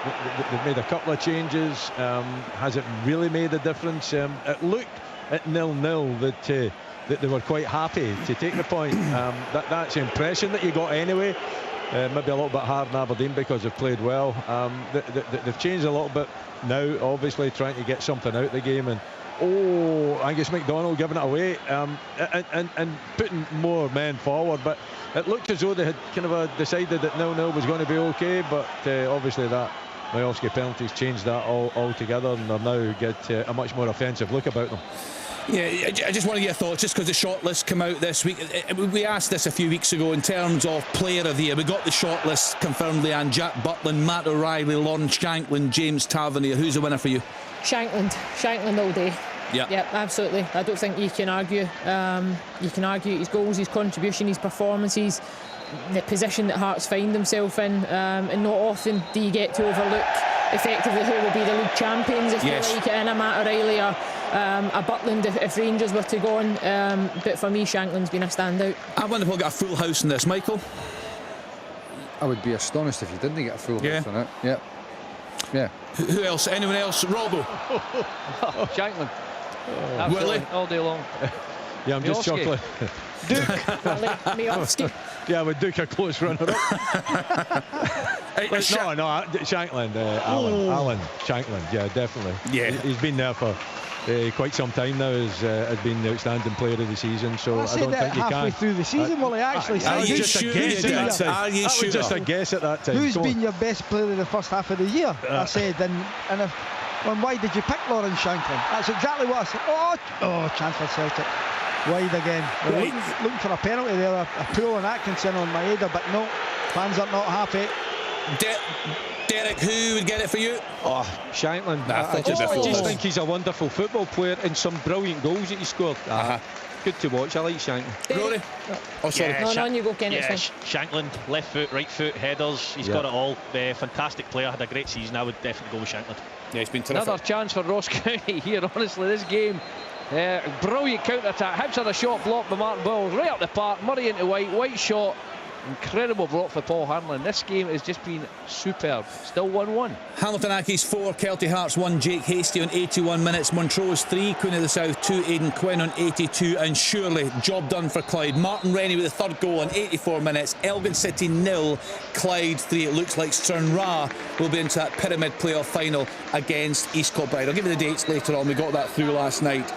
They've made a couple of changes. Has it really made a difference? It looked at 0-0 that they were quite happy to take the point. That's the impression that you got anyway. Maybe a little bit hard in Aberdeen because they've played well. They've changed a little bit now, obviously trying to get something out of the game, and Angus MacDonald giving it away and putting more men forward, but it looked as though they had kind of decided that 0-0 was going to be okay, but obviously that Majowski penalties changed that altogether, and they now get a much more offensive look about them. Yeah, I just want to get your thoughts, just because the shortlist came out this week. We asked this a few weeks ago in terms of player of the year. We got the shortlist confirmed, Leanne. Jack Butland, Matt O'Reilly, Lawrence Shankland, James Tavernier. Who's the winner for you? Shankland all day. Yeah, absolutely. I don't think you can argue. You can argue his goals, his contribution, his performances, the position that Hearts find themselves in, and not often do you get to overlook effectively who will be the league champions, if you like, and a Matt O'Reilly or a Butland if Rangers were to go on, but for me Shankland's been a standout. I wonder if we'll get a full house in this, Michael. I would be astonished if you didn't get a full house on it. Yeah. Who else? Anyone else? Robbo? Shankland. Willie? All day long. Yeah, I'm just chuckling. Majowski. Yeah, with Duke a close runner-up. Shankland, Alan Shankland, yeah, definitely. Yeah, he's been there for quite some time now. Has been the outstanding player of the season. So I don't think you can. Halfway through the season, will he actually say? Are you sure? Are you sure? Just a guess at that time. Who's been your best player in the first half of the year? I said, and why did you pick Lawrence Shankland? That's exactly what I said. Oh, chance for Celtic. Wide again. Looking for a penalty there, a pull on Atkinson on Maeda, but no, fans are not happy. Derek, who would get it for you? Shankland. I just think he's a wonderful football player and some brilliant goals that he scored. Good to watch. I like Shankland. Rory? Oh, sorry. No, you go, Ken. Shankland, left foot, right foot, headers. He's got it all. Fantastic player. Had a great season. I would definitely go with Shankland. Yeah, he's been terrific. Another chance for Ross County here. Honestly, this game. Brilliant counter-attack. Hibs had a shot blocked by Martin Bowles right up the park. Murray into White shot. Incredible block for Paul Hanlon. This game has just been superb. Still 1-1. Hamilton Accies 4, Celtic Hearts 1, Jake Hasty on 81 minutes, Montrose 3, Queen of the South 2, Aidan Quinn on 82, and surely job done for Clyde. Martin Rennie with the third goal on 84 minutes, Elgin City 0, Clyde 3. It looks like Stranraer will be into that pyramid playoff final against East Kilbride. I'll give you the dates later on. We got that through last night.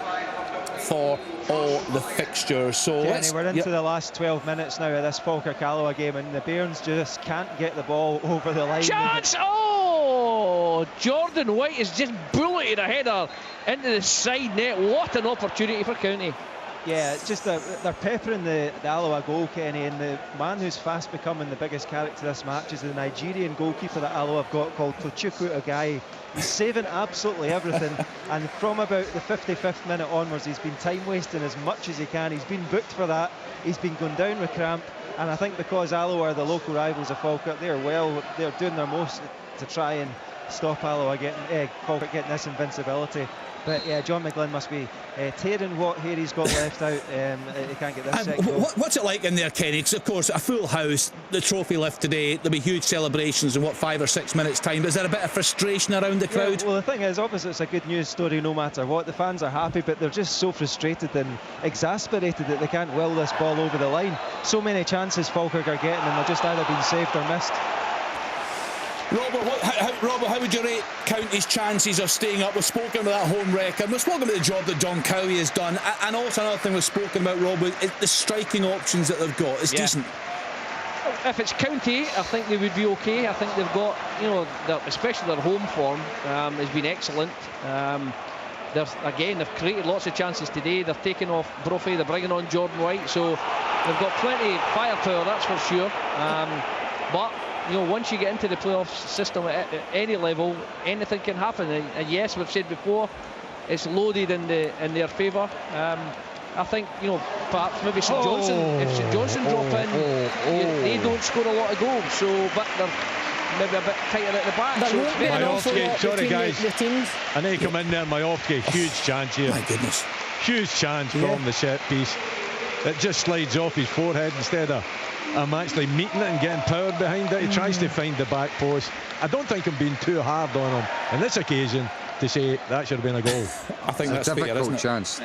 for all the fixtures. So Kenny, we're into the last 12 minutes now of this Falkirk Alloa game, and the Bairns just can't get the ball over the line. Chance! Oh! Jordan White has just bulleted a header into the side net. What an opportunity for County. Yeah, it's just they're peppering the Alloa goal, Kenny, and the man who's fast becoming the biggest character this match is the Nigerian goalkeeper that Alloa have got, called Tochukwu Ogayi. He's saving absolutely everything, and from about the 55th minute onwards, he's been time wasting as much as he can. He's been booked for that. He's been going down with cramp, and I think because Alloa are the local rivals of Falkirk, they're doing their most to try and stop Alloa Falkirk getting this invincibility. But yeah, John McGlynn must be tearing what hair he's got left out. He can't get this second goal. What's it like in there, Kenny? Because of course, a full house, the trophy lift today, there'll be huge celebrations in 5 or 6 minutes time. But is there a bit of frustration around the crowd? Yeah, well, the thing is, obviously it's a good news story no matter what. The fans are happy, but they're just so frustrated and exasperated that they can't will this ball over the line. So many chances Falkirk are getting, and they're just either being saved or missed. Robert, how would you rate County's chances of staying up? We've spoken about that home record, we've spoken about the job that John Cowie has done, and also another thing we've spoken about, Rob, is the striking options that they've got. It's decent. If it's County, I think they would be okay. I think they've got, especially their home form has been excellent. They've created lots of chances today. They're taking off Brophy, they're bringing on Jordan White, so they've got plenty of firepower, that's for sure. But once you get into the playoff system at any level, anything can happen. And yes, we've said before, it's loaded in their favour. I think perhaps maybe St Johnstone. If St Johnstone drop in, they don't score a lot of goals. So, but they're maybe a bit tighter at the back. Sorry guys, I need to come in there. Majowski, huge chance here. My goodness, huge chance from the set piece. It just slides off his forehead instead of actually meeting it and getting power behind it. He tries to find the back post. I don't think I'm being too hard on him on this occasion to say that should have been a goal. I think that's a difficult chance. I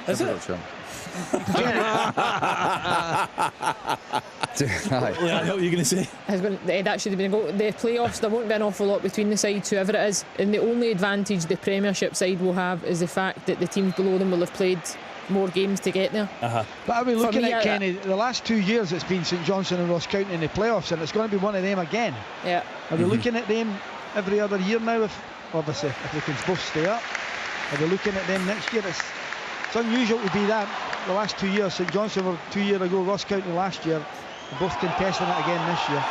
know what you're going to say. That should have been a goal. The playoffs, there won't be an awful lot between the sides, whoever it is, and the only advantage the Premiership side will have is the fact that the teams below them will have played more games to get there. But are we looking at, Kenny, the last 2 years it's been St Johnstone and Ross County in the playoffs, and it's going to be one of them again. Yeah. Are we looking at them every other year now? Obviously, if they can both stay up, are we looking at them next year? It's unusual to be that. The last 2 years, St Johnstone were 2 years ago, Ross County last year, both contesting it again this year.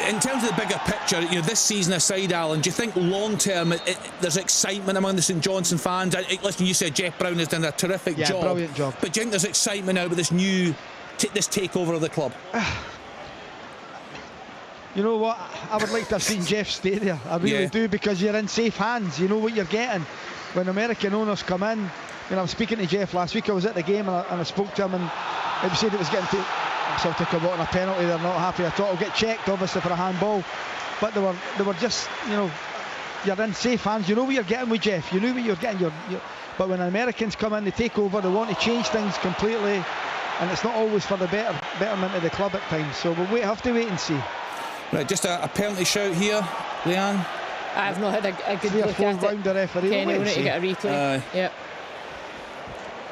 In terms of the bigger picture, this season aside, Alan, do you think long term there's excitement among the St Johnstone fans? Listen, you said Jeff Brown has done a terrific job. Brilliant job. But do you think there's excitement now with this new this takeover of the club? You know what? I would like to have seen Jeff stay there. I really do, because you're in safe hands. You know what you're getting. When American owners come in, I was speaking to Jeff last week. I was at the game and I spoke to him, and he said it was getting to Celtic have gotten a penalty. They're not happy at all. It'll get checked, obviously, for a handball. But they were just, you're in safe hands. You know what you're getting with Jeff. You knew what you're getting. But when Americans come in, they take over. They want to change things completely, and it's not always for the betterment of the club at times. So we'll have to wait and see. Right, just a penalty shout here, Leanne. I've not had a good look at it. The referee. Kenny, we need to get a replay. Yeah.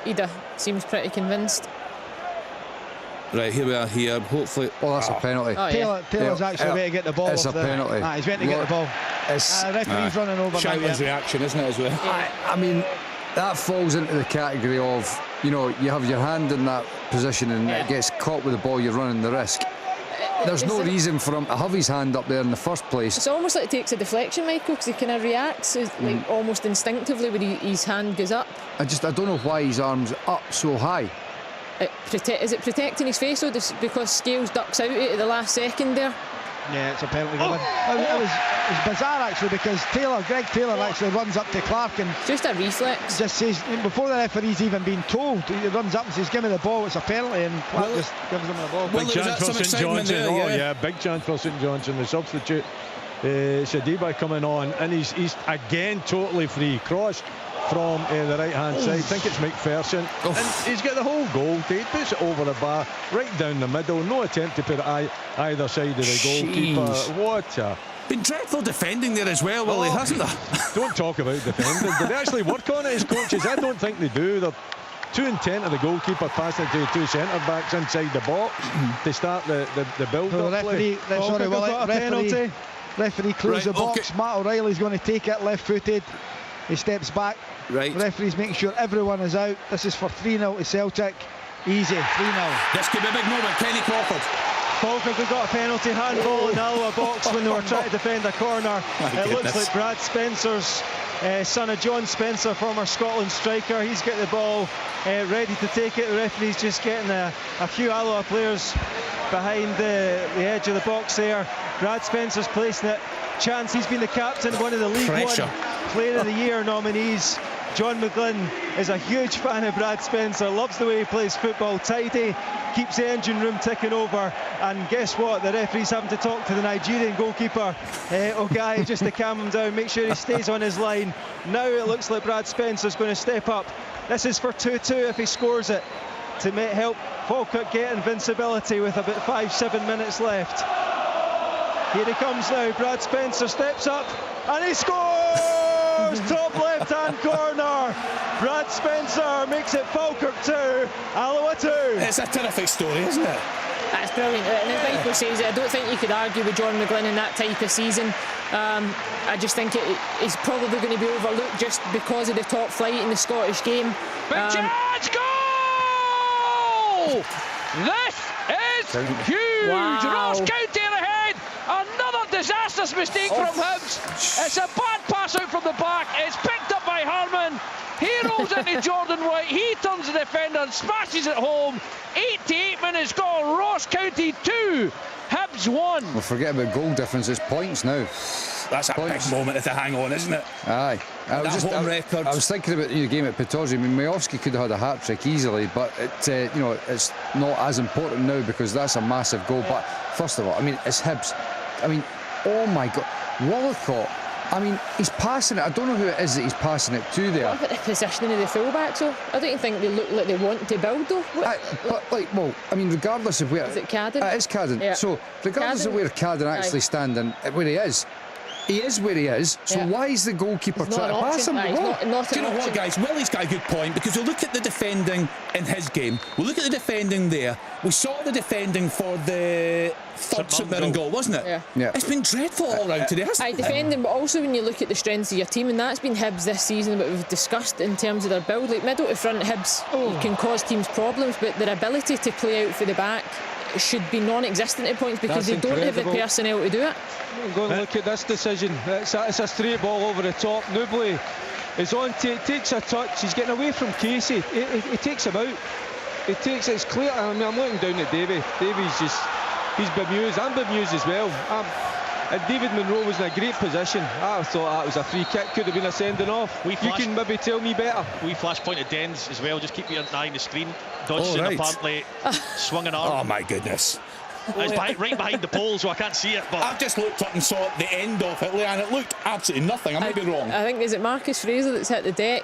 Ida seems pretty convinced. Right, here we are here. Hopefully. Oh, that's a penalty. Taylor's actually way to get the ball. It's a penalty. He's waiting to get the ball. Referee's running over. Shankland's reaction, isn't it, as well? I mean, that falls into the category of, you have your hand in that position and it gets caught with the ball, you're running the risk. There's no reason for him to have his hand up there in the first place. It's almost like it takes a deflection, Michael, because he kind of reacts almost instinctively when his hand goes up. I don't know why his arm's up so high. Is it protecting his face, though, because Scales ducks out at the last second there? Yeah, it's a penalty. It was bizarre, actually, because Greg Taylor actually runs up to Clark and just a reflex. Just says, before the referee's even been told, he runs up and says, "Give me the ball." It's a penalty, and Clark just gives him the ball. Big chance for St Johnstone. Big chance for St Johnstone. The substitute, Sadiba, coming on, and he's again totally free. Cross from the right hand side. I think it's McPherson, and he's got the whole goal. He puts it over the bar, right down the middle. No attempt to put it either side of the goalkeeper. What a been dreadful defending there as well, Willie, hasn't there? Don't talk about defending. Do they actually work on it as coaches? I don't think they do. too intent of the goalkeeper passing it to the two centre-backs inside the box to start the build-up play. Referee closed the box. Matt O'Reilly's going to take it left-footed. He steps back. Right. Referee's making sure everyone is out. This is for 3-0 to Celtic. Easy, 3-0. This could be a big moment. Kenny Crawford. Falkirk have got a penalty handball in the Alloa box when they were trying to defend a corner. It looks like Brad Spencer's son of John Spencer, former Scotland striker. He's got the ball ready to take it. The referee's just getting a few Alloa players behind the edge of the box there. Brad Spencer's placing it. Chance, he's been the captain, one of the League One Player of the Year nominees. John McGlynn is a huge fan of Brad Spencer, loves the way he plays football, tidy, keeps the engine room ticking over, and guess what, the referee's having to talk to the Nigerian goalkeeper Ogai just to calm him down, make sure he stays on his line. Now it looks like Brad Spencer's going to step up. This is for 2-2 if he scores it, to help Falkirk get invincibility with about 5-7 minutes left. Here he comes now, Brad Spencer steps up and he scores! Top left-hand corner. Brad Spencer makes it Falkirk 2, Alloa 2. It's a terrific story, isn't it? That's brilliant, and as Michael says, I don't think you could argue with John McGlynn in that type of season. I just think it's probably going to be overlooked just because of the top flight in the Scottish game. Big chance, goal! This is huge! Wow. Ross County are ahead! Another disastrous mistake from Hibs. It's a bad pass out from the back. It's picked up by Harman. He rolls into Jordan White. He turns the defender and smashes it home. 88 minutes gone. Ross County 2, Hibs 1. Well, forget about goal difference. It's points now. That's a big moment to hang on, isn't it? Aye. I was thinking about the game at Pittodrie. I mean, Majowski could have had a hat-trick easily, but it's not as important now because that's a massive goal. But first of all, I mean, it's Hibs. I mean, oh my God, Walcott. I mean, he's passing it. I don't know who it is that he's passing it to there. What about the positioning of the fullbacks, though? I don't think they look like they want to build, though. Regardless of where... Is it Cadden? It's Cadden. Yeah. So, regardless of where Cadden actually standing, where he is where he is. So why is the goalkeeper trying to pass him? Do you know what, guys? Willie's got a good point, because we look at the defending in his game. We look at the defending there. We saw the defending for the third St Mirren goal, wasn't it? Yeah. It's been dreadful all round today, hasn't it? Defending, but also when you look at the strengths of your team, and that's been Hibs this season, what we've discussed in terms of their build. Like middle to front, Hibs can cause teams problems, but their ability to play out for the back should be non-existent at points because they don't have the personnel to do it. I'm going to look at this decision. It's a straight ball over the top. Newbley is on, takes a touch. He's getting away from Casey. He takes him out. It's clear. I mean, I'm looking down at Davy. Davy's he's bemused. I'm bemused as well. And David Munro was in a great position. I thought that was a free kick. Could have been a sending off. You can maybe tell me better. We flash point at Dens as well. Just keep your eye on the screen. Dodson apparently swung an arm. Oh my goodness. It's right behind the pole, so I can't see it. But I've just looked up and saw the end of it, and it looked absolutely nothing. I might be wrong. I think, is it Marcus Fraser that's hit the deck?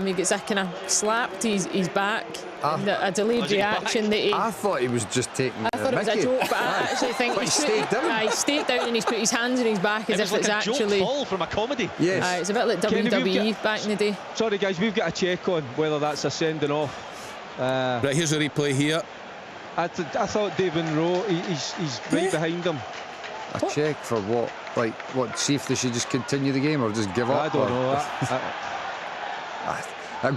He gets a kind of slapped his back. A delayed reaction that I thought he was just taking. I thought it was a joke, but I actually think he stayed down. He stayed down and he's put his hands in his back as if like it's actually a joke fall from a comedy. Yes, it's a bit like WWE back in the day. Sorry guys, we've got to check on whether that's a sending off. Right, here's a replay here. I thought David Munro, he's right behind him. A check for what? Like what? See if they should just continue the game or just give up. I don't know.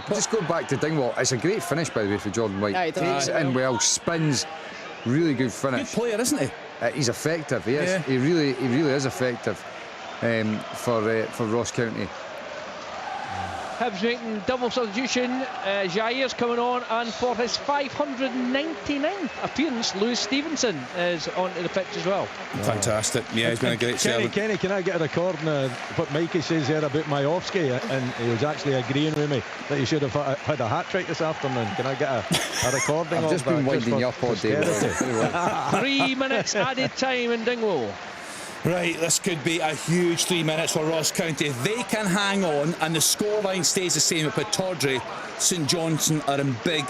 Just go back to Dingwall. It's a great finish, by the way, for Jordan White. Takes it in well, spins, really good finish. Good player, isn't he? He's effective. He is. Yeah. He really is effective for Ross County. Hibs making double substitution. Jair's coming on, and for his 599th appearance, Lewis Stevenson is onto the pitch as well. Fantastic. Yeah, he's been a great servant. Kenny, can I get a record on what Mikey says there about Majowski? And he was actually agreeing with me that he should have had a hat-trick this afternoon. Can I get a recording of that? I've just been winding you up all day. 3 minutes added time in Dingwall. Right, this could be a huge 3 minutes for Ross County. If they can hang on and the scoreline stays the same at Pittodrie, St Johnstone are in big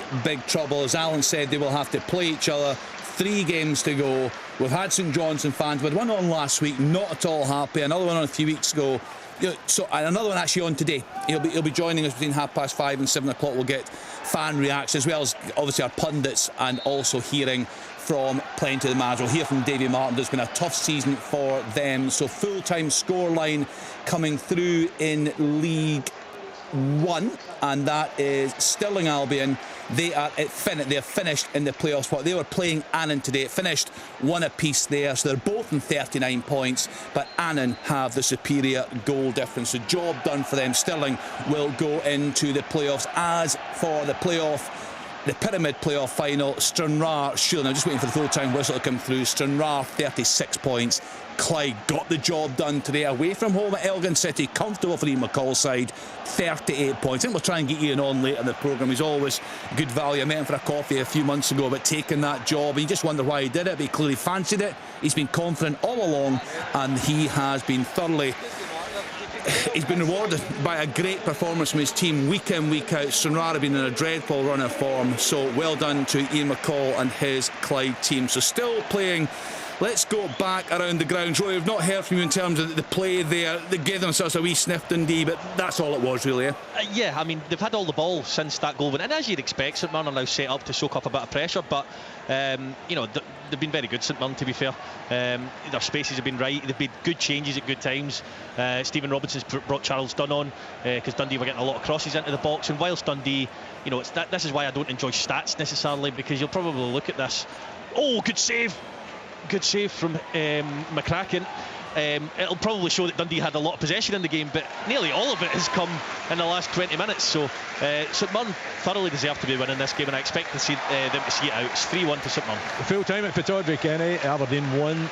trouble. As Alan said, they will have to play each other. 3 games to go. We've had St Johnstone fans. We had one on last week, not at all happy. Another one on a few weeks ago. And another one actually on today. He'll be joining us between 5:30 and 7 o'clock. We'll get fan reaction, as well as obviously our pundits, and also hearing from plenty of the managers. We'll hear from Davy Martin. There's been a tough season for them. So full-time scoreline coming through in League One, and that is Stirling Albion. They are they're finished in the playoff spot. They were playing Annan today. It finished 1 apiece there, so they're both in 39 points, but Annan have the superior goal difference. So job done for them. Stirling will go into the playoffs. As for the Pyramid playoff final, Stranraer, sure, I'm just waiting for the full-time whistle to come through. Stranraer, 36 points. Clyde got the job done today away from home at Elgin City. Comfortable for Ian McCall's side, 38 points. I think we'll try and get Ian on later in the programme. He's always good value. I met him for a coffee a few months ago about taking that job. And you just wonder why he did it, but he clearly fancied it. He's been confident all along, and he has been thoroughly... He's been rewarded by a great performance from his team week in, week out. Stranraer have been in a dreadful run of form, so well done to Ian McCall and his Clyde team. So still playing. Let's go back around the grounds. Roy, we've not heard from you in terms of the play there. They gave themselves a wee sniff, Dundee, but that's all it was, really. Yeah, I mean, they've had all the ball since that goal went in, as you'd expect. St Mirren are now set up to soak up a bit of pressure, but you know, they've been very good, St Mirren, to be fair. Their spaces have been right. They've made good changes at good times. Stephen Robinson's brought Charles Dunn on because Dundee were getting a lot of crosses into the box, and whilst Dundee, you know, this is why I don't enjoy stats necessarily, because you'll probably look at this. Oh, good save! Good save from McCracken. It'll probably show that Dundee had a lot of possession in the game, but nearly all of it has come in the last 20 minutes. So St Mirren thoroughly deserve to be winning this game, and I expect to see them to see it out. It's 3-1 to St Mirren. Full time at Pittodrie, Kenny. Aberdeen win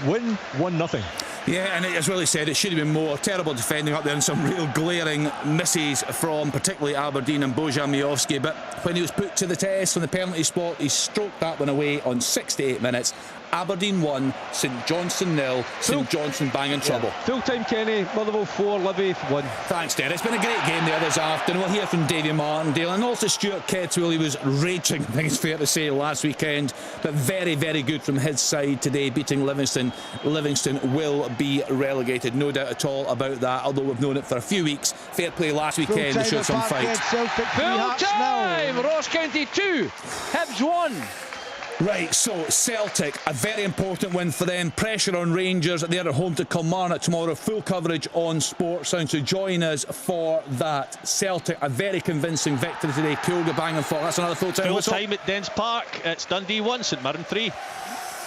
1-0. Yeah, and as Willie said, it should have been more. Terrible defending up there, and some real glaring misses from particularly Aberdeen and Bojan Miovski. But when he was put to the test from the penalty spot, he stroked that one away on 68 minutes. Aberdeen 1, St Johnstone 0. St Johnstone bang in trouble. Full time, Kenny. Motherwell 4, Livy 1. Thanks, Derek. It's been a great game there this afternoon. We'll hear from Davy Martindale and also Stuart Ketchwell. He was raging, I think it's fair to say, last weekend, but very, very good from his side today, beating Livingston. Livingston will be relegated, no doubt at all about that, although we've known it for a few weeks. Fair play last weekend, they showed some fight. Full time! Ross County 2, Hibs 1. Right, so Celtic, a very important win for them. Pressure on Rangers. They're at home to Kilmarnock tomorrow. Full coverage on Sportsound, so join us for that. Celtic, a very convincing victory today. Kyogo banging for. That's another full-time whistle. Full time at Dens Park. It's Dundee 1, St Mirren 3.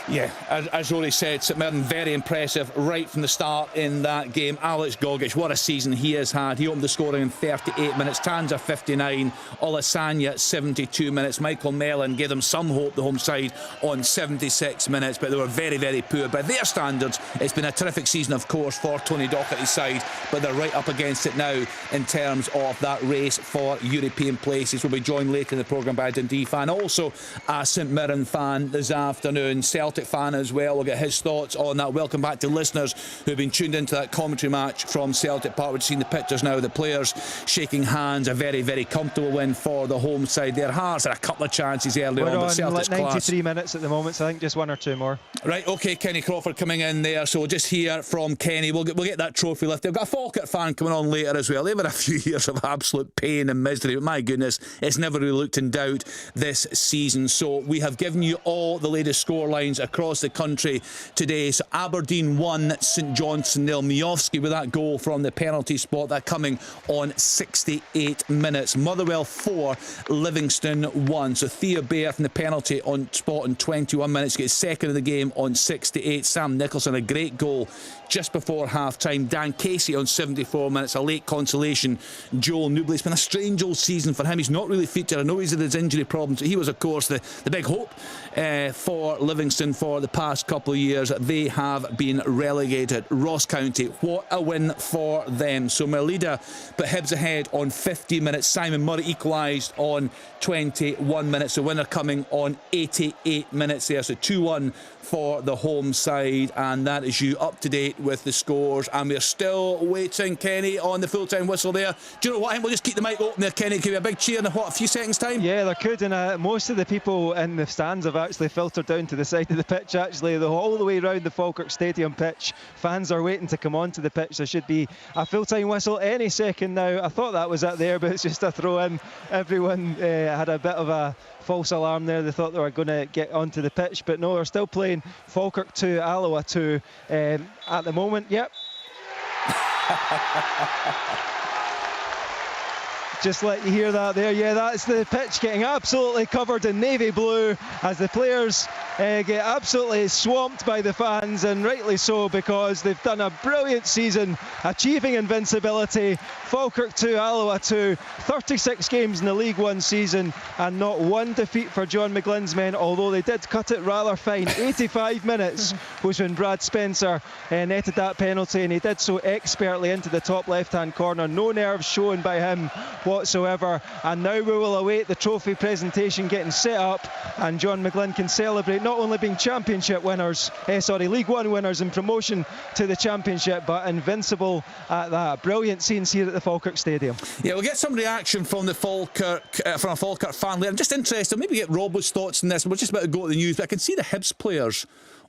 Yeah, as Rory said, St Mirren very impressive right from the start in that game. Alex Gogic, what a season he has had. He opened the scoring in 38 minutes. Tanza 59, Olasanya 72 minutes. Michael Mellon gave them some hope, the home side, on 76 minutes, but they were very, very poor. By their standards, it's been a terrific season, of course, for Tony Docherty's side, but they're right up against it now in terms of that race for European places. We'll be joined later in the programme by a Dundee fan, also a St Mirren fan this afternoon. Celtic fan as well. We'll get his thoughts on that. Welcome back to listeners who've been tuned into that commentary match from Celtic Park. We've seen the pictures now, the players shaking hands. A very, very comfortable win for the home side. Their hearts had a couple of chances early on, but Celtic's like 93 class. minutes at the moment, so I think just one or two more. Right, OK, Kenny Crawford coming in there, so we'll just hear from Kenny. We'll get that trophy lifted. We've got a Falkirk fan coming on later as well. They've had a few years of absolute pain and misery, but my goodness, it's never really looked in doubt this season. So we have given you all the latest score lines across the country today. So Aberdeen 1, St Johnstone 0. Miovski with that goal from the penalty spot, that coming on 68 minutes. Motherwell 4, Livingston 1. So Thea Bair from the penalty on spot in 21 minutes gets second of the game on 68. Sam Nicholson, a great goal just before half-time. Dan Casey on 74 minutes, a late consolation. Joel Newbley, it's been a strange old season for him. He's not really featured. I know he's had his injury problems. He was, of course, the big hope for Livingston for the past couple of years. They have been relegated. Ross County, what a win for them. So Merlida put Hibs ahead on 50 minutes. Simon Murray equalised on 21 minutes. The winner coming on 88 minutes there. So 2-1 for the home side, and that is you up to date with the scores. And we're still waiting, Kenny, on the full-time whistle there. Do you know what? I think we'll just keep the mic open there, Kenny. Give you a big cheer in a few seconds' time. Yeah, there could, and most of the people in the stands have actually filtered down to the side of the pitch, actually, all the way around the Falkirk Stadium pitch. Fans are waiting to come onto the pitch. There should be a full-time whistle any second now. I thought that was it there, but it's just a throw-in. Everyone had a bit of a false alarm there. They thought they were going to get onto the pitch, but no, they're still playing Falkirk 2, Alloa 2 at the moment. Yep. Just let you hear that there. Yeah, that's the pitch getting absolutely covered in navy blue as the players get absolutely swamped by the fans, and rightly so, because they've done a brilliant season achieving invincibility. Falkirk 2, Alloa 2, 36 games in the League One season and not one defeat for John McGlynn's men, although they did cut it rather fine. 85 minutes was when Brad Spencer netted that penalty, and he did so expertly into the top left-hand corner. No nerves shown by him whatsoever, and now we will await the trophy presentation getting set up, and John McGlynn can celebrate not only being championship winners, League One winners and promotion to the championship, but invincible at that. Brilliant scenes here at the Falkirk Stadium. Yeah, we'll get some reaction from the Falkirk, from a Falkirk fan later. I'm just interested, maybe get Robbo's thoughts on this. We're just about to go to the news, but I can see the Hibs players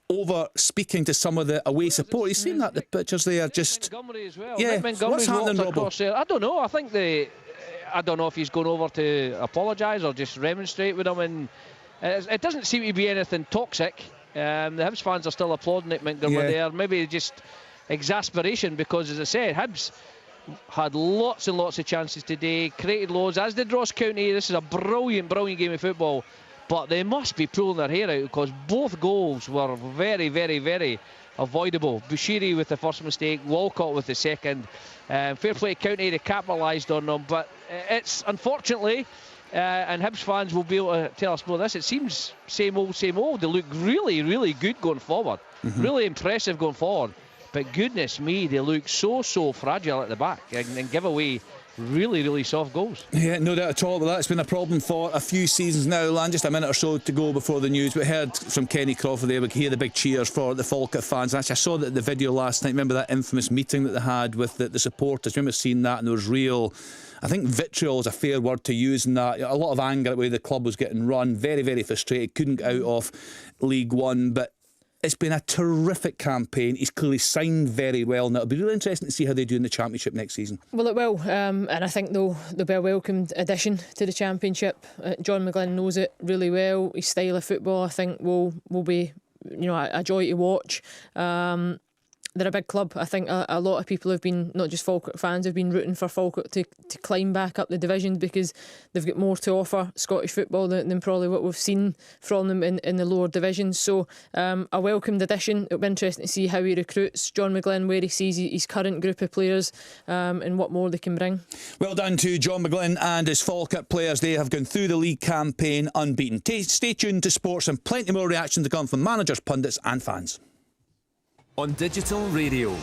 over speaking to some of the away support. You've seen that, the pictures there, just... Montgomery as well. Yeah, Montgomery's what's happening, Robbo? I don't know. I don't know if he's going over to apologise or just remonstrate with him, and it doesn't seem to be anything toxic. The Hibs fans are still applauding Nick Montgomery there. Maybe just exasperation, because, as I said, Hibs had lots and lots of chances today, created loads, as did Ross County. This is a brilliant, brilliant game of football, but they must be pulling their hair out, because both goals were very, very, very avoidable. Bushiri with the first mistake, Walcott with the second. Fair play to County, they capitalised on them, but it's unfortunately, and Hibs fans will be able to tell us more of this, it seems same old, same old. They look really, really good going forward, really impressive going forward, but goodness me, they look so fragile at the back and give away really, really soft goals. Yeah, no doubt at all, but that's been a problem for a few seasons now. Lan, just a minute or so to go before the news. We heard from Kenny Crawford there. We could hear the big cheers for the Falkirk fans. Actually, I saw that the video last night. Remember that infamous meeting that they had with the supporters? Remember seeing that, and there was real, I think vitriol is a fair word to use in that. A lot of anger at the way the club was getting run. Very, very frustrated. Couldn't get out of League One, but it's been a terrific campaign. He's clearly signed very well, and it'll be really interesting to see how they do in the Championship next season. Well, it will, and I think they'll be a welcomed addition to the Championship. John McGlynn knows it really well. His style of football, I think, will be, a joy to watch. They're a big club. I think a lot of people have been, not just Falkirk fans, have been rooting for Falkirk to climb back up the division, because they've got more to offer Scottish football than probably what we've seen from them in the lower divisions. So a welcomed addition. It'll be interesting to see how he recruits John McGlynn, where he sees his current group of players, and what more they can bring. Well done to John McGlynn and his Falkirk players. They have gone through the league campaign unbeaten. Stay tuned to sports, and plenty more reaction to come from managers, pundits and fans. On digital radio.